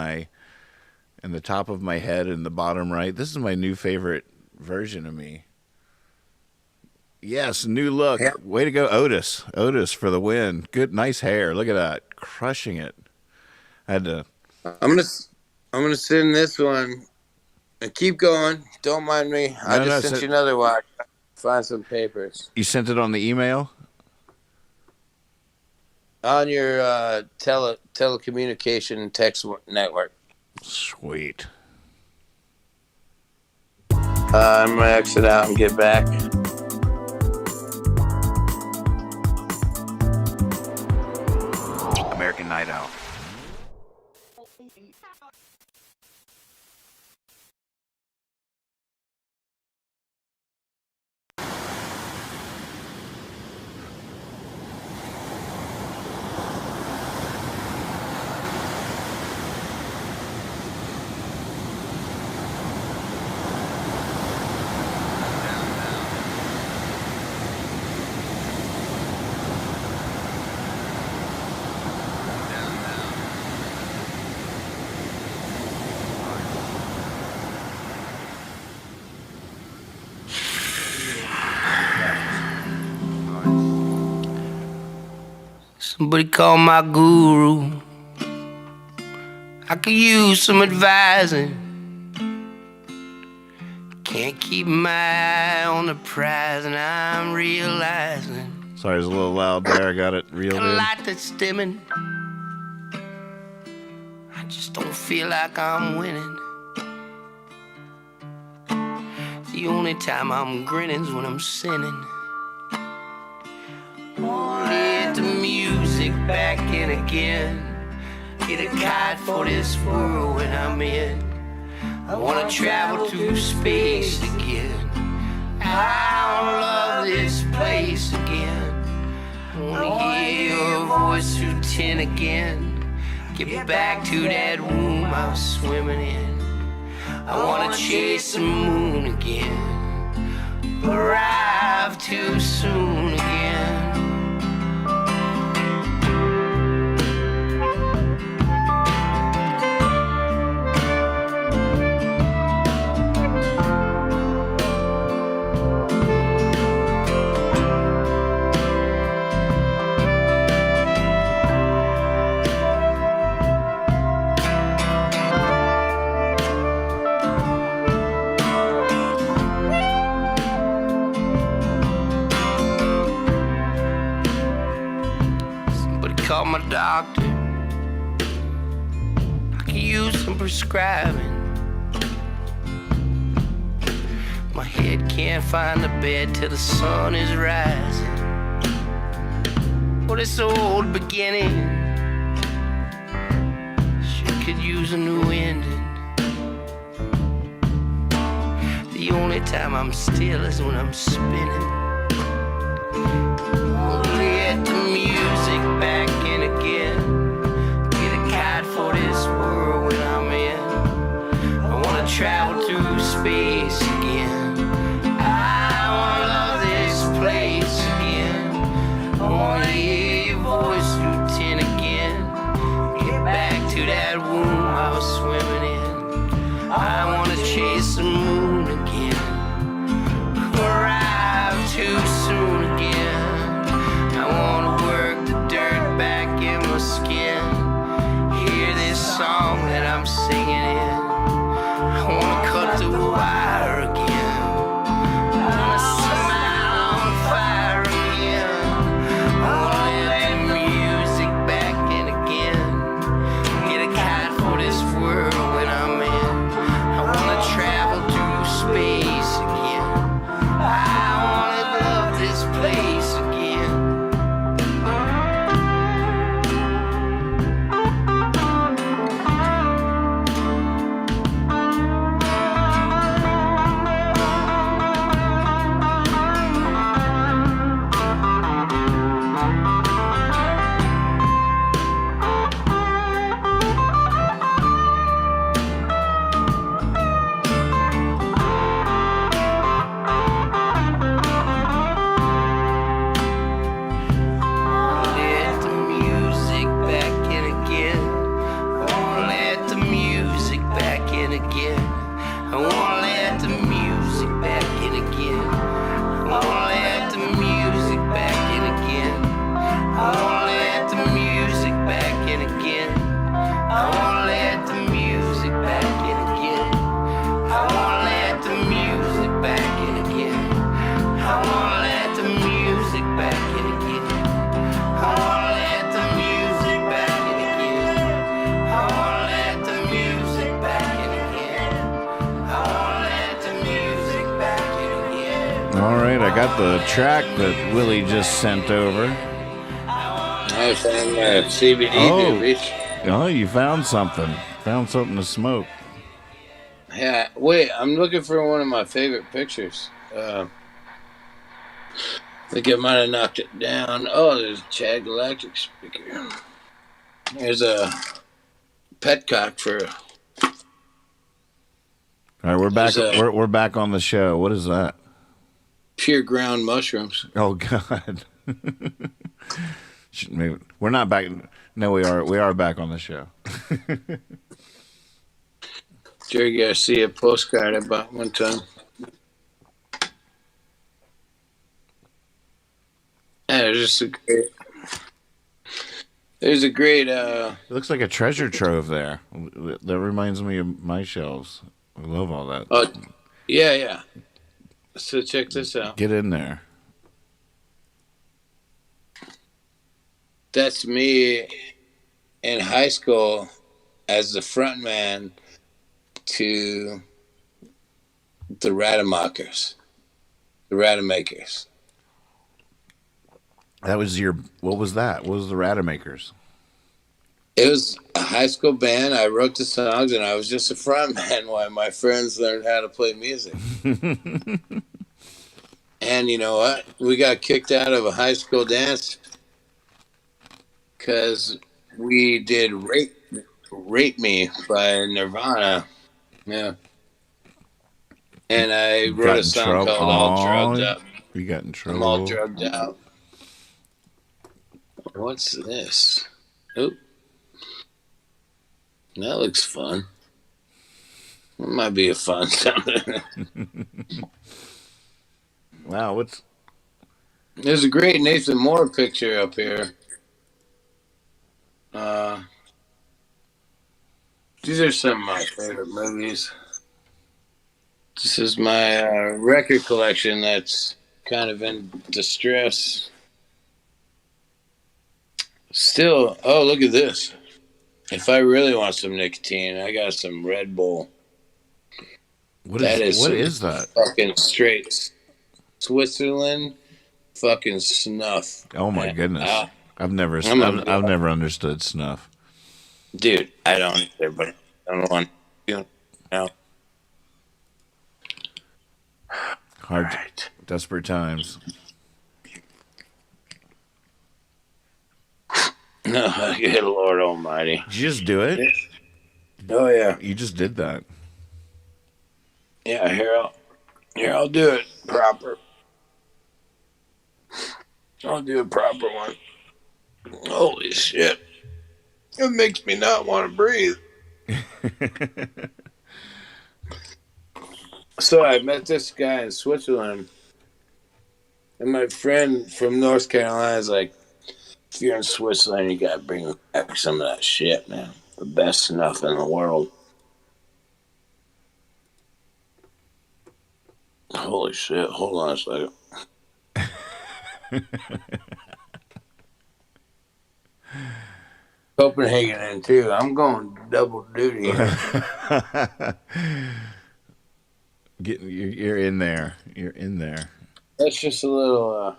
the top of my head in the bottom right? This is my new favorite version of me. Yes, new look. Yep. Way to go, Otis. Otis for the win. Good, nice hair. Look at that, crushing it. I had to. I'm gonna send this one. And keep going. Don't mind me. I just sent you another one. Find some papers. You sent it on the email? On your telecommunication text network. Sweet. I'm going to exit out and get back. American Night Out. Somebody call my guru. I could use some advising. Can't keep my eye on the prize, and I'm realizing Sorry, it was a little loud there. I got it reeled a in. light that's dimming. I just don't feel like I'm winning. The only time I'm grinning's when I'm sinning. Let the music back in again. Get a guide for this world when I'm in. I wanna travel through space again. I love this place again. I wanna hear your voice through tin again. Get back to that womb I was swimming in. I wanna chase the moon again. Arrive too soon again. Call my doctor. I could use some prescribing. My head can't find the bed till the sun is rising. Well, this old beginning sure could use a new ending. The only time I'm still is when I'm spinning. Let the music back in again. Get a guide for this world when I'm in. I wanna travel through space again. I wanna love this place again. I wanna hear your voice through tin again. Get back to that womb I was swimming in. I wanna chase the moon again. Arrive too soon again. I wanna work the dirt back in my skin. Hear this song that I'm singing in. I wanna cut the wire again. I wanna smile on fire again. I wanna let the music back in again. Get a guide for this world when I'm in. I wanna travel through space again. I wanna love this place again. Let the music back in again. I wanna let the music back in again. I wanna let the music back in again. I wanna let the music back in again. I wanna let the music back in again. I wanna let the music back in again. I wanna let the music back in again. I wanna let the music back in again. I wanna let the music back in again. I wanna let the music back in again. I wanna let the music back in again. All right, I got the track that Willie just sent over. I found my CBD, Oh. bitch. Oh, you found something. Found something to smoke. Yeah, wait, I'm looking for one of my favorite pictures. I think I might have knocked it down. Oh, there's a Chad Galactic speaker. There's a petcock for. All right, we're back. There's a- We're back on the show. What is that? Pure ground mushrooms. Oh God. Maybe we're not back. No, we are. We are back on the show. Jerry Garcia postcard I bought one time. Yeah, it's just a great. There's a great It looks like a treasure trove there. That reminds me of my shelves. I love all that. oh yeah, yeah. So check this out. Get in there. That's me in high school as the front man to the Rademachers. The Rademakers. That was your. What was that? What was the Rademakers? It was a high school band. I wrote the songs, and I was just a front man while my friends learned how to play music. And you know what? We got kicked out of a high school dance because we did "Rape Me" by Nirvana. Yeah, and I wrote a song called "All Drugged Up." You got in trouble. I'm all drugged out. What's this? Oop. That looks fun. It might be a fun something. Wow, what's There's a great Nathan Moore picture up here. These are some of my favorite movies. This is my record collection that's kind of in distress. Still, oh, look at this. If I really want some nicotine, I got some Red Bull. what is that? Fucking straight Switzerland fucking snuff. Oh my Man, goodness! I've never understood snuff. dude, I don't either, but I don't want to. No. Hard, Right. desperate times. No, good Lord Almighty. Did you just do it? Oh yeah, You just did that. yeah. I'll do it proper. I'll do a proper one. Holy shit! It makes me not want to breathe. So I met this guy in Switzerland, and my friend from North Carolina is like, if you're in Switzerland, you gotta bring back some of that shit, man. The best snuff in the world. Holy shit, hold on a second. Copenhagen in too. I'm going double duty here. You're in there. You're in there. That's just a little, a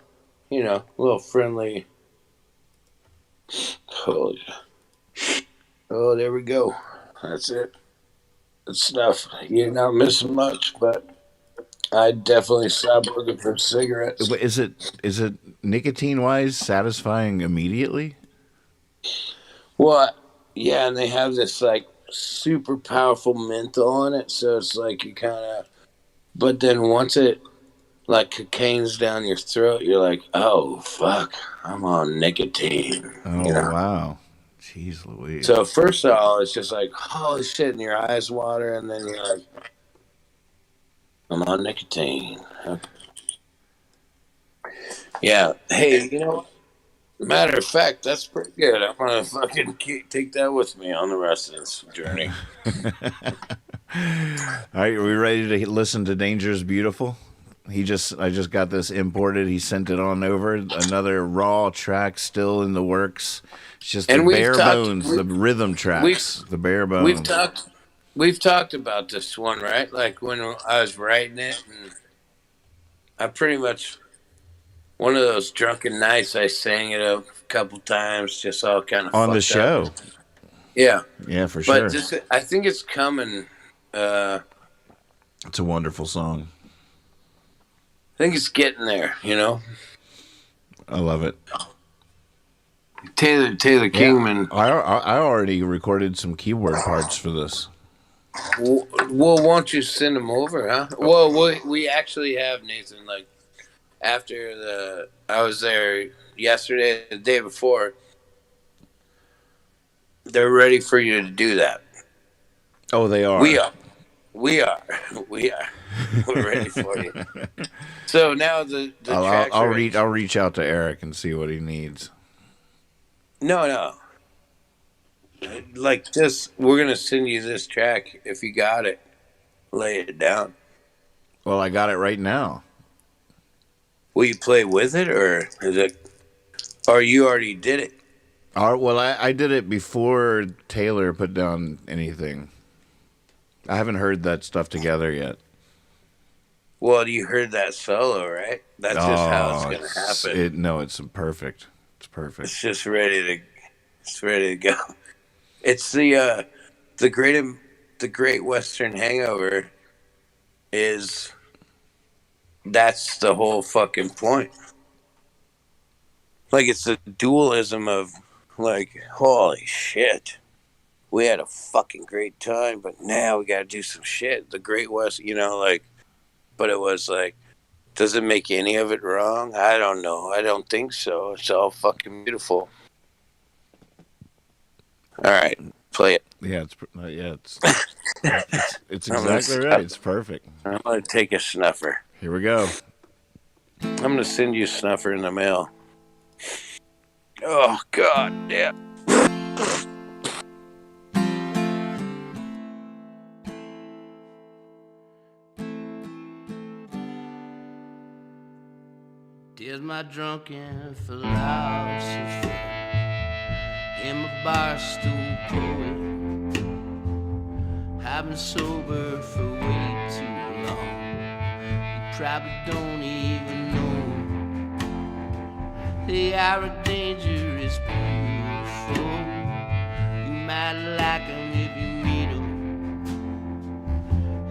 little friendly. Oh, there we go. That's it. It's snuff. You're not missing much, but I definitely stopped looking for cigarettes. Is it nicotine wise satisfying immediately? Well, yeah, and they have this like super powerful menthol in it, so it's like you kind of. But then once it like cocaine's down your throat, you're like, oh fuck, I'm on nicotine. Oh wow, jeez Louise. So first of all, it's just like holy shit, and your eyes water, and then you're like, I'm on nicotine. Yeah. Hey, you know what? Matter of fact, that's pretty good. I'm gonna fucking take that with me on the rest of this journey. All right, are we ready to listen to Danger's Beautiful? I just got this imported. He sent it on over. Another raw track still in the works. It's just the bare bones, the rhythm tracks, the bare bones. We've talked about this one, right? Like when I was writing it, and I pretty much one of those drunken nights I sang it a couple times, just all kind of on the show. Up. Yeah, for sure. But I think it's coming. It's a wonderful song. I think it's getting there, you know? I love it. Taylor Kingman. I already recorded some keyboard parts for this. Well, won't you send them over, huh? Well, we actually have, Nathan, like, after I was there yesterday, the day before, they're ready for you to do that. Oh, they are? We are. We're ready for you. So now the tracks I'll reach out to Eric and see what he needs. No. Like, just we're gonna send you this track. If you got it, lay it down. Well, I got it right now. Will you play with it, or is it? Or you already did it? All right, well, I did it before Taylor put down anything. I haven't heard that stuff together yet. Well, you heard that solo, right? That's just how it's Oh, gonna happen. no, it's perfect. It's perfect. It's just it's ready to go. It's the great the Great Western Hangover is that's the whole fucking point. Like, it's the dualism of, like, holy shit, we had a fucking great time, but now we gotta do some shit. The Great West, like, but it was like, does it make any of it wrong? I don't know. I don't think so. It's all fucking beautiful. All right, play it. Yeah, it's exactly right. It's perfect. I'm gonna take a snuffer. Here we go. I'm gonna send you a snuffer in the mail. Oh god damn. There's my drunken philosopher and my bar stool poet. I've been sober for way too long. You probably don't even know. They are a dangerous beautiful. You might like them if you meet them.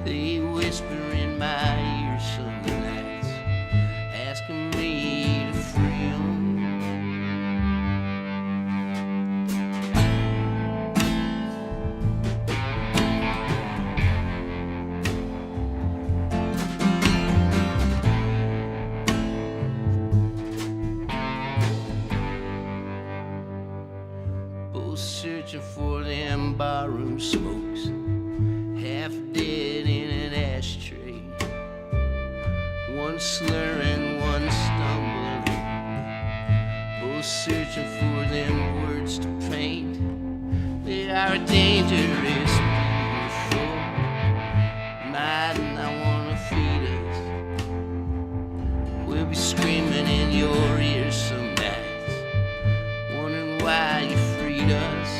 They whisper in my ear some nights, asking me to free 'em. Both searching for them barroom smokes, half dead in an ashtray. One slurring, one stumbling, both searching for them words to paint. They are dangerous, beautiful, might not wanna feed us. We'll be screaming in your ears some nights, wondering why you freed us,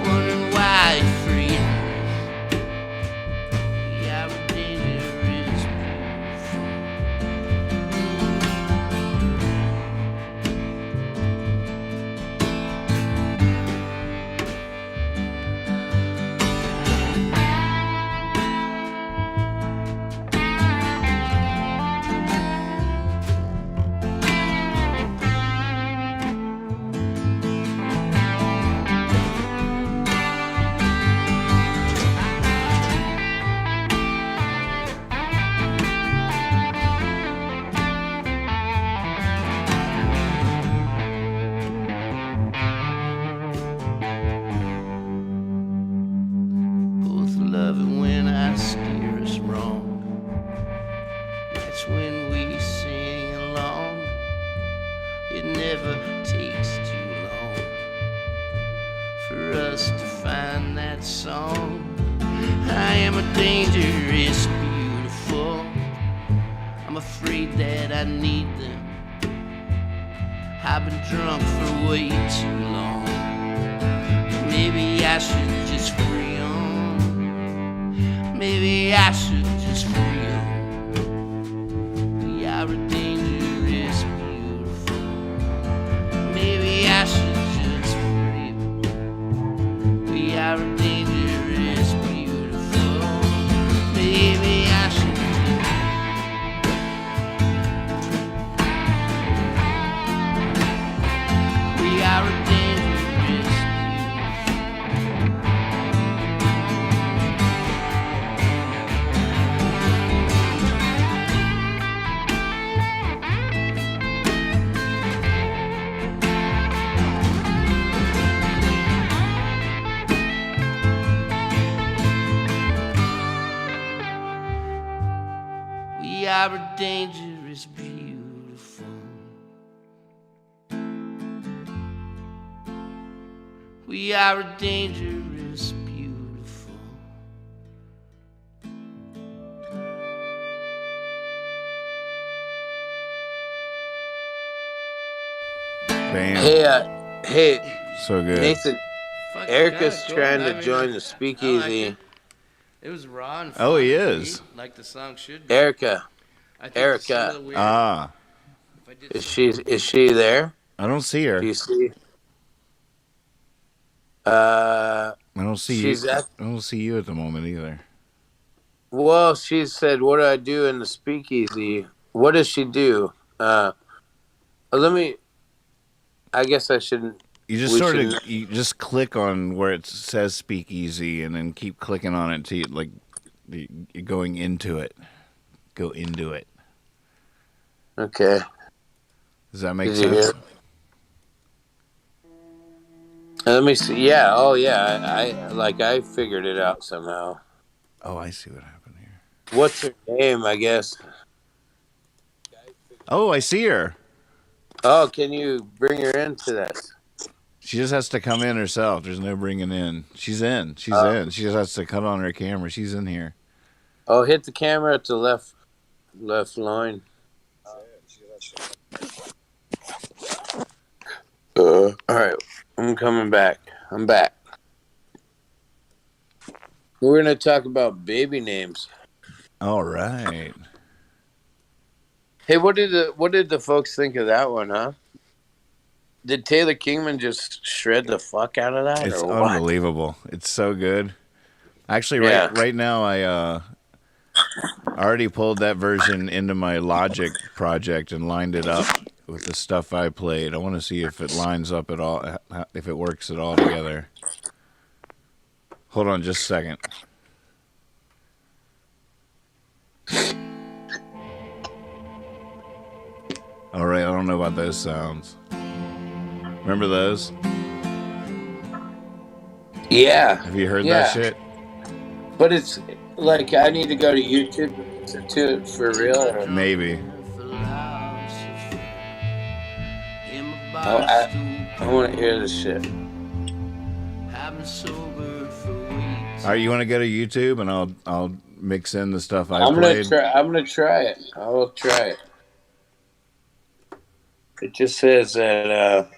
wondering why you freed us. We are a dangerous beautiful. Both love it when I steer us wrong. That's when we sing along. It never takes too long for us to find that song. I am a dangerous beautiful. I'm afraid that I need them. I've been drunk for way too long. Maybe I should just free 'em. Maybe I should just free 'em. We are a dangerous beautiful. Maybe I should just free 'em. We are a dangerous beautiful. Maybe I should just. We are a dangerous We are a dangerous beautiful. We are a dangerous beautiful. Bam. Hey, So good. Nathan. Fuck, Erica's kinda cool. trying I to mean, join I the like speakeasy. it. It was raw and Oh, fun he and is. neat, like the song should be. Erica, I think some of the weird. Ah, If I did is something- she there? I don't see her. Do you see? I don't see she's you. at. I don't see you at the moment either. Well, she said, "What do I do in the speakeasy?" What does she do? Let me. I guess I shouldn't. You just We sort should- of you just click on where it says speakeasy and then keep clicking on it till you, like you're going into it. Go into it. Okay. Does that make Did you sense? hear? Let me see. Yeah. Oh, yeah. I figured it out somehow. Oh, I see what happened here. What's her name? I guess. Oh, I see her. Oh, can you bring her into this? She just has to come in herself. There's no bringing in. She's in. She's in. She just has to cut on her camera. She's in here. Oh, hit the camera at the left line. All right, I'm coming back. I'm back. We're gonna talk about baby names. All right. Hey, what did the folks think of that one, huh? Did Taylor Kingman just shred the fuck out of that? It's or what? unbelievable. It's so good. Actually, Yeah. right now, I already pulled that version into my Logic project and lined it up with the stuff I played. I want to see if it lines up at all, if it works at all together. Hold on just a second. All right, I don't know about those sounds. Remember those? Yeah. Have you heard Yeah. that shit? But it's like I need to go to YouTube to it for real. Or... Maybe. Oh, I want to hear this shit. All right, you want to go to YouTube and I'll mix in the stuff I I'm played. gonna try it. I will try it. It just says that.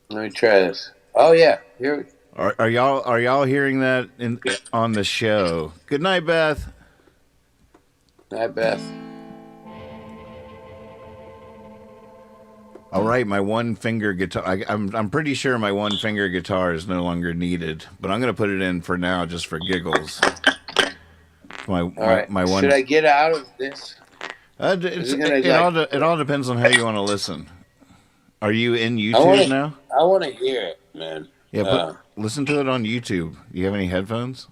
Let me try this. Oh yeah, here. Are y'all hearing that on the show? Good night, Beth. Hi, Beth. All right, my one finger guitar. I'm pretty sure my one finger guitar is no longer needed, but I'm gonna put it in for now just for giggles. All right. My one. Should I get out of this? It all depends on how you want to listen. Are you in YouTube now? I want to hear it, man. Yeah, listen to it on YouTube. You have any headphones?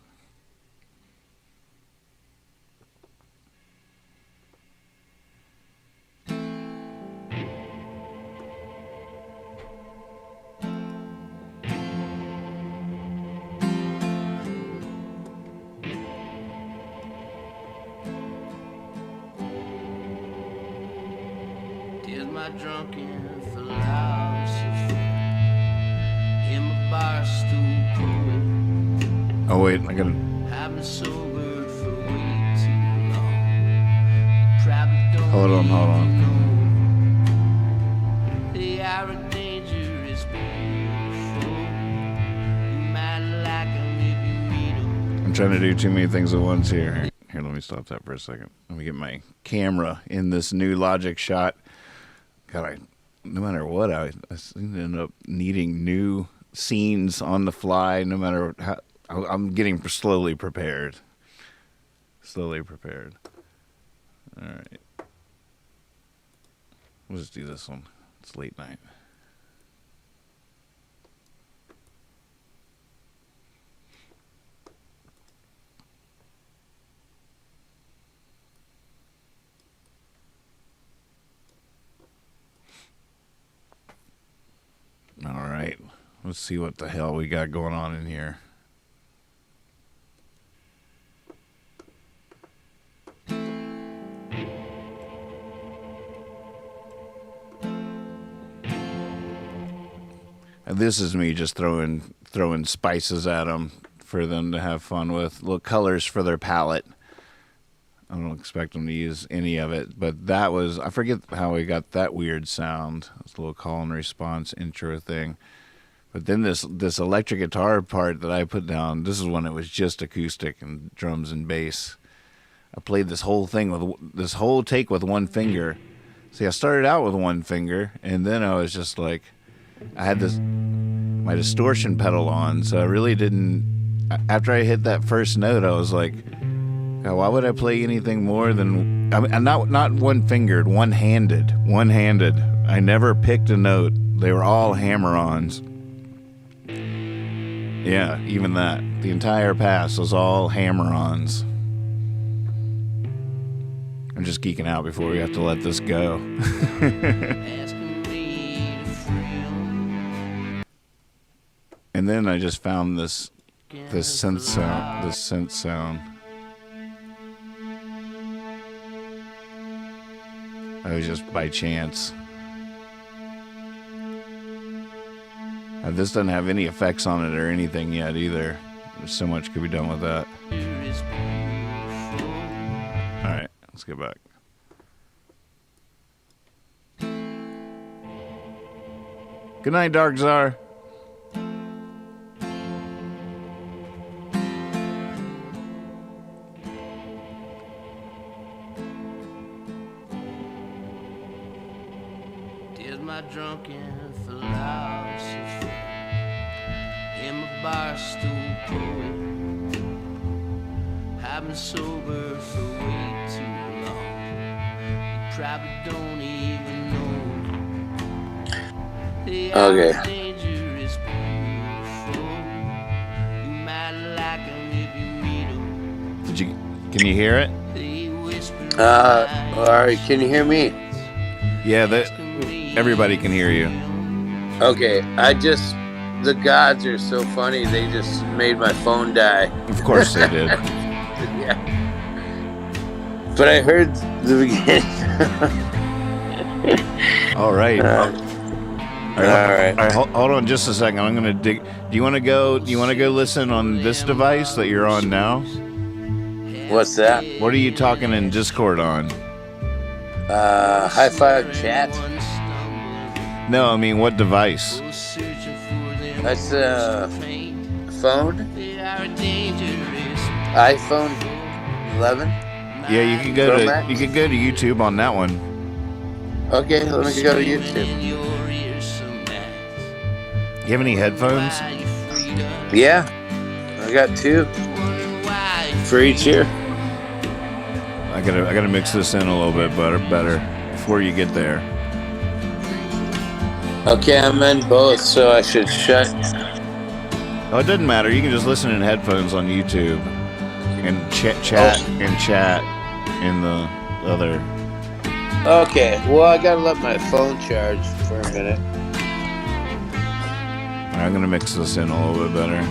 Here's my drunken philosophy in my bar stool pool. Oh wait, I gotta. I've been sober for way too long. Probably don't Hold on. know. They are a dangerous beautiful. You might like 'em if you meet 'em. I'm trying to do too many things at once here. Here, let me stop that for a second. Let me get my camera in this new Logic shot. God, no matter what, I seem to end up needing new scenes on the fly. No matter how, I'm getting slowly prepared. Slowly prepared. All right. We'll just do this one. It's late night. All right. Let's see what the hell we got going on in here. This is me just throwing spices at them for them to have fun with. Little colors for their palette. I don't expect them to use any of it, but that was, I forget how we got that weird sound. It's a little call and response intro thing. But then this electric guitar part that I put down, this is when it was just acoustic and drums and bass. I played this whole thing with this whole take with one finger. See, I started out with one finger, and then I was just like, I had my distortion pedal on, so I really didn't. After I hit that first note, I was like, God, why would I play anything more than? I mean, not one-fingered, one-handed. I never picked a note. They were all hammer-ons. Yeah, even that. The entire pass was all hammer-ons. I'm just geeking out before we have to let this go. And then I just found this synth sound. It was just by chance. This doesn't have any effects on it or anything yet either. There's so much could be done with that. Alright, let's get back. Good night, Dark Czar. Did my drunken philosophy in my bar stool poet. I've been sober for way too long. You probably don't even know. Okay. Dangerous beautiful. You might like 'em if you meet 'em. Can you hear it? They whisper. Alright, can you hear me? Yeah, everybody can hear you. Okay, the gods are so funny, they just made my phone die. Of course they did. Yeah. But I heard the beginning. All right. All right. Hold on just a second. I'm gonna dig. Do you want to go listen on this device that you're on now? What's that? What are you talking in Discord on? High five chat. No, I mean what device? That's phone. iPhone 11. Yeah, you can go to YouTube on that one. Okay, let me go to YouTube. You have any headphones? Yeah, I got 2 for each ear. I gotta mix this in a little bit better before you get there. Okay, I'm in both, so I should shut. Oh, it doesn't matter. You can just listen in headphones on YouTube and chat in the other. Okay, well, I gotta let my phone charge for a minute. I'm gonna mix this in a little bit better.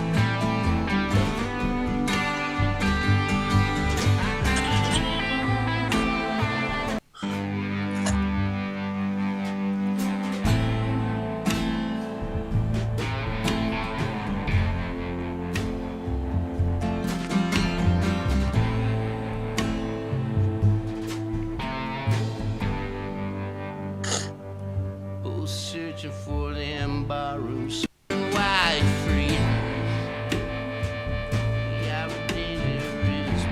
Searching for them barrooms. Why free? Yeah, but dangerous.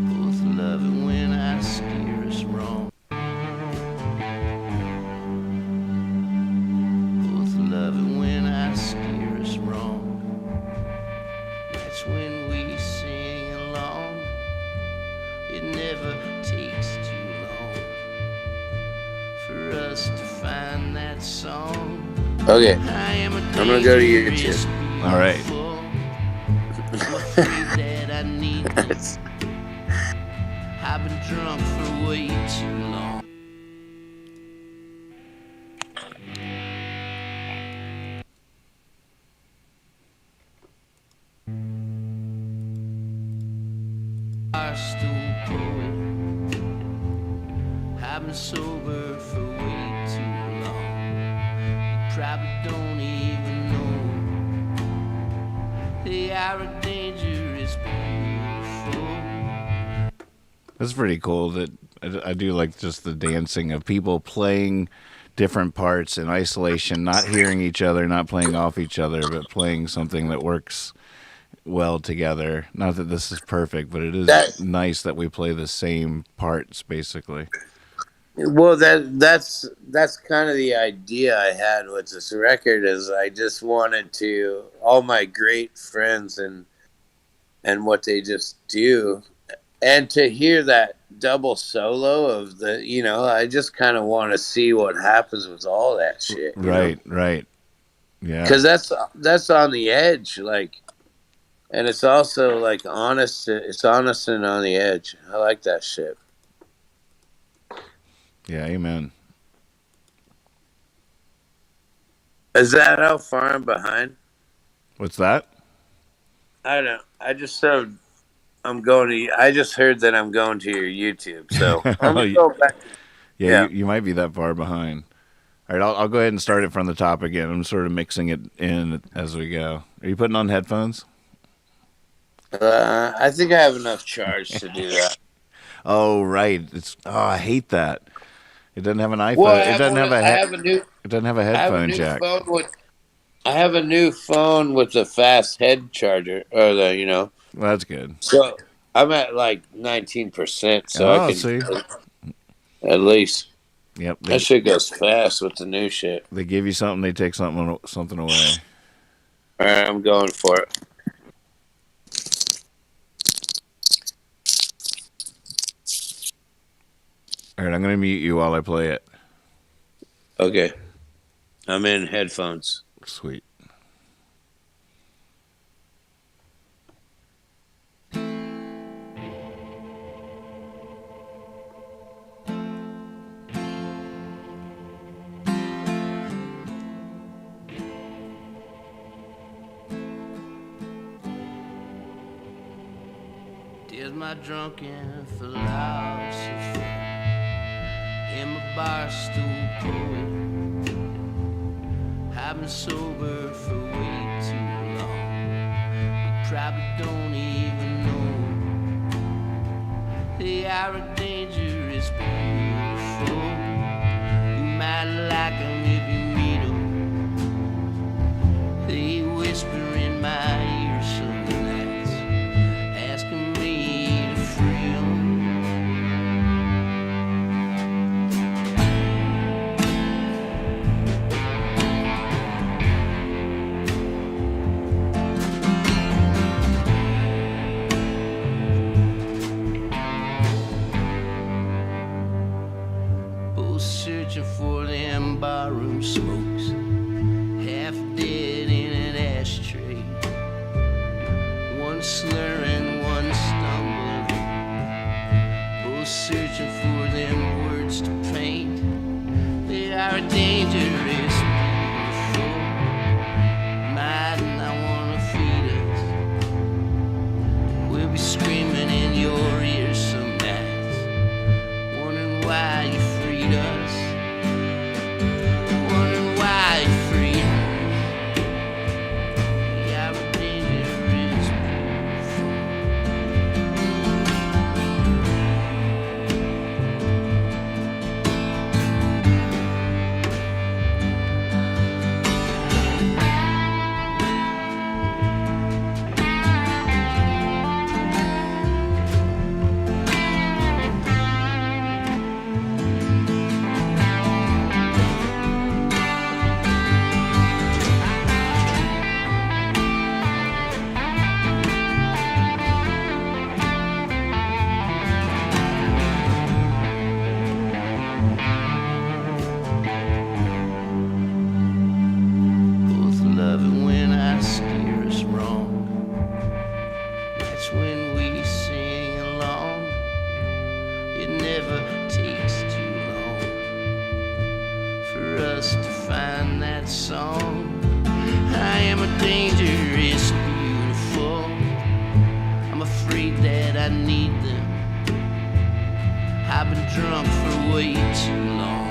Both love it when I steer us wrong. Both love it when I steer us wrong. That's when we sing. never takes too long for us to find that song. Okay, I am a I'm gonna go to dangerous YouTube. All right. beautiful. I'm afraid that I need you. I've been drunk for way too long. Barstool poet. I've been sober for way too long. You probably don't even know they are a dangerous beautiful. That's pretty cool. That I do like just the dancing of people playing different parts in isolation, not hearing each other, not playing off each other, but playing something that works well together. Not that this is perfect, but it is That nice that we play the same parts basically. well, that's kind of the idea I had with this record. Is I just wanted to all my great friends and what they just do, and to hear that double solo of the, I just kind of want to see what happens with all that shit, Right. Yeah. because that's on the edge, like, and it's also like honest. It's honest and on the edge. I like that shit. Yeah, amen. Is that how far I'm behind? What's that? I don't know. I just heard I'm going to. I just heard that I'm going to your YouTube, so I'm gonna go back. Yeah, Yeah. you might be that far behind. All right, I'll go ahead and start it from the top again. I'm sort of mixing it in as we go. Are you putting on headphones? I think I have enough charge to do that. Oh, right. I hate that. It doesn't have an iPhone. Well, It doesn't have a it doesn't have a I have a headphone new jack. phone with. I have a new phone with a fast head charger, or Well, that's good. So I'm at like 19%, so I Oh, can see. at least Yep. that shit goes fast with the new shit. They give you something, they take something away. All right, I'm going for it. All right, I'm going to mute you while I play it. Okay, I'm in headphones. Sweet. There's my drunken philosophy in my bar stool poet. I've been sober for way too long. You probably don't even know they are a dangerous beautiful. You might like them if you meet them. They whisper in my ear some nights, asking me to free 'em. Both searching for them barroom smokes, half dead in an ashtray. One slurring, one stumbling, both searching for them words to paint. They are dangerous, beautiful. Might not wanna feed us. We'll be screaming in your ears some nights, wondering why you freed us. Wondering why you freed us. We are a dangerous beautiful. song. I am a dangerous beautiful. I'm afraid that I need them. I've been drunk for way too long.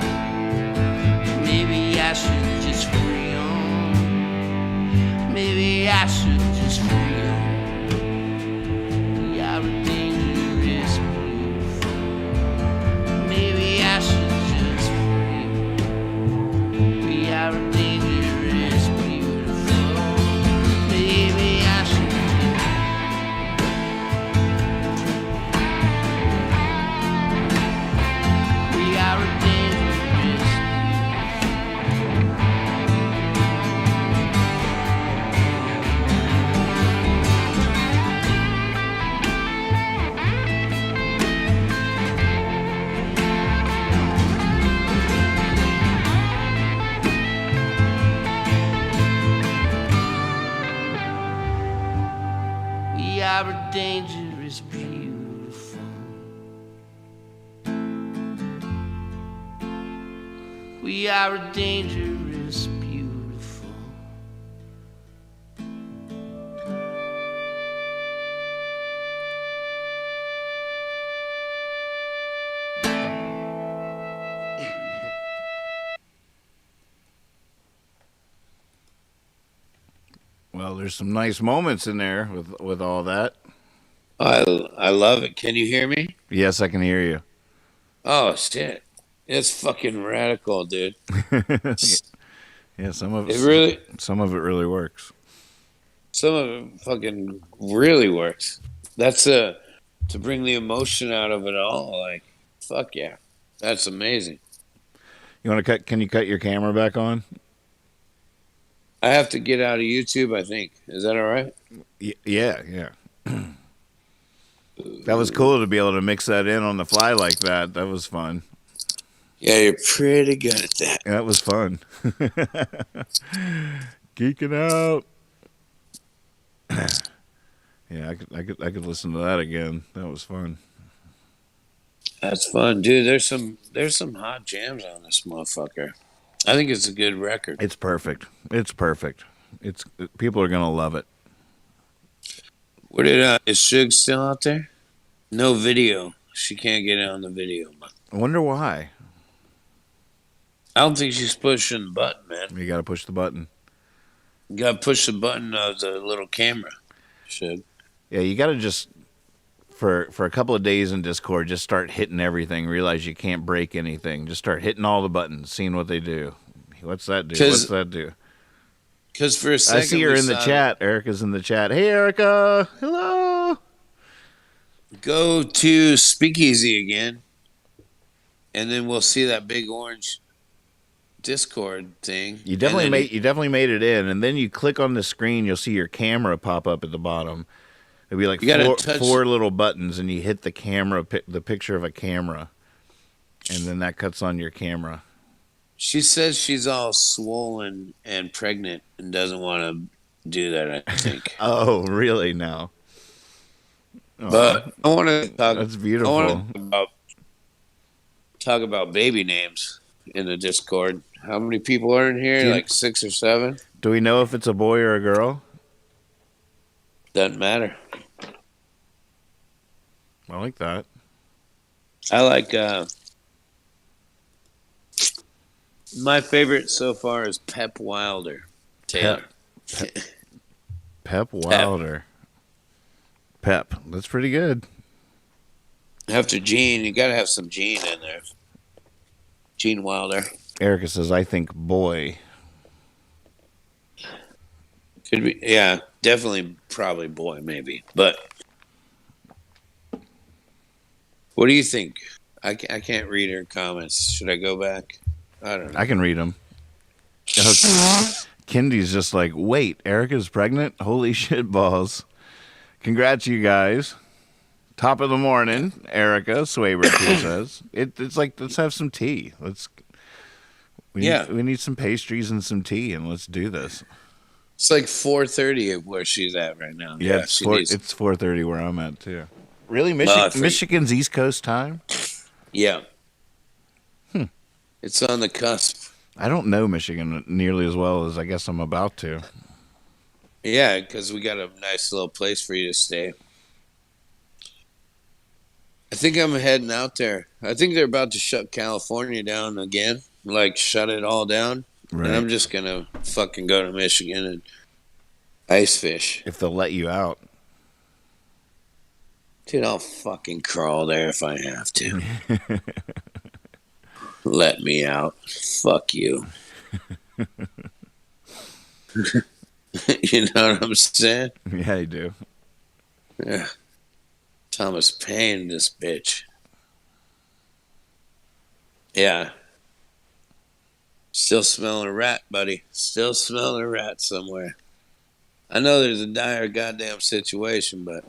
Maybe I should just free on. Maybe I should just free on. We are a dangerous beautiful. Maybe I should just free on. We are a dangerous beautiful. Maybe I should. We are a dangerous. We are a dangerous beautiful. We are a dangerous beautiful. Well, there's some nice moments in there with all that. I love it. Can you hear me? Yes, I can hear you. Oh shit, it's fucking radical, dude. Yeah, some of It really, some of it really works. some of it fucking really works. That's to bring the emotion out of it all. Like, fuck yeah, that's amazing. You want to cut? Can you cut your camera back on? I have to get out of YouTube. I think is that all right? Yeah. That was cool to be able to mix that in on the fly like that. That was fun. Yeah, you're pretty good at that. Yeah, that was fun. Geeking out. Yeah, I could listen to that again. That was fun. That's fun, dude. There's some hot jams on this motherfucker. I think it's a good record. It's perfect. It's perfect. It's people are gonna love it. What is Suge still out there? No video. She can't get it on the video. I wonder why. I don't think she's pushing the button, man. You got to push the button. You gotta push the button of the little camera. Suge. Yeah, you got to just for a couple of days in Discord, just start hitting everything. Realize you can't break anything. Just start hitting all the buttons, seeing what they do. What's that do? What's that do? Because for a second, I see her in the chat. Erica's in the chat. Hey, Erica. Hello. Go to Speakeasy again, and then we'll see that big orange Discord thing. You definitely made it in, and then you click on the screen. You'll see your camera pop up at the bottom. It'll be like four little buttons, and you hit the camera, the picture of a camera, and then that cuts on your camera. She says she's all swollen and pregnant and doesn't want to do that, I think. Oh, really? Now. Oh, but I want to talk. That's beautiful. I want to talk about baby names in the Discord. How many people are in here? Like 6 or 7? Do we know if it's a boy or a girl? Doesn't matter. I like that. I like my favorite so far is Pep Wilder. Taylor. Pep Wilder. Pep. That's pretty good. After Gene, you got to have some Gene in there. Gene Wilder. Erica says, I think boy. Could be, yeah, definitely, probably boy, maybe. But what do you think? I can't read her comments. Should I go back? I don't know. I can read them. Kindy's just like, wait, Erica's pregnant? Holy shit balls. Congrats, you guys. Top of the morning, Erica, Swaybird says. It's like, let's have some tea. We need some pastries and some tea, and let's do this. It's like 4:30 where she's at right now. Yeah, it's 4:30 where I'm at, too. Really? Michigan's East Coast time? Yeah. It's on the cusp. I don't know Michigan nearly as well as I guess I'm about to. Yeah, because we got a nice little place for you to stay. I think I'm heading out there. I think they're about to shut California down again, like shut it all down. And Right. I'm just gonna fucking go to Michigan and ice fish. If they'll let you out. Dude, I'll fucking crawl there if I have to. Let me out. Fuck you. You know what I'm saying? Yeah, you do. Yeah. Thomas Paine, this bitch. Yeah. Still smelling a rat, buddy. Still smelling a rat somewhere. I know there's a dire goddamn situation, but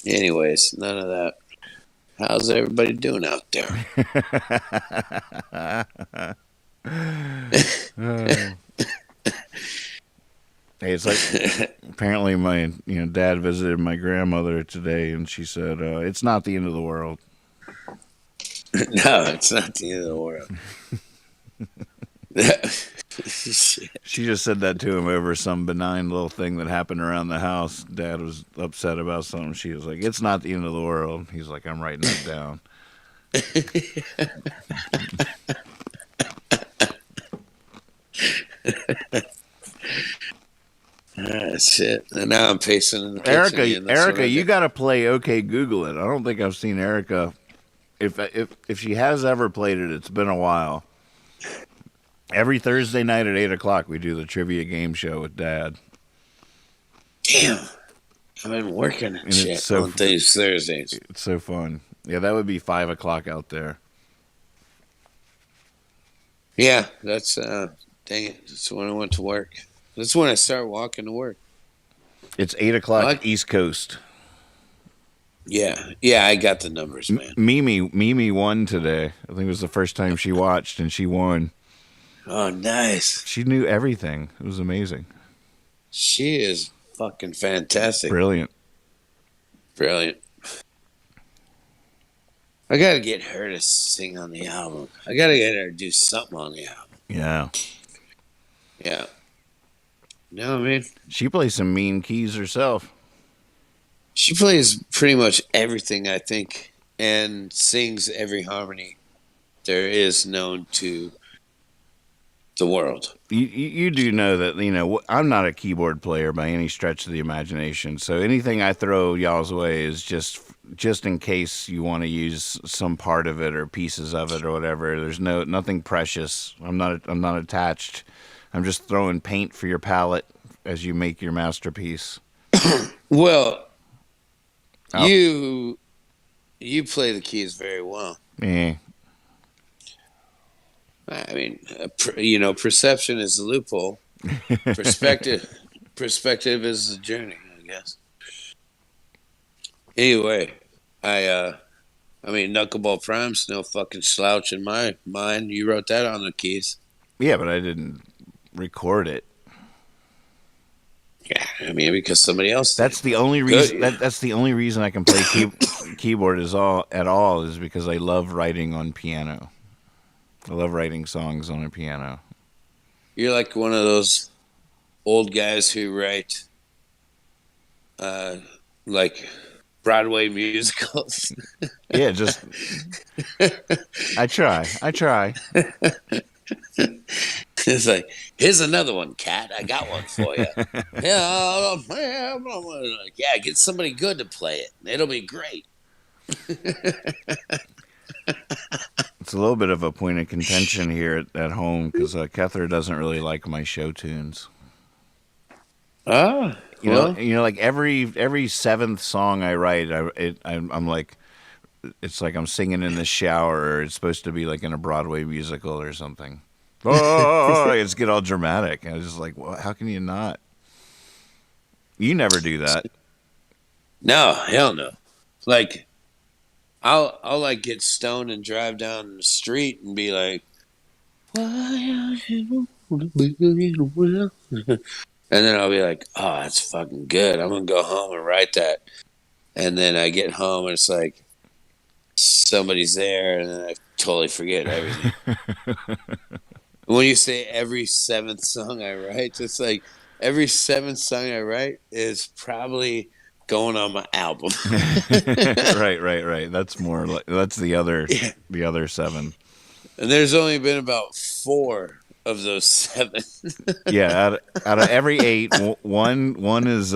anyways, none of that. How's everybody doing out there? Hey, it's like apparently my dad visited my grandmother today, and she said it's not the end of the world. No, it's not the end of the world. Shit. She just said that to him over some benign little thing that happened around the house. Dad was upset about something. She was like, "It's not the end of the world." He's like, "I'm writing that down." Shit. And now I'm pacing in the kitchen. Erica, again. That's what Erica, I you did. got to play OK Google It. I don't think I've seen Erica. If she has ever played it, it's been a while. Every Thursday night at 8:00, we do the trivia game show with Dad. Damn. I've been working and shit it's so on these Thursdays. It's so fun. Yeah, that would be 5:00 out there. Yeah, that's dang it. That's when I went to work. That's when I start walking to work. It's 8:00 What? East Coast. Yeah. Yeah, I got the numbers, man. Mimi won today. I think it was the first time she watched, and she won. Oh, nice. She knew everything. It was amazing. She is fucking fantastic. Brilliant. Brilliant. I gotta get her to sing on the album. I gotta get her to do something on the album. Yeah. Yeah. You know what I mean? She plays some mean keys herself. She plays pretty much everything, I think, and sings every harmony there is known to the world. You do know that, I'm not a keyboard player by any stretch of the imagination. So anything I throw y'all's way is just in case you want to use some part of it or pieces of it or whatever. There's nothing precious. I'm not attached. I'm just throwing paint for your palette as you make your masterpiece. Well, Oh. you play the keys very well. Eh. I mean, perception is the loophole. Perspective is the journey, I guess. Anyway, I mean, Knuckleball Prime's no fucking slouch in my mind. You wrote that on the keys. Yeah, but I didn't record it. Yeah, I mean, because somebody else did. That's the only reason. That's the only reason I can play keyboard at all is because I love writing on piano. I love writing songs on a piano. You're like one of those old guys who write, like Broadway musicals. Yeah, just I try. It's like, here's another one, Cat. I got one for you. Yeah, get somebody good to play it. It'll be great. It's a little bit of a point of contention here at home because Kether doesn't really like my show tunes. Ah, Like every seventh song I write, I'm like, it's like I'm singing in the shower, or it's supposed to be like in a Broadway musical or something. Oh, it's get all dramatic. And I was just like, well, how can you not? You never do that. no, hell no. Like, I'll like get stoned and drive down the street and be like, why are you and then I'll be like, oh, that's fucking good. I'm gonna go home and write that. And then I get home and it's like somebody's there, and then I totally forget everything. When you say every seventh song I write, it's like every seventh song I write is probably going on my album. Right. That's more like that's Yeah. the other 7. And there's only been about 4 of those 7. Yeah, out of every 8, one is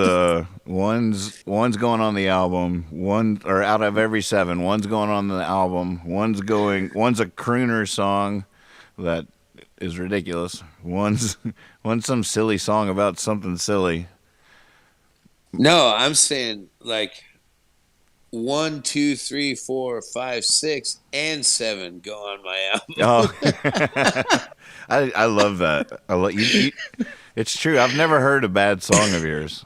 one's going on the album. One or out of every 7, one's going on the album. One's a crooner song that is ridiculous. One's some silly song about something silly. No, I'm saying like 1, 2, 3, 4, 5, 6, and 7 go on my album. Oh, I love that. I love you. It's true. I've never heard a bad song of yours.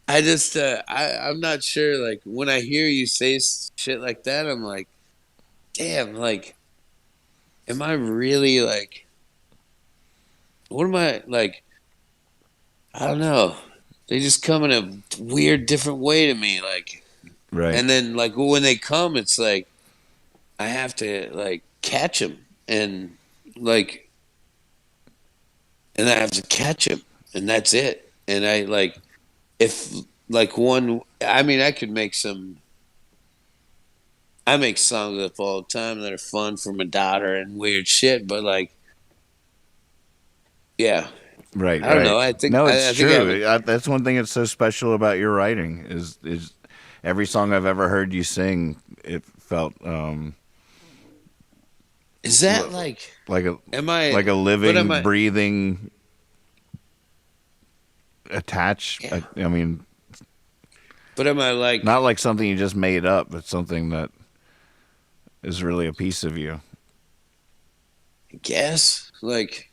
I just I'm not sure. Like when I hear you say shit like that, I'm like, damn. Like, am I really like? What am I like? I don't know. They just come in a weird, different way to me. Like, Right. and then like when they come, it's like I have to like catch them and like, and I have to catch them, and that's it. And I like if like one. I mean, I could make some. I make songs up all the time that are fun for my daughter and weird shit, but like, yeah, Right. I don't know. I think no, it's I think true. That's one thing that's so special about your writing is every song I've ever heard you sing, it felt is that like like a am I like a but am living, I breathing, attached. yeah, I mean, but am I like not like something you just made up, but something that is really a piece of you. I guess like,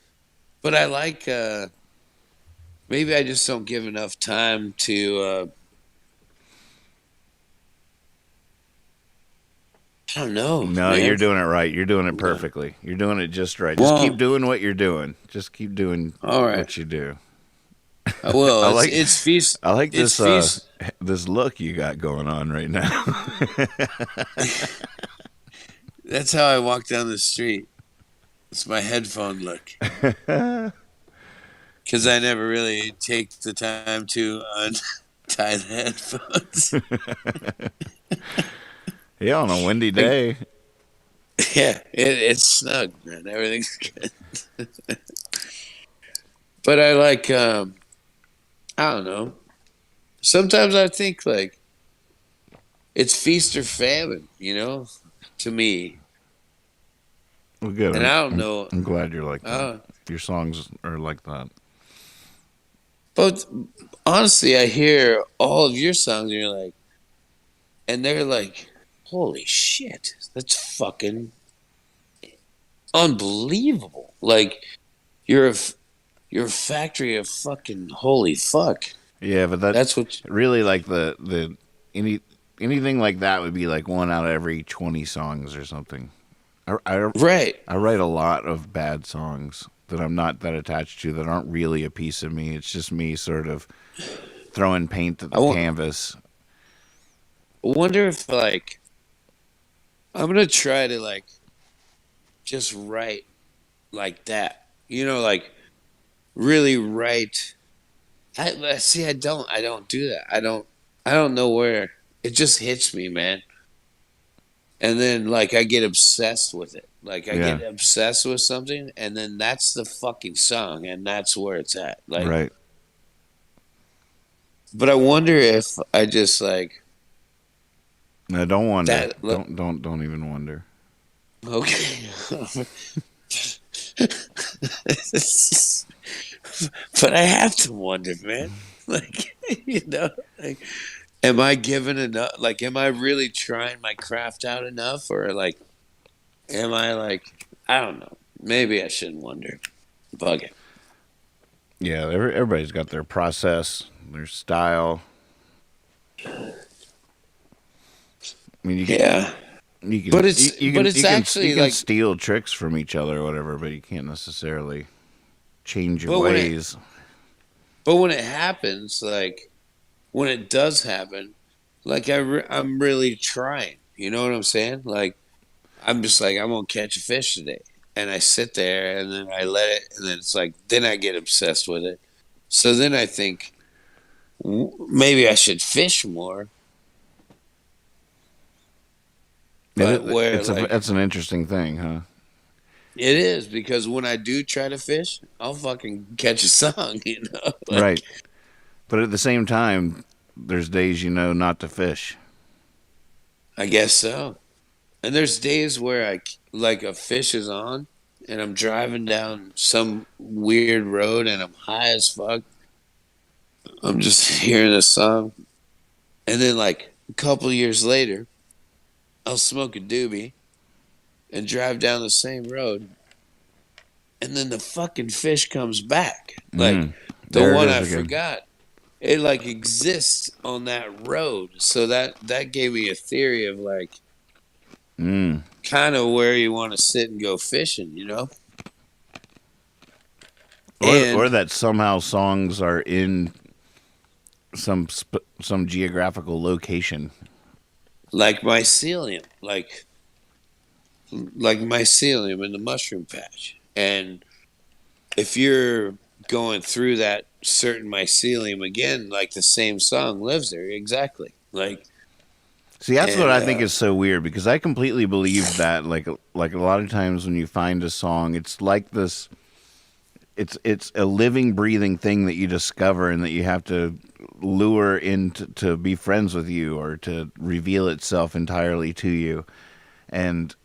but I like maybe I just don't give enough time to I don't know, No, man. you're doing it right. You're doing it perfectly. You're doing it just right. Just Well, keep doing what you're doing. Just keep doing all right. what you do. Well, I like it's feast. I like It's this feast. this look you got going on right now. That's how I walk down the street. It's my headphone look. Because I never really take the time to untie the headphones. Yeah, on a windy day. Yeah, it's snug, man. Everything's good. But I like, I don't know. Sometimes I think like it's feast or famine, you know, to me. Well, good. And I don't know. I'm glad you're like that. Uh, Your songs are like that. but honestly, I hear all of your songs and you're like, and they're like, holy shit, that's fucking unbelievable. Like, you're a factory of fucking holy fuck. Yeah, but That's what. really like the anything like that would be like 1 out of every 20 songs or something. Right. I write a lot of bad songs that I'm not that attached to that aren't really a piece of me. It's just me sort of throwing paint at the canvas. I wonder if like I'm gonna try to like just write like that. You know, like really write. I see. I don't do that. I don't know where it just hits me, man. And then like I get obsessed with it. Like I get obsessed with something, and then that's the fucking song, and that's where it's at. Like, Right. but I wonder if I just like No, don't wonder. that. Don't even wonder. Okay. But I have to wonder, man. Like, you know, like, am I giving enough? Like, am I really trying my craft out enough? Or, like, am I, like, I don't know. Maybe I shouldn't wonder. Bug it. Yeah, everybody's got their process, their style. I mean, Yeah. you can, But it's you can, but it's you can, actually you can like steal tricks from each other or whatever, but you can't necessarily change your But when it- ways. but when it happens, like when it does happen, like I'm really trying. You know what I'm saying? Like I'm just like I'm gonna catch a fish today, and I sit there and then I let it, and then it's like then I get obsessed with it. So then I think maybe I should fish more, but where like That's an interesting thing, huh? it is because when I do try to fish, I'll fucking catch a song. You know, Right. like But at the same time, there's days you know not to fish. I guess so. And there's days where like a fish is on, and I'm driving down some weird road, and I'm high as fuck. I'm just hearing a song, and then like a couple years later, I'll smoke a doobie and drive down the same road, and then the fucking fish comes back, like the There it one is I again. forgot. It like exists on that road, so that gave me a theory of like Mm. kind of where you want to sit and go fishing, you know. Or And that somehow songs are in some geographical location. like mycelium, like mycelium in the mushroom patch. And if you're going through that certain mycelium again, like the same song lives there exactly. Like See, that's what and I think is so weird because I completely believe that like a lot of times when you find a song, it's like this it's a living breathing thing that you discover and that you have to lure into to be friends with you or to reveal itself entirely to you. And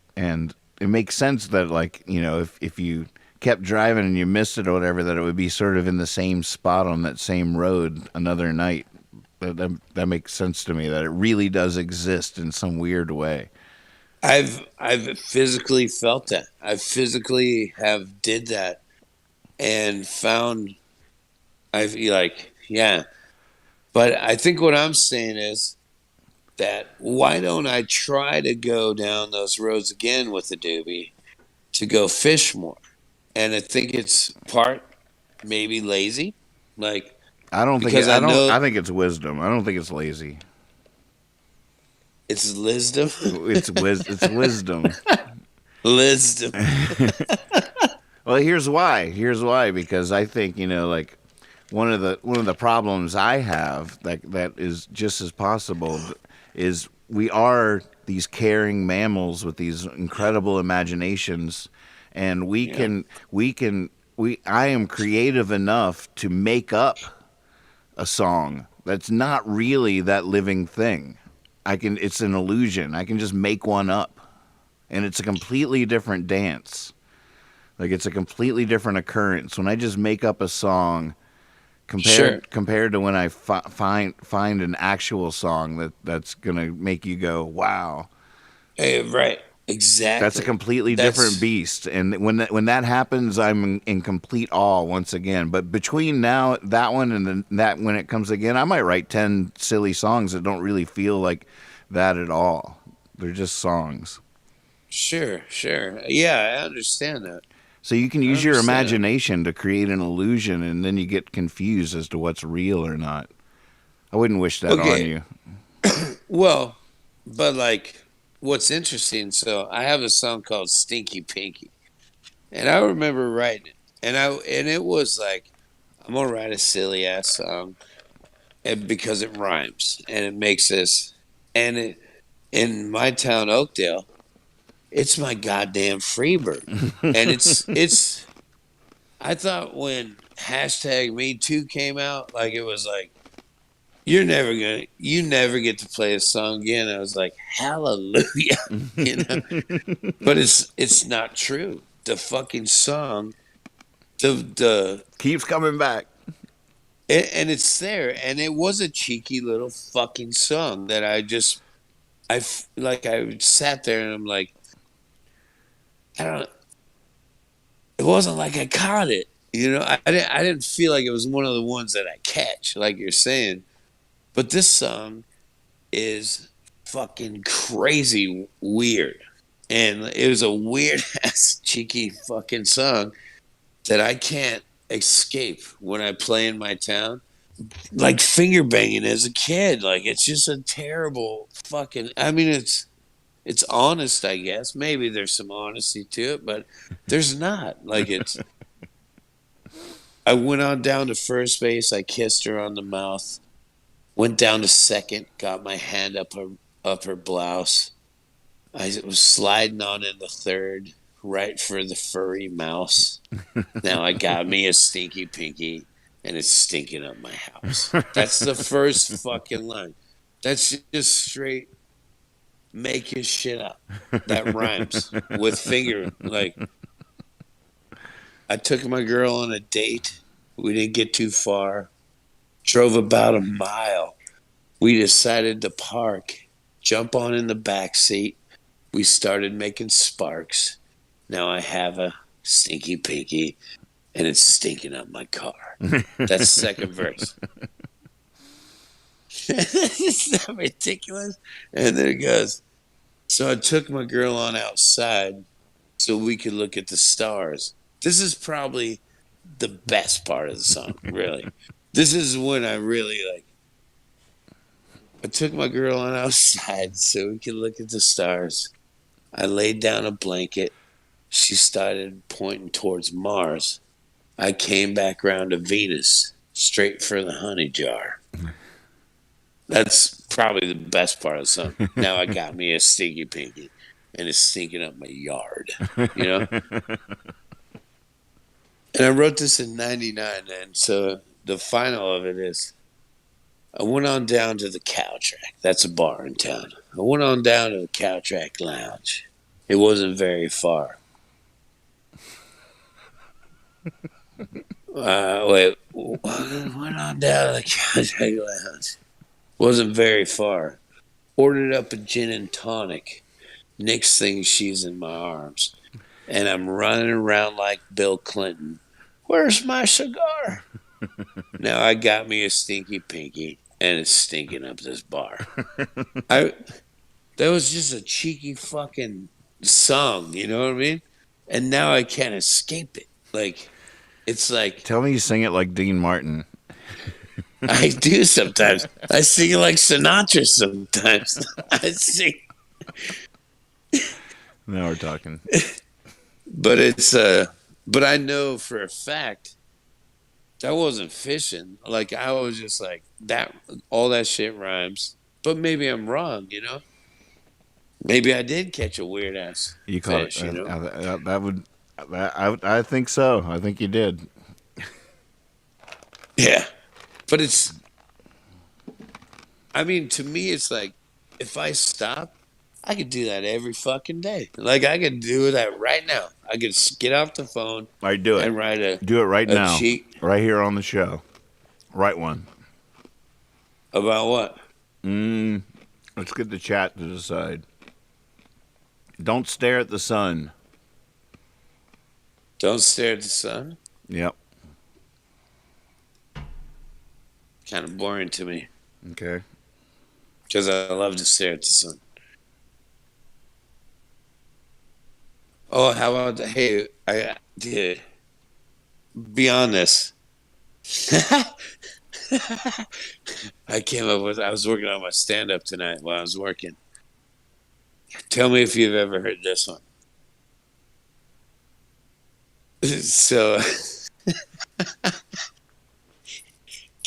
it makes sense that like, you know, if you kept driving and you missed it or whatever, that it would be sort of in the same spot on that same road another night. That makes sense to me that it really does exist in some weird way. I've physically felt that. I physically have did that and found I've like yeah. But I think what I'm saying is that why don't I try to go down those roads again with the doobie to go fish more? And I think it's part maybe lazy, like because I know I think it's wisdom. I don't think it's lazy. it's wisdom, It's wisdom. wisdom. Well, here's why. Here's why because I think, you know, like one of the problems I have that is just as possible is we are these caring mammals with these incredible imaginations, and Yeah, we I am creative enough to make up a song that's not really that living thing. It's an illusion. I can just make one up, and it's a completely different dance. Like it's a completely different occurrence when I just make up a song sure. compared to when I find an actual song that's gonna make you go wow. Right, That's a exactly. completely different That's beast, and when that happens, I'm in complete awe once again. But between now that one and that when it comes again, I might write 10 silly songs that don't really feel like that at all. They're just songs. sure, sure. Yeah, I understand that. So you can I use your understand that. imagination to create an illusion, and then you get confused as to what's real or not. I wouldn't wish that on Okay, you. well, but like, what's interesting? So I have a song called "Stinky Pinky," and I remember writing it, and it was like, I'm gonna write a silly ass song, and because it rhymes and it makes this, and it in my town Oakdale, it's my goddamn Freebird, and it's. I thought when hashtag Me Too came out, like it was like you never get to play a song again. I was like, hallelujah, you know. But it's not true. The fucking song, the Keeps coming back. and it's there, and it was a cheeky little fucking song that like I sat there and I'm like, I don't. It wasn't like I caught it, you know. I didn't feel like it was one of the ones that I catch, like you're saying. But this song is fucking crazy weird. And it was a weird ass cheeky fucking song that I can't escape when I play in my town. like finger banging as a kid. Like it's just a terrible fucking. I mean, it's honest, I guess. Maybe there's some honesty to it, but there's not. Like it's. I went on down to first base. I kissed her on the mouth. Went down to second. Got my hand up her blouse. I was sliding on into third, right for the furry mouse. Now I got me a stinky pinky, and it's stinking up my house. That's the first fucking line. That's just straight making shit up. That rhymes with finger. Like, I took my girl on a date. We didn't get too far. Drove about a mile. We decided to park, jump on in the back seat. We started making sparks. Now I have a stinky pinky, and it's stinking up my car. That's second verse. Isn't that ridiculous? And then it goes, so I took my girl on outside so we could look at the stars. This is probably the best part of the song, really. This is when I really like. I took my girl on outside so we could look at the stars. I laid down a blanket. She started pointing towards Mars. I came back round to Venus, straight for the honey jar. That's probably the best part of the song. Now I got me a stinky pinky, and it's stinking up my yard, you know? And I wrote this in 99, and so the final of it is, I went on down to the Cow Track. That's a bar in town. I went on down to the Cow Track Lounge. It wasn't very far. Went on down to the Cow Track Lounge. Wasn't very far. Ordered up a gin and tonic. Next thing, she's in my arms. And I'm running around like Bill Clinton. Where's my cigar? Now I got me a stinky pinky, and it's stinking up this bar. That was just a cheeky fucking song, you know what I mean? And now I can't escape it. Like, it's like... Tell me you sing it like Dean Martin. I do sometimes. I sing it like Sinatra sometimes. I sing... Now we're talking. But it's... But I know for a fact that wasn't fishing. Like, I was just like, that. All that shit rhymes. But maybe I'm wrong, you know? Maybe I did catch a weird ass You caught fish, it. you know? That would. I think so. I think you did. Yeah. But it's... I mean, to me, it's like, if I stop, I could do that every fucking day. Like, I could do that right now. I could get off the phone. All right, do it. And write a... Do it right now. cheat. Right here on the show. Write one. About what? Let's get the chat to decide. Don't stare at the sun. Don't stare at the sun? Yep. Kind of boring to me. Okay. Because I love to stare at the sun. Oh, how about... Hey, I did... Beyond this. I came up with... I was working on my stand-up tonight while I was working. Tell me if you've ever heard this one. So...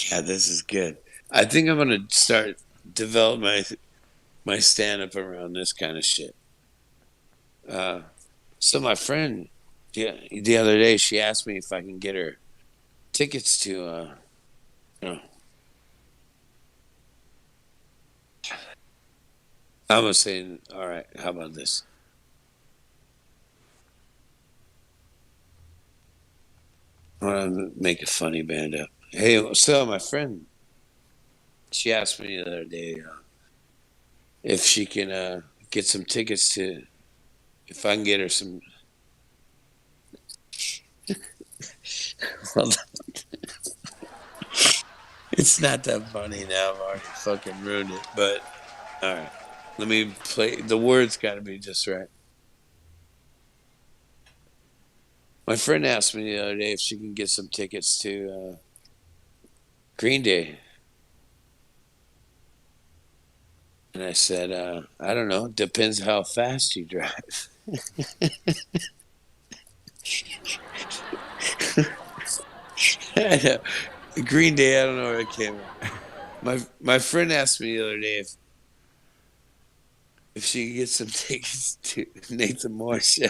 God, this is good. I think I'm going to start... develop my stand-up around this kind of shit. So my friend... The other day, she asked me if I can get her tickets to, I'm gonna say, all right, how about this? I want to make a funny band up. Hey, so my friend, she asked me the other day if she can get some tickets to, if I can get her some... It's not that funny now. I've already fucking ruined it. But, all right. Let me play. The words got to be just right. My friend asked me the other day if she can get some tickets to Green Day. And I said, I don't know. Depends how fast you drive. I know. Green Day, I don't know where it came from. My friend asked me the other day if she could get some tickets to Nathan Moore show.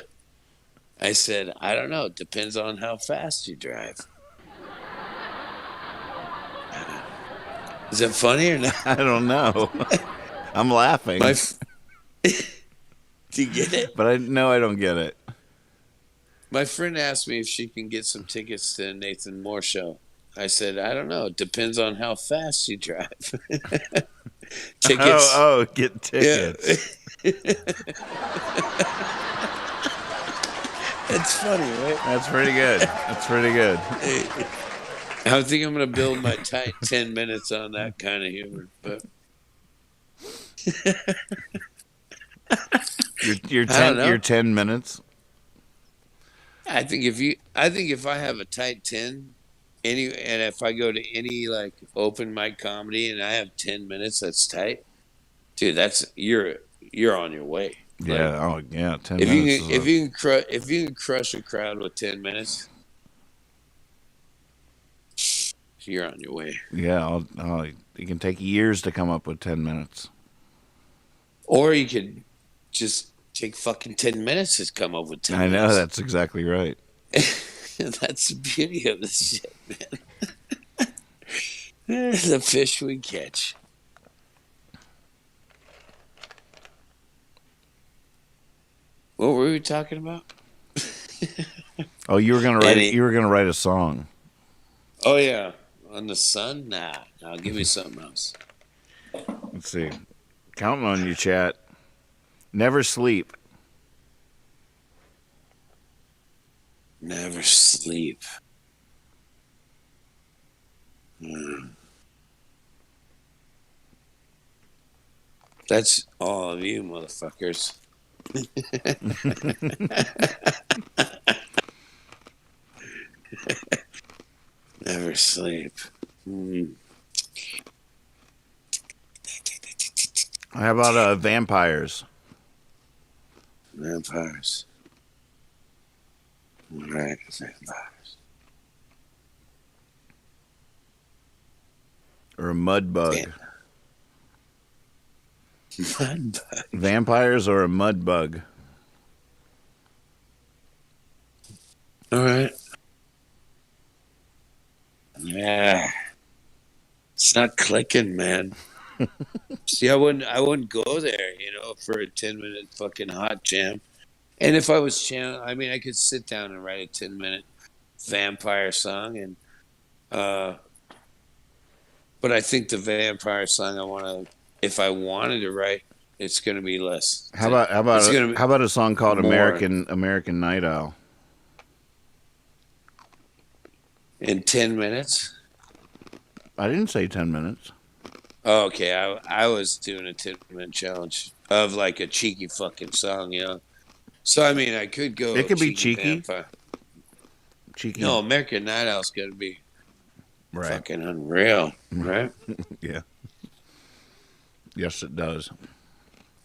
I said, I don't know. It depends on how fast you drive. Is that funny or not? I don't know. I'm laughing. Do you get it? But I don't get it. My friend asked me if she can get some tickets to Nathan Moore show. I said, I don't know. It depends on how fast you drive. Tickets. Get tickets. Yeah. That's funny, right? That's pretty good. I think I'm going to build my tight 10 minutes on that kind of humor. But Your 10 minutes. I think if I have a tight 10, and if I go to any like open mic comedy and I have 10 minutes, that's tight, dude. You're on your way. Yeah. 10 If minutes. if you can crush a crowd with 10 minutes, you're on your way. Yeah. It can take years to come up with 10 minutes. Or you could just take fucking 10 minutes to come up with 10 minutes. I know, that's exactly right. That's the beauty of this shit, man. The fish we catch. What were we talking about? Oh, you were gonna write a song. Oh yeah, on the sun? Nah, give me something else. Let's see. Counting on you, chat. Never sleep. Never sleep. That's all of you motherfuckers. Never sleep. How about vampires? Vampires. Right, vampires. Or a mud bug? Mud bug. Vampires or a mud bug? All right. Yeah. It's not clicking, man. See, I wouldn't go there, for a 10-minute fucking hot jam. And if I was I could sit down and write a 10-minute vampire song, and but I think the vampire song if I wanted to write, it's going to be less. How about a song called more. American Night Owl? In 10 minutes? I didn't say 10 minutes. Oh, okay, I was doing a 10-minute challenge of like a cheeky fucking song, So I could go. It could be cheeky. Vampire. Cheeky. No, American Night Owl's got to be right. Fucking unreal, right? Yeah. Yes, it does.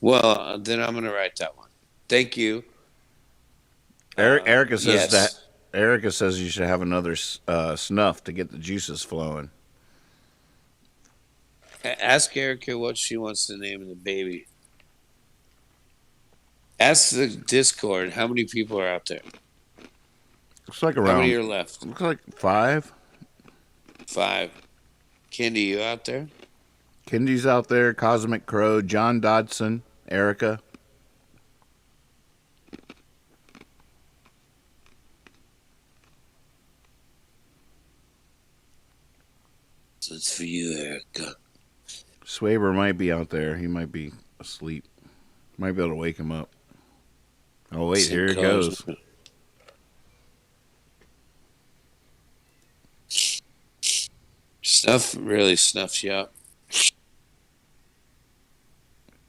Well, then I'm gonna write that one. Thank you. Erica says yes. Erica says you should have another snuff to get the juices flowing. Ask Erica what she wants to name the baby. Ask the Discord how many people are out there. Looks like around. How many are left? Looks like 5. 5. Kendi, you out there? Kendi's out there. Cosmic Crow, John Dodson, Erica. So it's for you, Erica. Swaber might be out there. He might be asleep. Might be able to wake him up. Oh, wait, here it goes. Stuff really snuffs you up.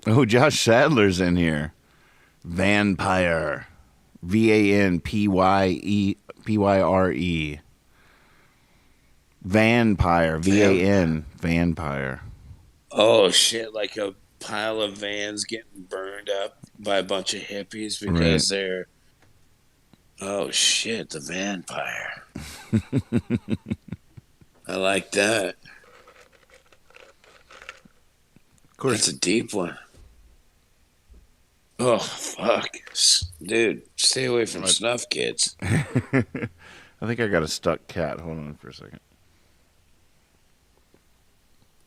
Oh, Josh Sadler's in here. Vampire. VANPYRE. Vampire. V-A-N. Vampire. Oh shit! Like a pile of vans getting burned up by a bunch of hippies because they're. Oh shit! The vampire. I like that. Of course. That's a deep one. Oh fuck, dude! Stay away from snuff, kids. I think I got a stuck cat. Hold on for a second.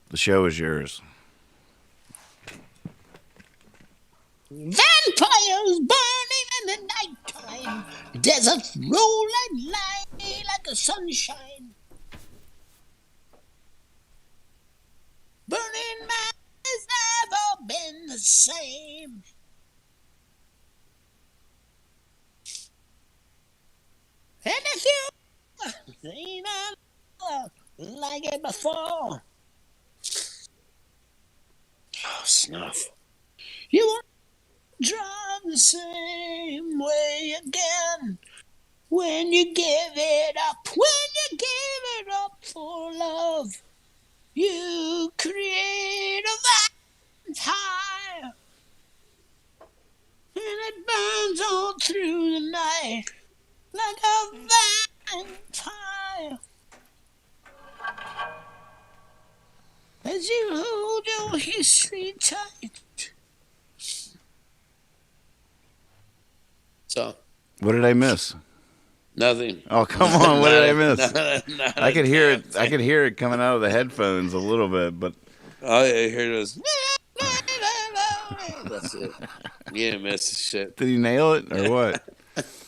The show is yours. Vampires burning in the nighttime. Deserts roll and lie like the sunshine. Burning Man has never been the same. And if you ain't like it before, Oh, snuff. you won't drive the same way again. When you give it up, for love, you create a vampire, and it burns all through the night like a vampire. As you hold your history tight. So What did I miss? nothing. Oh, come on. What did I miss? Not I could a hear damn it. I could hear it coming out of the headphones a little bit, but Oh yeah, here it is. That's it. You didn't miss the shit. did he nail it or what?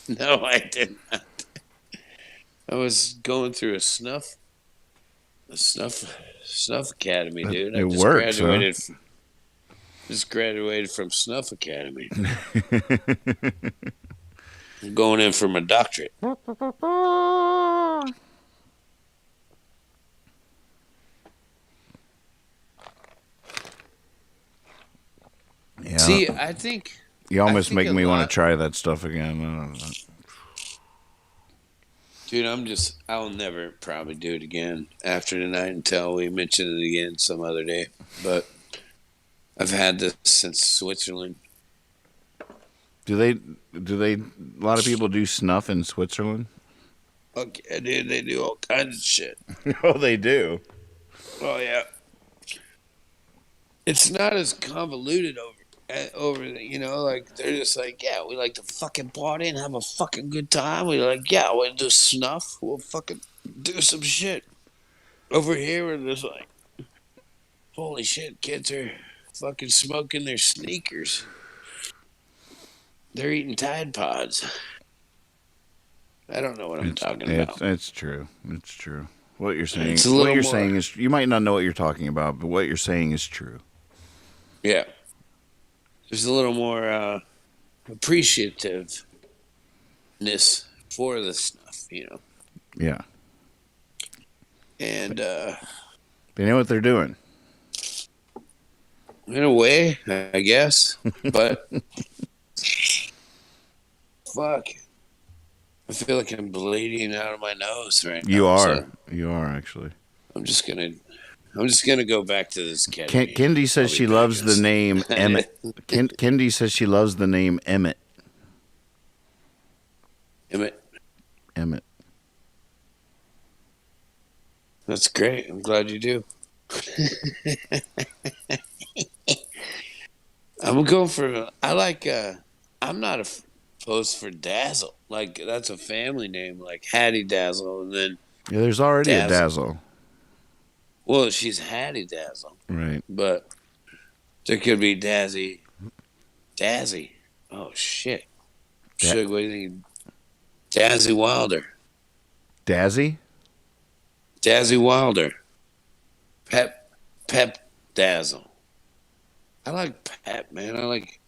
No, I did not. I was going through a snuff academy, dude. I It just works, huh? graduated. Just graduated from Snuff Academy. I'm going in for my doctorate. Yeah. See, I think You almost think make a me want lot- to try that stuff again. I don't know. dude, I'll never probably do it again after tonight until we mention it again some other day. But I've had this since Switzerland. Do they? A lot of people do snuff in Switzerland. Okay, dude, they do all kinds of shit. Oh, they do. Oh yeah, it's not as convoluted over like they're just like, yeah, we like to fucking party and have a fucking good time. We like, yeah, we'll do snuff. We'll fucking do some shit. Over here, we're just like, holy shit, kids are fucking smoking their sneakers. They're eating Tide Pods. I don't know what I'm talking about. It's true. It's true. What you're saying. It's a little What you're more- saying is. You might not know what you're talking about, but what you're saying is true. Yeah. There's a little more appreciativeness for the stuff, Yeah. And They know what they're doing. in a way, I guess. But fuck. I feel like I'm bleeding out of my nose right now. You are. So You are actually. I'm just gonna go back to this cat. Kendi says she loves the name Emmett. Kendi says she loves the name Emmett. Emmett. That's great. I'm glad you do. I'm going for. I like. I'm not opposed for Dazzle. Like that's a family name, like Hattie Dazzle, and then. Yeah, there's already a Dazzle. Dazzle. Well, she's Hattie Dazzle, Right. but there could be Dazzy. Oh shit! Suge, what do you think? Dazzy Wilder. Dazzy? Dazzy Wilder. Pep Dazzle. I like Pep, man. I like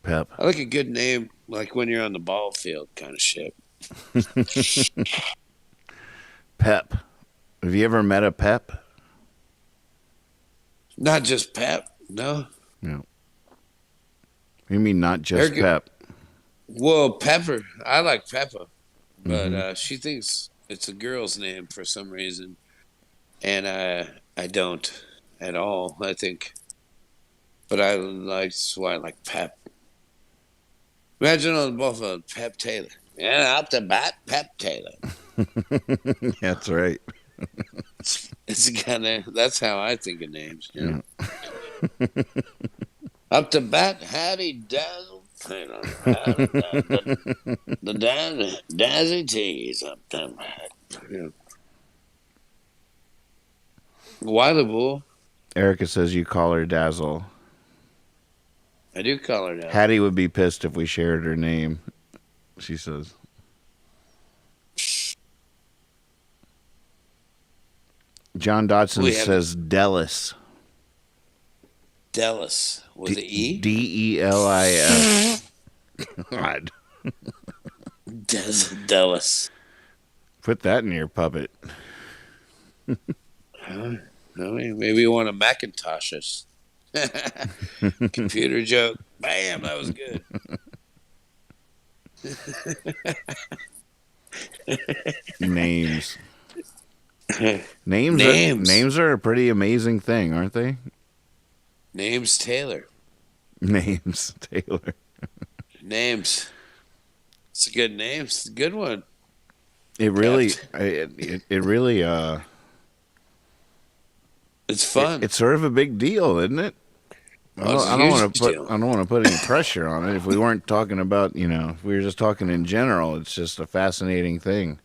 Pep. a good name, like when you're on the ball field kind of shit. Pep. Have you ever met a Pep? Not just Pep, no. No. You mean not just They're good. Pep? Well, Pepper. I like Peppa, but she thinks it's a girl's name for some reason. and I don't at all. I think, but I like that's why I like Pep. Imagine on both of Pep Taylor. Yeah, up the bat, Pep Taylor. That's right. It's kind of that's how I think of names. You know? Up the bat, Hattie Dazzle Taylor. The Dazzy T's up the bat. You know. Why the bull? Erica says you call her Dazzle. I do call her that. Hattie would be pissed if we shared her name, she says. John Dodson says Dellis. Dellis with the E. Delis. God. Dellis. Put that in your puppet. Maybe you want to Macintosh us. Computer joke. Bam, that was good. Names. Names are a pretty amazing thing, aren't they? Names Taylor. Names Taylor. Names. It's a good name. It's a good one. It really, it really, it's fun. It's sort of a big deal, isn't it? I don't want to put any pressure on it. If we weren't talking about, if we were just talking in general, it's just a fascinating thing.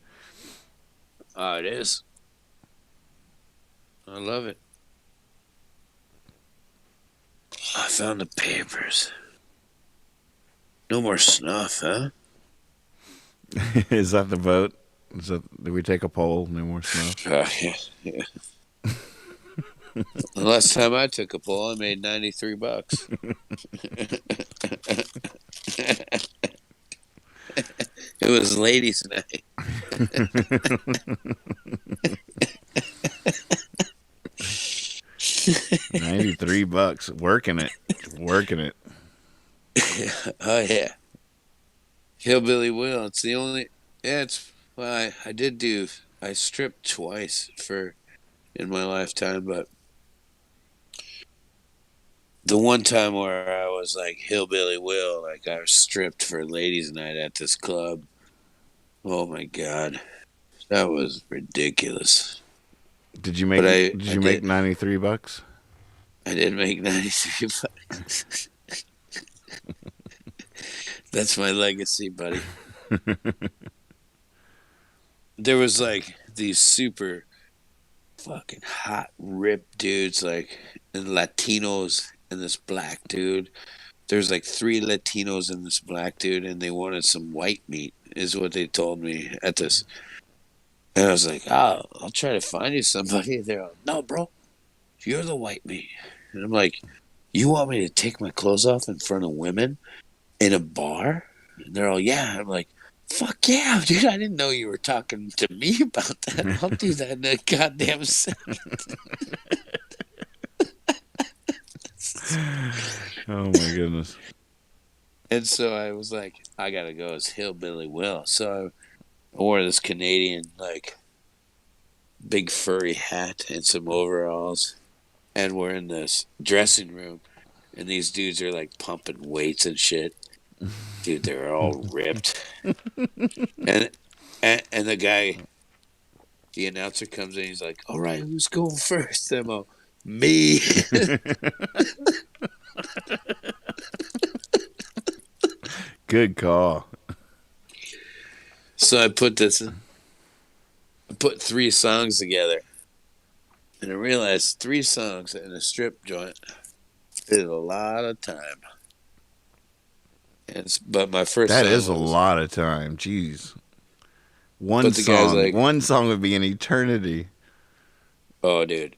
Oh, it is. I love it. I found the papers. No more snuff, huh? Is that the vote? Did we take a poll? No more snuff? Yeah. The last time I took a poll, I made $93. It was ladies' night. $93, working it. Oh yeah, Hillbilly Will. It's the only. Yeah, it's. Well, I stripped twice in my lifetime, but the one time where I was like Hillbilly Will, like I was stripped for ladies' night at this club. Oh my god, that was ridiculous. Did you make $93? I did make $93. That's my legacy, buddy. There was like these super fucking hot, ripped dudes, like, and Latinos and this black dude. There's like 3 Latinos and this black dude, and they wanted some white meat, is what they told me at this. And I was like, oh, I'll try to find you somebody. They're like, no, bro, you're the white meat. And I'm like, you want me to take my clothes off in front of women in a bar? And they're all, yeah. I'm like, fuck yeah, dude. I didn't know you were talking to me about that. I'll do that in a goddamn second. Oh, my goodness. And so I was like, I got to go as Hillbilly Will. So I wore this Canadian, like, big furry hat and some overalls. And we're in this dressing room. And these dudes are, like, pumping weights and shit. Dude, they're all ripped. And the guy, the announcer comes in. He's like, all right, who's going first? I'm all, me. Good call. So I put 3 songs together. And I realized 3 songs in a strip joint is a lot of time. But my first that song is a lot of time. Jeez. One song would be an eternity. Oh, dude.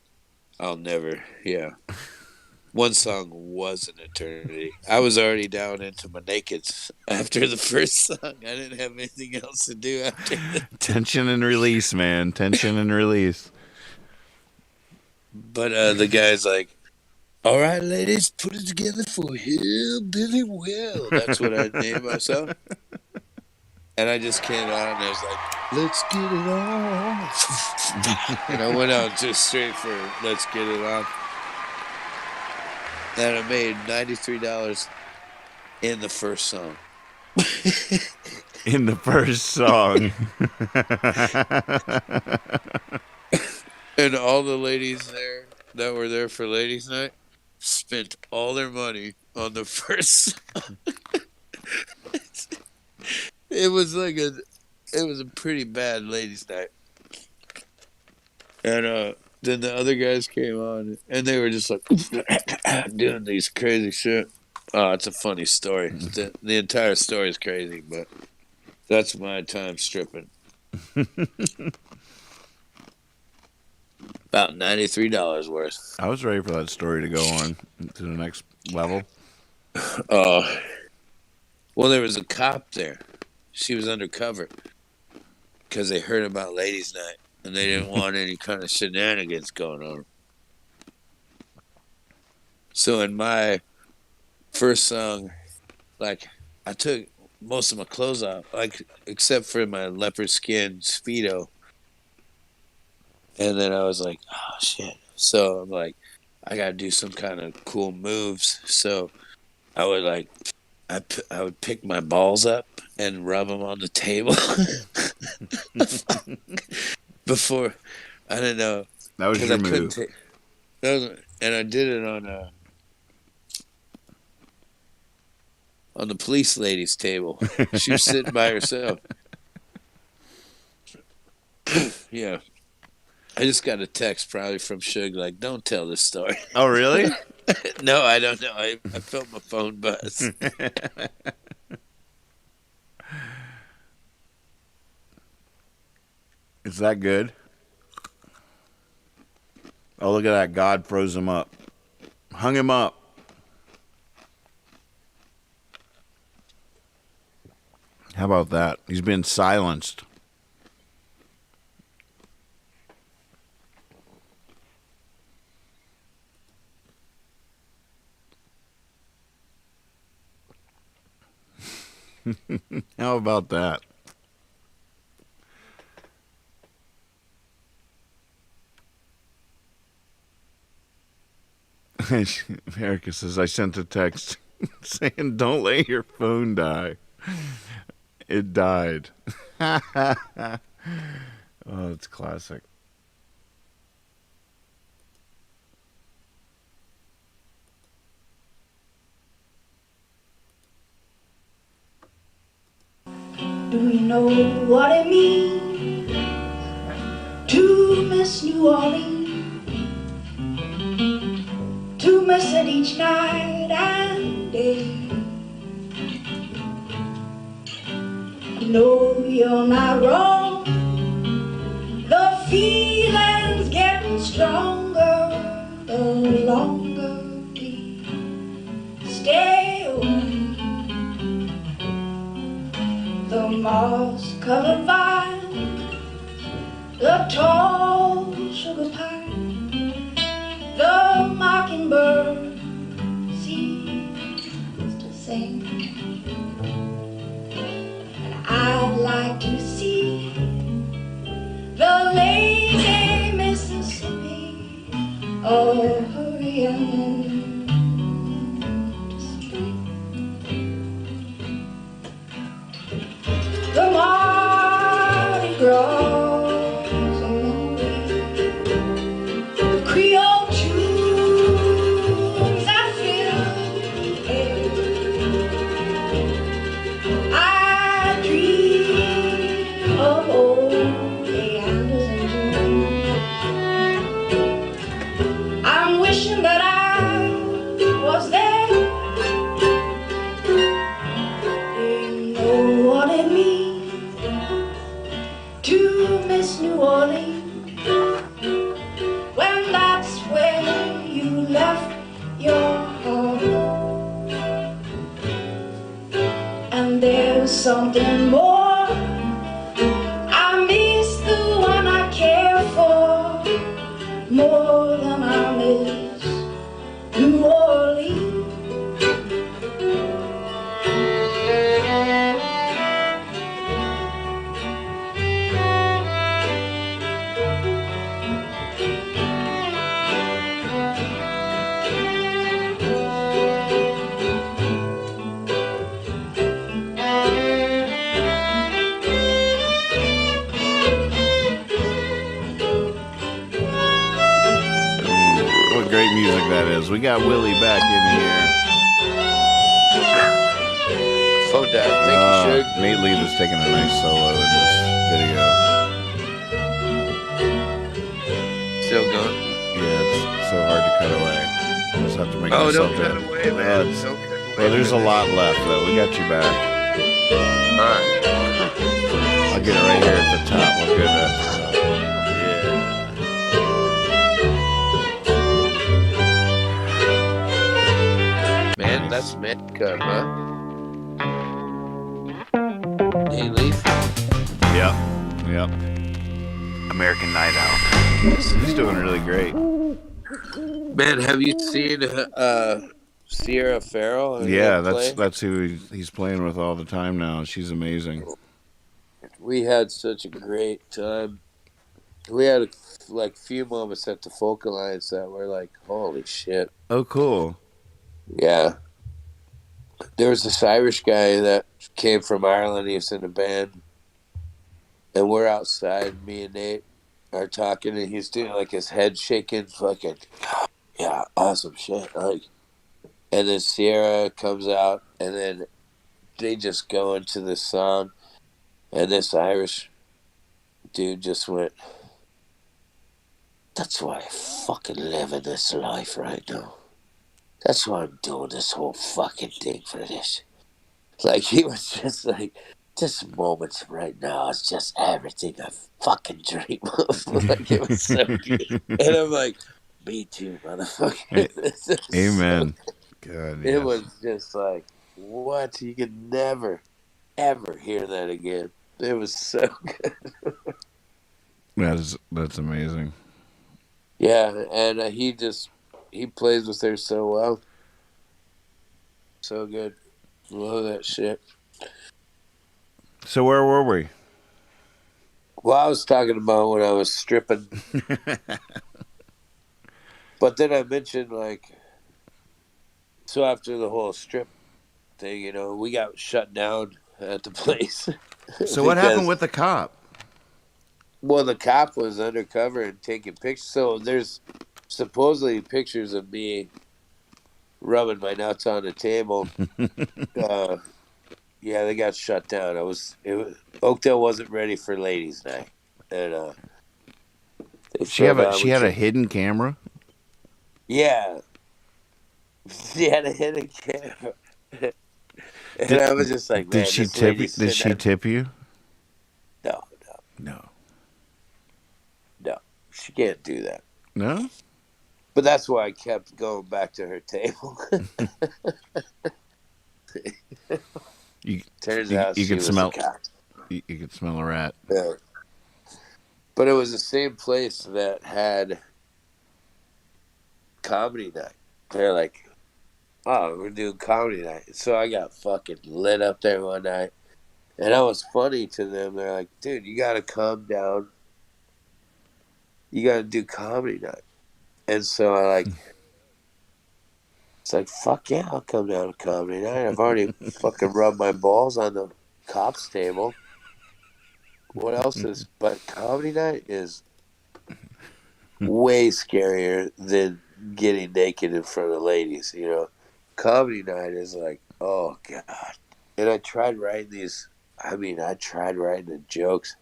I'll never. Yeah. One song was an eternity. I was already down into my nakeds after the first song. I didn't have anything else to do after that. Tension and release, man. Tension and release. But the guy's like, all right, ladies, put it together for Hillbilly Will. That's what I named myself. And I just came out and I was like, let's get it on. And I went out just straight for let's get it on. And I made $93 in the first song. In the first song. And all the ladies there that were there for ladies' night spent all their money on the first song. It was a pretty bad ladies' night. And then the other guys came on and they were just like doing these crazy shit. Oh, it's a funny story. The entire story is crazy, but that's my time stripping. About $93 worth. I was ready for that story to go on to the next level. Oh. Well, there was a cop there. She was undercover because they heard about ladies' night and they didn't want any kind of shenanigans going on. So in my first song, like, I took most of my clothes off, like, except for my leopard skin Speedo. And then I was like, oh, shit. So I'm like, I got to do some kind of cool moves. So I would, like, I would pick my balls up and rub them on the table. Before, I didn't know. That was your move. And I did it on the police lady's table. She was sitting by herself. Yeah. I just got a text probably from Suge like, don't tell this story. Oh, really? No, I don't know. I felt my phone buzz. Is that good? Oh, look at that. God froze him up. Hung him up. How about that? He's been silenced. How about that? Erica says, I sent a text saying, don't let your phone die. It died. Oh, it's classic. Do you know what it means to miss New Orleans? To miss it each night and day. No, you're not wrong. The feeling's getting stronger the longer we stay away. The moss-covered vine, the tall sugar pine, the mockingbird seems to sing. And I'd like to see the lazy Mississippi hurrying to spring. The Mardi Gras along the Creole tunes that fill the air. I dream of old Leanders and June. I'm wishing that I was there. You know what it means to miss New Orleans, when that's where you left your heart. And there's something more. I miss the one I care for more than I miss New Orleans. great music that is. We got Willie back in here. Phone died. Thank you, Suge. Nate Leaf is taking a nice solo in this video. Still going. Yeah, it's so hard to cut away. I just have to make Oh, myself don't do cut it. away, man. Don't cut away. Well, there's a lot left, though. We got you back. All right. I'll get it right here at the top. We'll get it at the top. Yeah. Man, that's man cut, huh? Hey, Leaf. Yep. American Night Out. He's doing really great. Man, have you seen Sierra Farrell? Yeah, that's who he's playing with all the time now. She's amazing. We had such a great time. We had like few moments at the Folk Alliance that were like, holy shit. Oh, cool. Yeah. There was this Irish guy that came from Ireland. He was in a band. And we're outside, me and Nate are talking, and he's doing like his head shaking, fucking, yeah, awesome shit. Like, and then Sierra comes out, and then they just go into this song, and this Irish dude just went, that's why I fucking live in this life right now. That's why I'm doing this whole fucking thing for this. Like, he was just like, this moment right now is just everything I fucking dream of. Like, it was so good. And I'm like, me too, motherfucker. Amen. God, it was just like, what? You could never, ever hear that again. It was so good. That's amazing. Yeah, and he plays with her so well. So good. Love that shit. So where were we? Well, I was talking about when I was stripping. But then I mentioned, like, so after the whole strip thing, you know, we got shut down at the place. So what happened with the cop? Well, the cop was undercover and taking pictures. So there's supposedly pictures of me rubbing my nuts on the table. Yeah, they got shut down. Oakdale wasn't ready for ladies' night, and she had a hidden camera. Yeah, she had a hidden camera, and I was just like, man, did she tip you? Did she tip you? No, she can't do that. No, but that's why I kept going back to her table. Turns out you she could was smell. a cop. You could smell a rat. Yeah. But it was the same place that had comedy night. They're like, oh, we're doing comedy night. So I got fucking lit up there one night. And I was funny to them. They're like, dude, you got to calm down. You got to do comedy night. And so it's like, fuck yeah, I'll come down to comedy night. I've already fucking rubbed my balls on the cops table. What else is, but comedy night is way scarier than getting naked in front of ladies, you know. Comedy night is like, oh God. And I tried writing the jokes.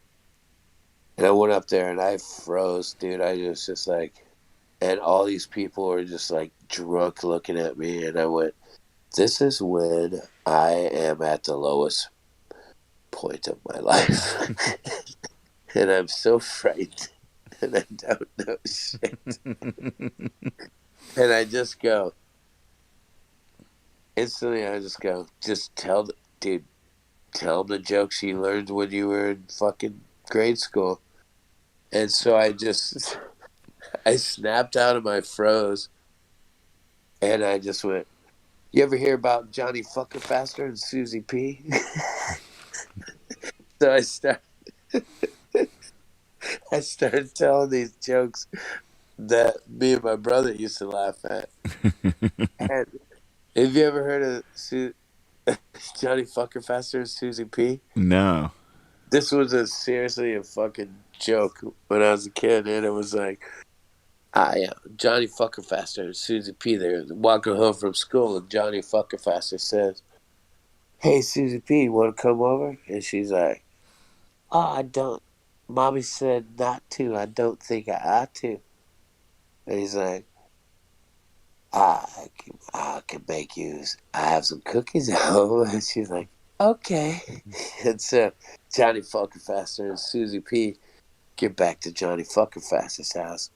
And I went up there and I froze, dude. I was just like, and all these people were just like drunk looking at me. And I went, this is when I am at the lowest point of my life. And I'm so frightened. And I don't know shit. And I just go, instantly I just go, just tell them the jokes you learned when you were in fucking grade school. And so I snapped out of my froze, and I just went, you ever hear about Johnny Fucker Faster and Susie P? So I started telling these jokes that me and my brother used to laugh at. And have you ever heard of Johnny Fucker Faster and Susie P? No. This was seriously a fucking joke when I was a kid, and it was like, Yeah, Johnny Fucker Faster and Susie P. They're walking home from school, and Johnny Fucker Faster says, "Hey, Susie P, you want to come over?" And she's like, "Oh, I don't. Mommy said not to. I don't think I ought to." And he's like, I can make you. I have some cookies at home." And she's like, "Okay." And so Johnny Fucker Faster and Susie P get back to Johnny Fucker Faster's house.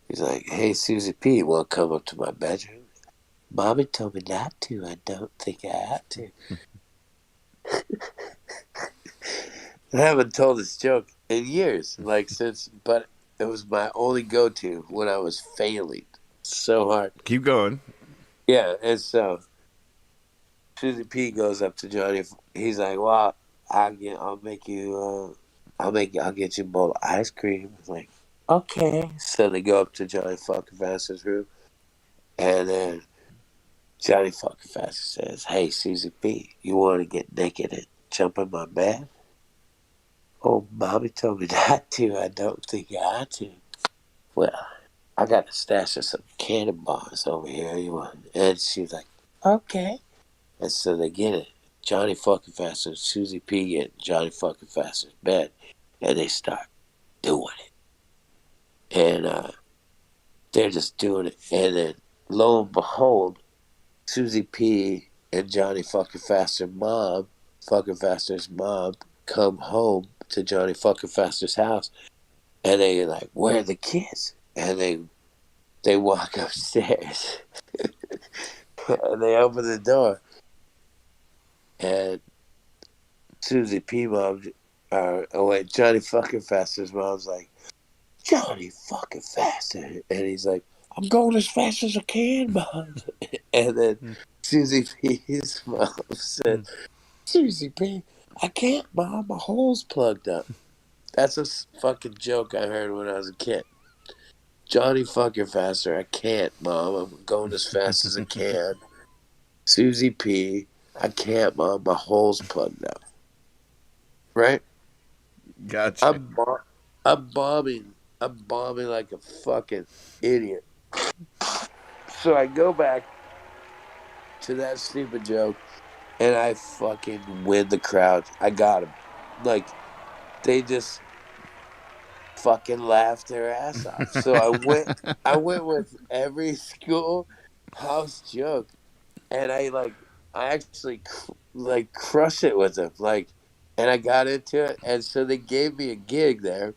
He's like, "Hey, Susie P, you want to come up to my bedroom?" "Mommy told me not to. I don't think I ought to." I haven't told this joke in years, like since, but it was my only go-to when I was failing so hard. Keep going. Yeah, and so Susie P goes up to Johnny. He's like, "Well, I'll make you, I'll get you a bowl of ice cream." He's like, "Okay." So they go up to Johnny fucking Faster's room, and then Johnny fucking Faster says, "Hey, Susie P, you want to get naked and jump in my bed?" "Oh, Mommy told me not to. I don't think I ought to." "Well, I got a stash of some cannonballs over here. You want?" And she's like, "Okay." And so they get it. Johnny fucking Faster and Susie P get in Johnny fucking Faster's bed, and they start doing it. And they're just doing it. And then lo and behold, Susie P and Johnny fucking Faster's mom, come home to Johnny fucking Faster's house, and they like, "Where are the kids?" And they walk upstairs, and they open the door, and Susie P mom, oh wait, Johnny fucking Faster's mom's like, "Johnny fucking Faster," and he's like, "I'm going as fast as I can, mom." And then Susie P's mom said, "Susie P, I can't, mom, my hole's plugged up." That's a fucking joke I heard when I was a kid. Johnny fucking Faster, I can't, mom, I'm going as fast as I can. Susie P, I can't, mom, my hole's plugged up. Right? Gotcha. I'm bar- I'm bombing. I'm bombing like a fucking idiot. So I go back to that stupid joke, and I fucking win the crowd. I got them. Like they just fucking laughed their ass off. So I went with every school house joke, and I actually like crush it with them. Like, and I got into it, and so they gave me a gig there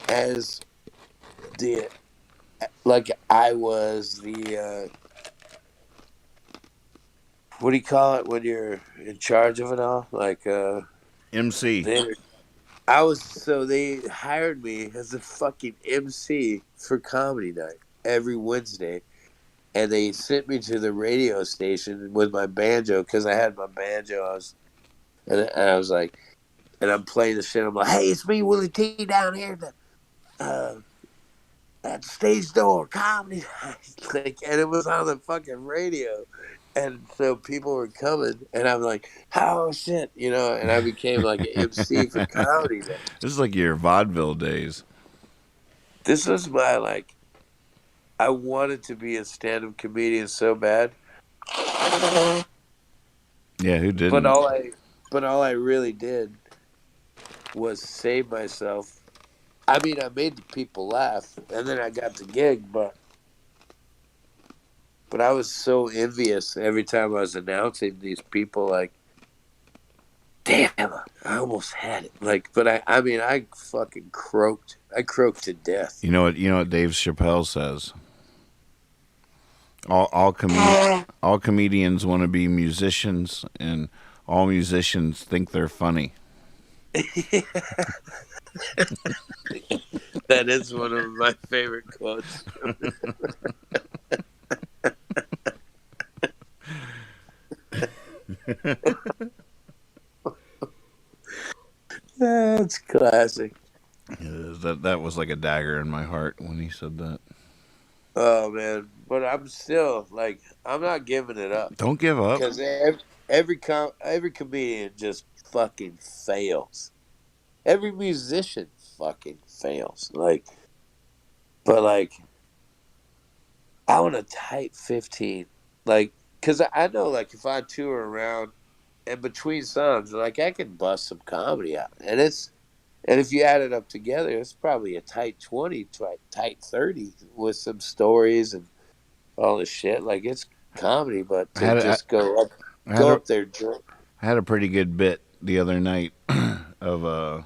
as the like I was the what do you call it when you're in charge of it all? Like MC. they I was so they hired me as a fucking MC for comedy night every Wednesday, and they sent me to the radio station with my banjo because I had my banjo. And I was like, and I'm playing the shit. I'm like, "Hey, it's me, Willie T, down here uh, at the stage door comedy night." Like, and it was on the fucking radio, and so people were coming, and I'm like, "Oh shit," and I became like an MC for comedy night. This is like your vaudeville days. This was my like. I wanted to be a stand-up comedian so bad, Yeah, who but didn't? all I really did was save myself. I mean, I made the people laugh, and then I got the gig, but I was so envious every time I was announcing these people. Like, damn, I almost had it. Like, but I mean, I fucking croaked. I croaked to death. You know what? You know what Dave Chappelle says. All comedians want to be musicians, and all musicians think they're funny. That is one of my favorite quotes. That's classic. That was like a dagger in my heart when he said that. Oh man, but I'm still like I'm not giving it up Don't give up. because every comedian just fucking fails. Every musician fucking fails. Like But like, I want a tight 15. Like, cause I know like if I tour around and between songs, like I can bust some comedy out, and if you add it up together, it's probably a tight 20, tight 30 with some stories and all this shit. Like it's comedy, but I to had a, just I had go a up there drunk. I had a pretty good bit the other night of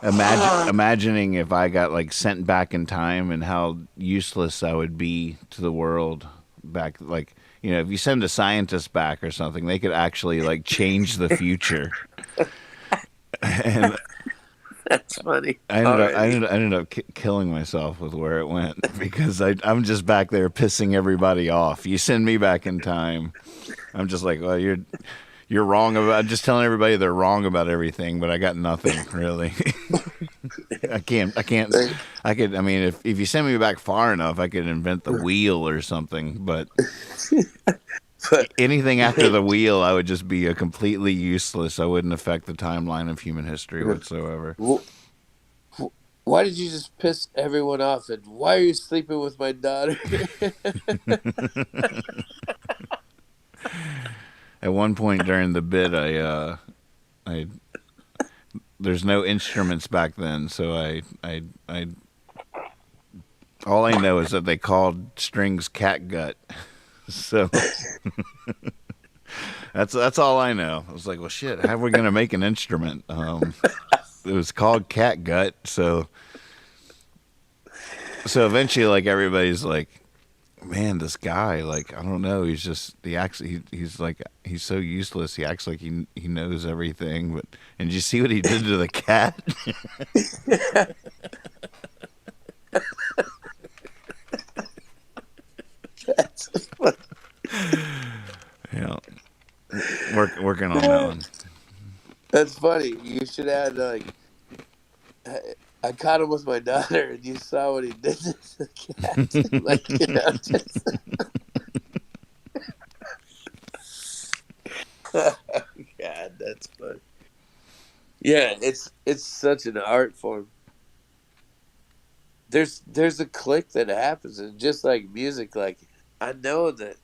imagining if I got like sent back in time and how useless I would be to the world back. Like, you know, if you send a scientist back or something, they could actually like change the future. And That's funny. I ended up killing myself with where it went because I'm just back there pissing everybody off. You send me back in time, I'm just like, well, you're wrong about just telling everybody they're wrong about everything, but I got nothing really. I can't. I could. I mean, if you send me back far enough, I could invent the wheel or something. But But anything after the wheel, I would just be a completely useless. I wouldn't affect the timeline of human history whatsoever. why did you just piss everyone off? And why are you sleeping with my daughter? At one point during the bit, I there's no instruments back then, so I all I know is that they called strings catgut. So that's all I know. I was like, well, shit. How are we gonna make an instrument? It was called catgut. So eventually, like everybody's like, man, this guy, like I don't know. He's just he's like he's so useless. He acts like he knows everything. But and did you see what he did to the cat? That's funny. Yeah, working on that one. That's funny. You should add like I caught him with my daughter, and you saw what he did to the cat. Like you know, just God, that's funny. Yeah, it's such an art form. There's a click that happens, and just like music, like I know that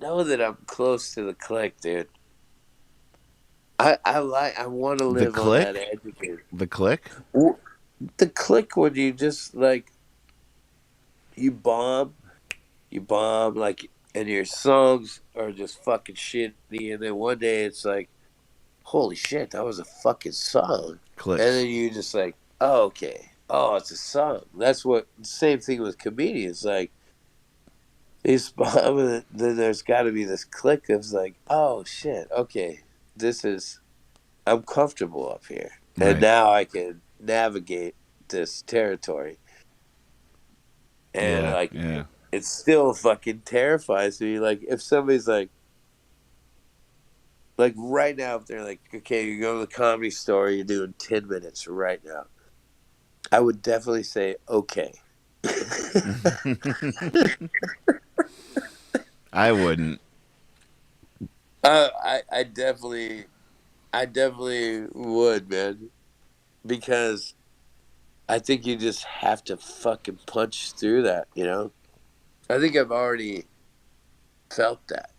I'm close to the click, dude. I want to The live on that click, edge again. the click. W- The click when you just like you bomb, like, and your songs are just fucking shitty, and then one day it's like, holy shit, that was a fucking song, and Clicks. then you just like, oh okay, oh it's a song. That's what same thing with comedians, like these bomb, and then there's got to be this click of like, oh shit, okay, this is I'm comfortable up here, and Right. now I can navigate this territory, and Yeah. like Yeah. it still fucking terrifies me. Like if somebody's like right now, if they're like, okay, you go to the comedy store, you're doing 10 minutes right now, I would definitely say okay. I wouldn't. I definitely would, man, because I think you just have to fucking punch through that, you know? I think I've already felt that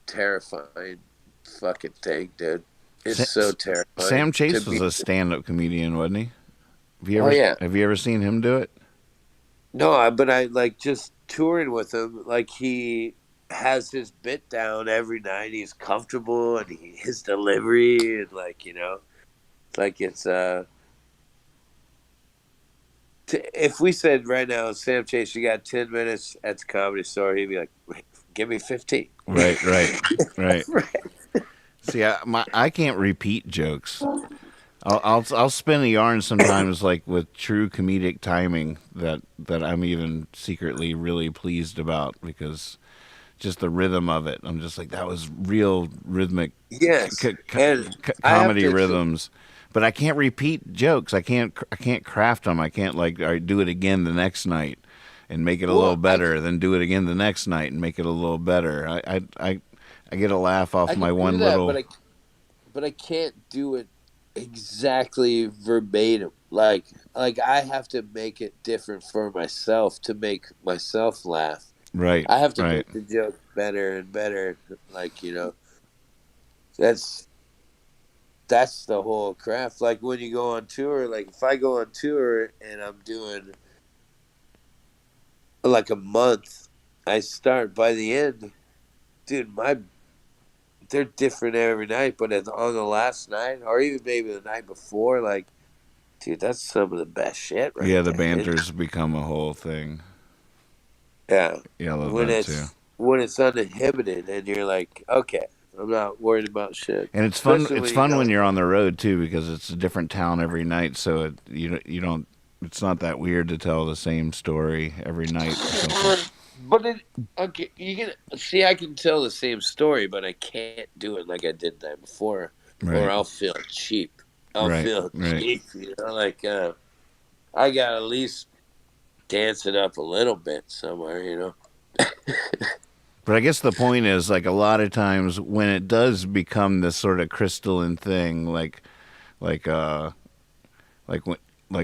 terrifying fucking thing, dude. It's so terrifying Sam to Chase was be. a stand-up comedian, wasn't he? Oh yeah, Have you ever seen him do it? no, but I like just touring with him. Like he has his bit down every night. He's comfortable, and his delivery, and like you know, like it's if we said right now, Sam Chase, you got 10 minutes at the comedy store, he'd be like, give me 15. Right. Right. Right. Right. See, I can't repeat jokes. I'll spin a yarn sometimes like with true comedic timing that I'm even secretly really pleased about because just the rhythm of it. I'm just like that was real rhythmic Yes, and I have comedy to. rhythms. But I can't repeat jokes. I can't craft them. I can't like all right, do it again the next night and make it a little Well, better. Then do it again the next night and make it a little better. I get a laugh off I my can do one that, little. but I can't do it exactly verbatim. Like I have to make it different for myself to make myself laugh. Right, I have to right. make the joke better and better. Like, that's that's the whole craft. Like when you go on tour, like if I go on tour and I'm doing like a month, I start by the end, dude, my they're different every night, but on the last night or even maybe the night before, like, dude, that's some of the best shit right Yeah, the there. banter's become a whole thing. Yeah. Yeah, I love When that too. it's uninhibited and you're like, okay, I'm not worried about shit. And it's fun. Especially It's when you fun go. when you're on the road too, because it's a different town every night. So you don't. It's not that weird to tell the same story every night or something. But it okay, you can see I can tell the same story, but I can't do it like I did the night before, or Right, I'll feel cheap. I'll right, feel right. cheap, like I gotta at least dance it up a little bit somewhere. But I guess the point is, like, a lot of times when it does become this sort of crystalline thing, like like when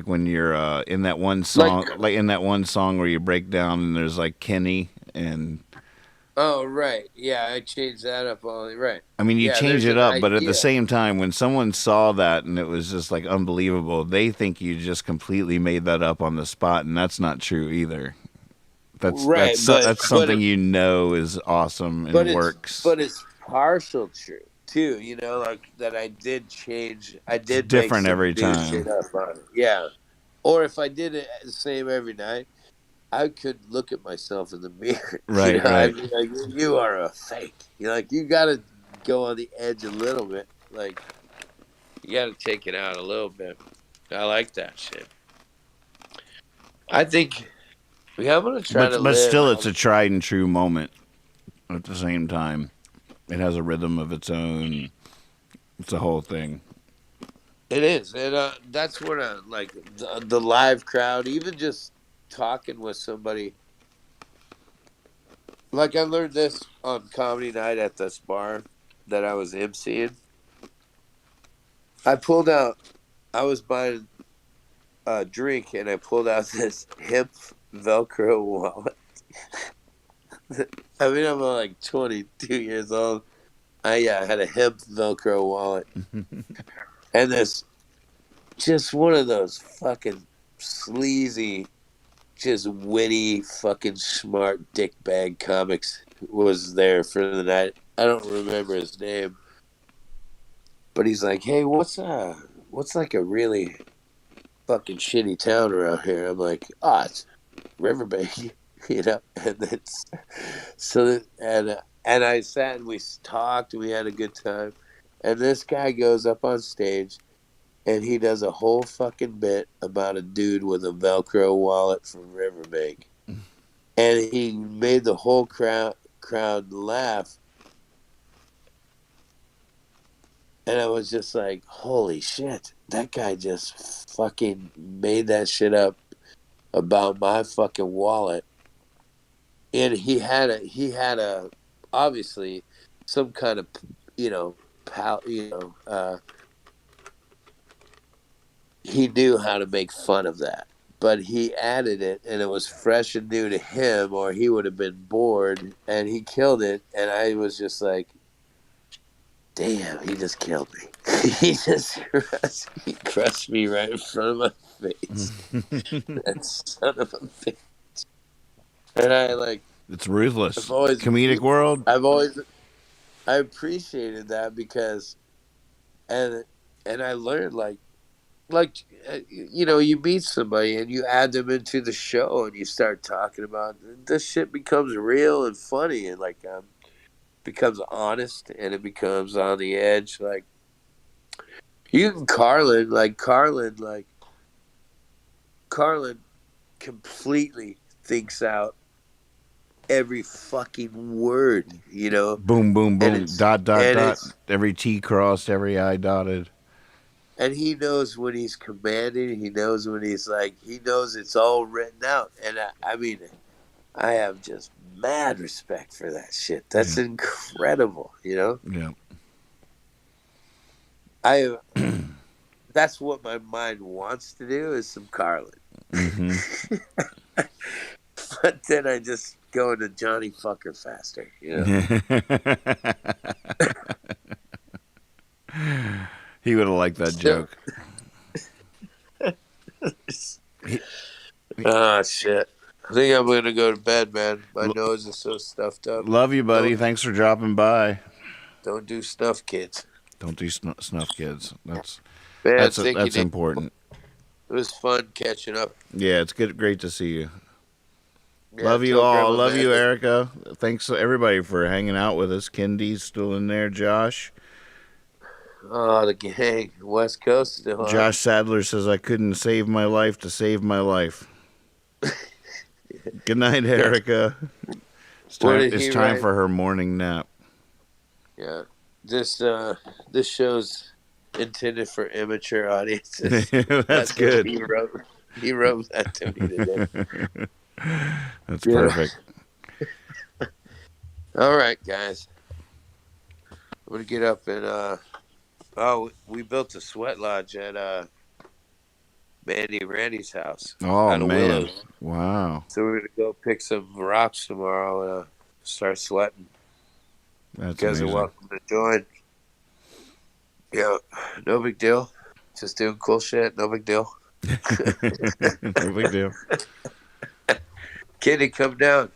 when you're in that one Like, song, like in that one song where you break down and there's like Kenny and oh right, yeah, I changed that up all right. I mean, you Yeah, change there's it an up, but at the idea. same time, when someone saw that and it was just like unbelievable, they think you just completely made that up on the spot, and that's not true either. Right, but That's something is awesome but and it's works. but it's partial true too. Like that I did change. I It's did make different some every new shit time. up on it. Yeah. Or if I did it the same every night, I could look at myself in the mirror. Right, I'd right. be like, "You are a fake." Like, you got to go on the edge a little bit. Like, you got to take it out a little bit. I like that shit. I think, yeah, I'm gonna try to But live. still, it's a tried and true moment. At the same time, it has a rhythm of its own. It's a whole thing. It is, and that's what like the live crowd, even just talking with somebody. Like I learned this on comedy night at this bar that I was emceeing. I pulled out. I was buying a drink, and I pulled out this hemp Velcro wallet. I mean, I'm like 22 years old. I had a hemp Velcro wallet, and this just one of those fucking sleazy just witty, fucking smart dickbag comics was there for the night. I don't remember his name, but he's like, "Hey, what's like a really fucking shitty town around here?" I'm like, "Ah, it's Riverbank," And it's and I sat and we talked and we had a good time, and this guy goes up on stage and he does a whole fucking bit about a dude with a Velcro wallet from Riverbank, and he made the whole crowd laugh, and I was just like, holy shit, that guy just fucking made that shit up about my fucking wallet. And he had a obviously some kind of, you know pal, he knew how to make fun of that, but he added it and it was fresh and new to him, or he would have been bored, and he killed it. And I was just like, damn, he just killed me. He crushed me right in front of my face. That son of a bitch. And It's I've ruthless. always, Comedic world. I've always, I appreciated that because, and I learned you meet somebody and you add them into the show and you start talking about this shit becomes real and funny, and becomes honest, and it becomes on the edge. Like, you can Carlin completely thinks out every fucking word. Boom, boom, and boom. it's Dot, dot, and dot. it's Every T crossed, every I dotted. and he knows when he's commanding. He knows when he knows it's all written out. And I mean, I have just mad respect for that shit. That's Yeah, incredible. yeah. I that's what my mind wants to do is some Carlin. Mm-hmm. But then I just go into Johnny Fucker Faster, you know. He would have liked that joke. Ah, shit. I think I'm gonna go to bed, man. My nose is so stuffed up. Love you, buddy. Thanks for dropping by. Don't do stuff, kids. Don't do snuff, kids. That's Man, that's important. It was fun catching up. Yeah, it's great to see you. Yeah, Love you tell all. Grandma Love you, Amanda. Erica. Thanks everybody for hanging out with us. Kendi's still in there. Josh. Oh, the gang. West Coast still on. Josh Sadler says I couldn't save my life to save my life. Good night, Erica. It's time for her morning nap. Yeah. This show's intended for immature audiences. That's good. He wrote that to me today. That's perfect. All right, guys. I'm gonna get up and we built a sweat lodge at Mandy and Randy's house. Oh out of man! Willows. Wow. So we're gonna go pick some rocks tomorrow and start sweating. That's You guys amazing. are welcome to join. Yeah, no big deal. Just doing cool shit. No big deal. No big deal. Kenny, come down.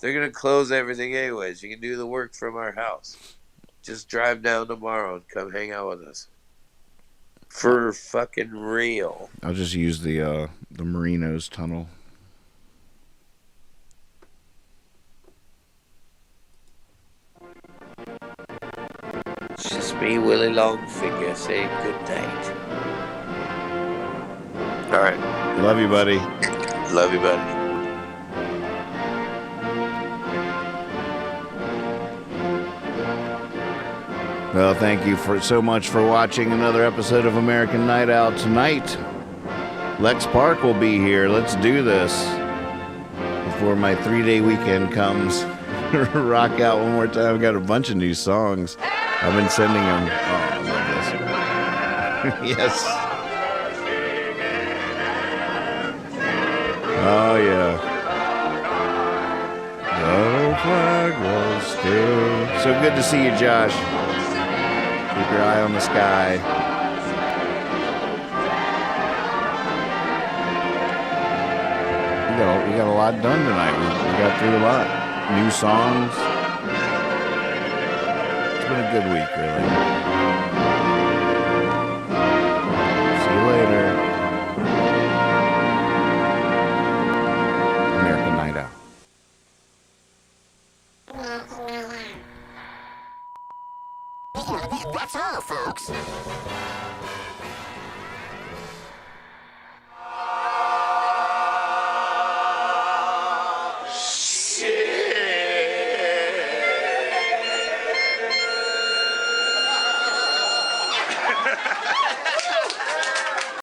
They're gonna close everything anyways. You can do the work from our house. Just drive down tomorrow and come hang out with us. For fucking real. I'll just use the Marinos tunnel. It's just me, Willie Longfinger, saying good night. All right. Love you, buddy. Love you, buddy. Well, thank you so much for watching another episode of American Night Out tonight. Lex Park will be here. Let's do this before my 3-day weekend comes. Rock out one more time. I've got a bunch of new songs. I've been sending them. Oh, I love this. Yes. Oh, yeah. The flag was still. So good to see you, Josh. Keep your eye on the sky. We got a lot done tonight. We got through a lot. New songs. It's been a good week, really. See you later. American Night Out. That's all, folks.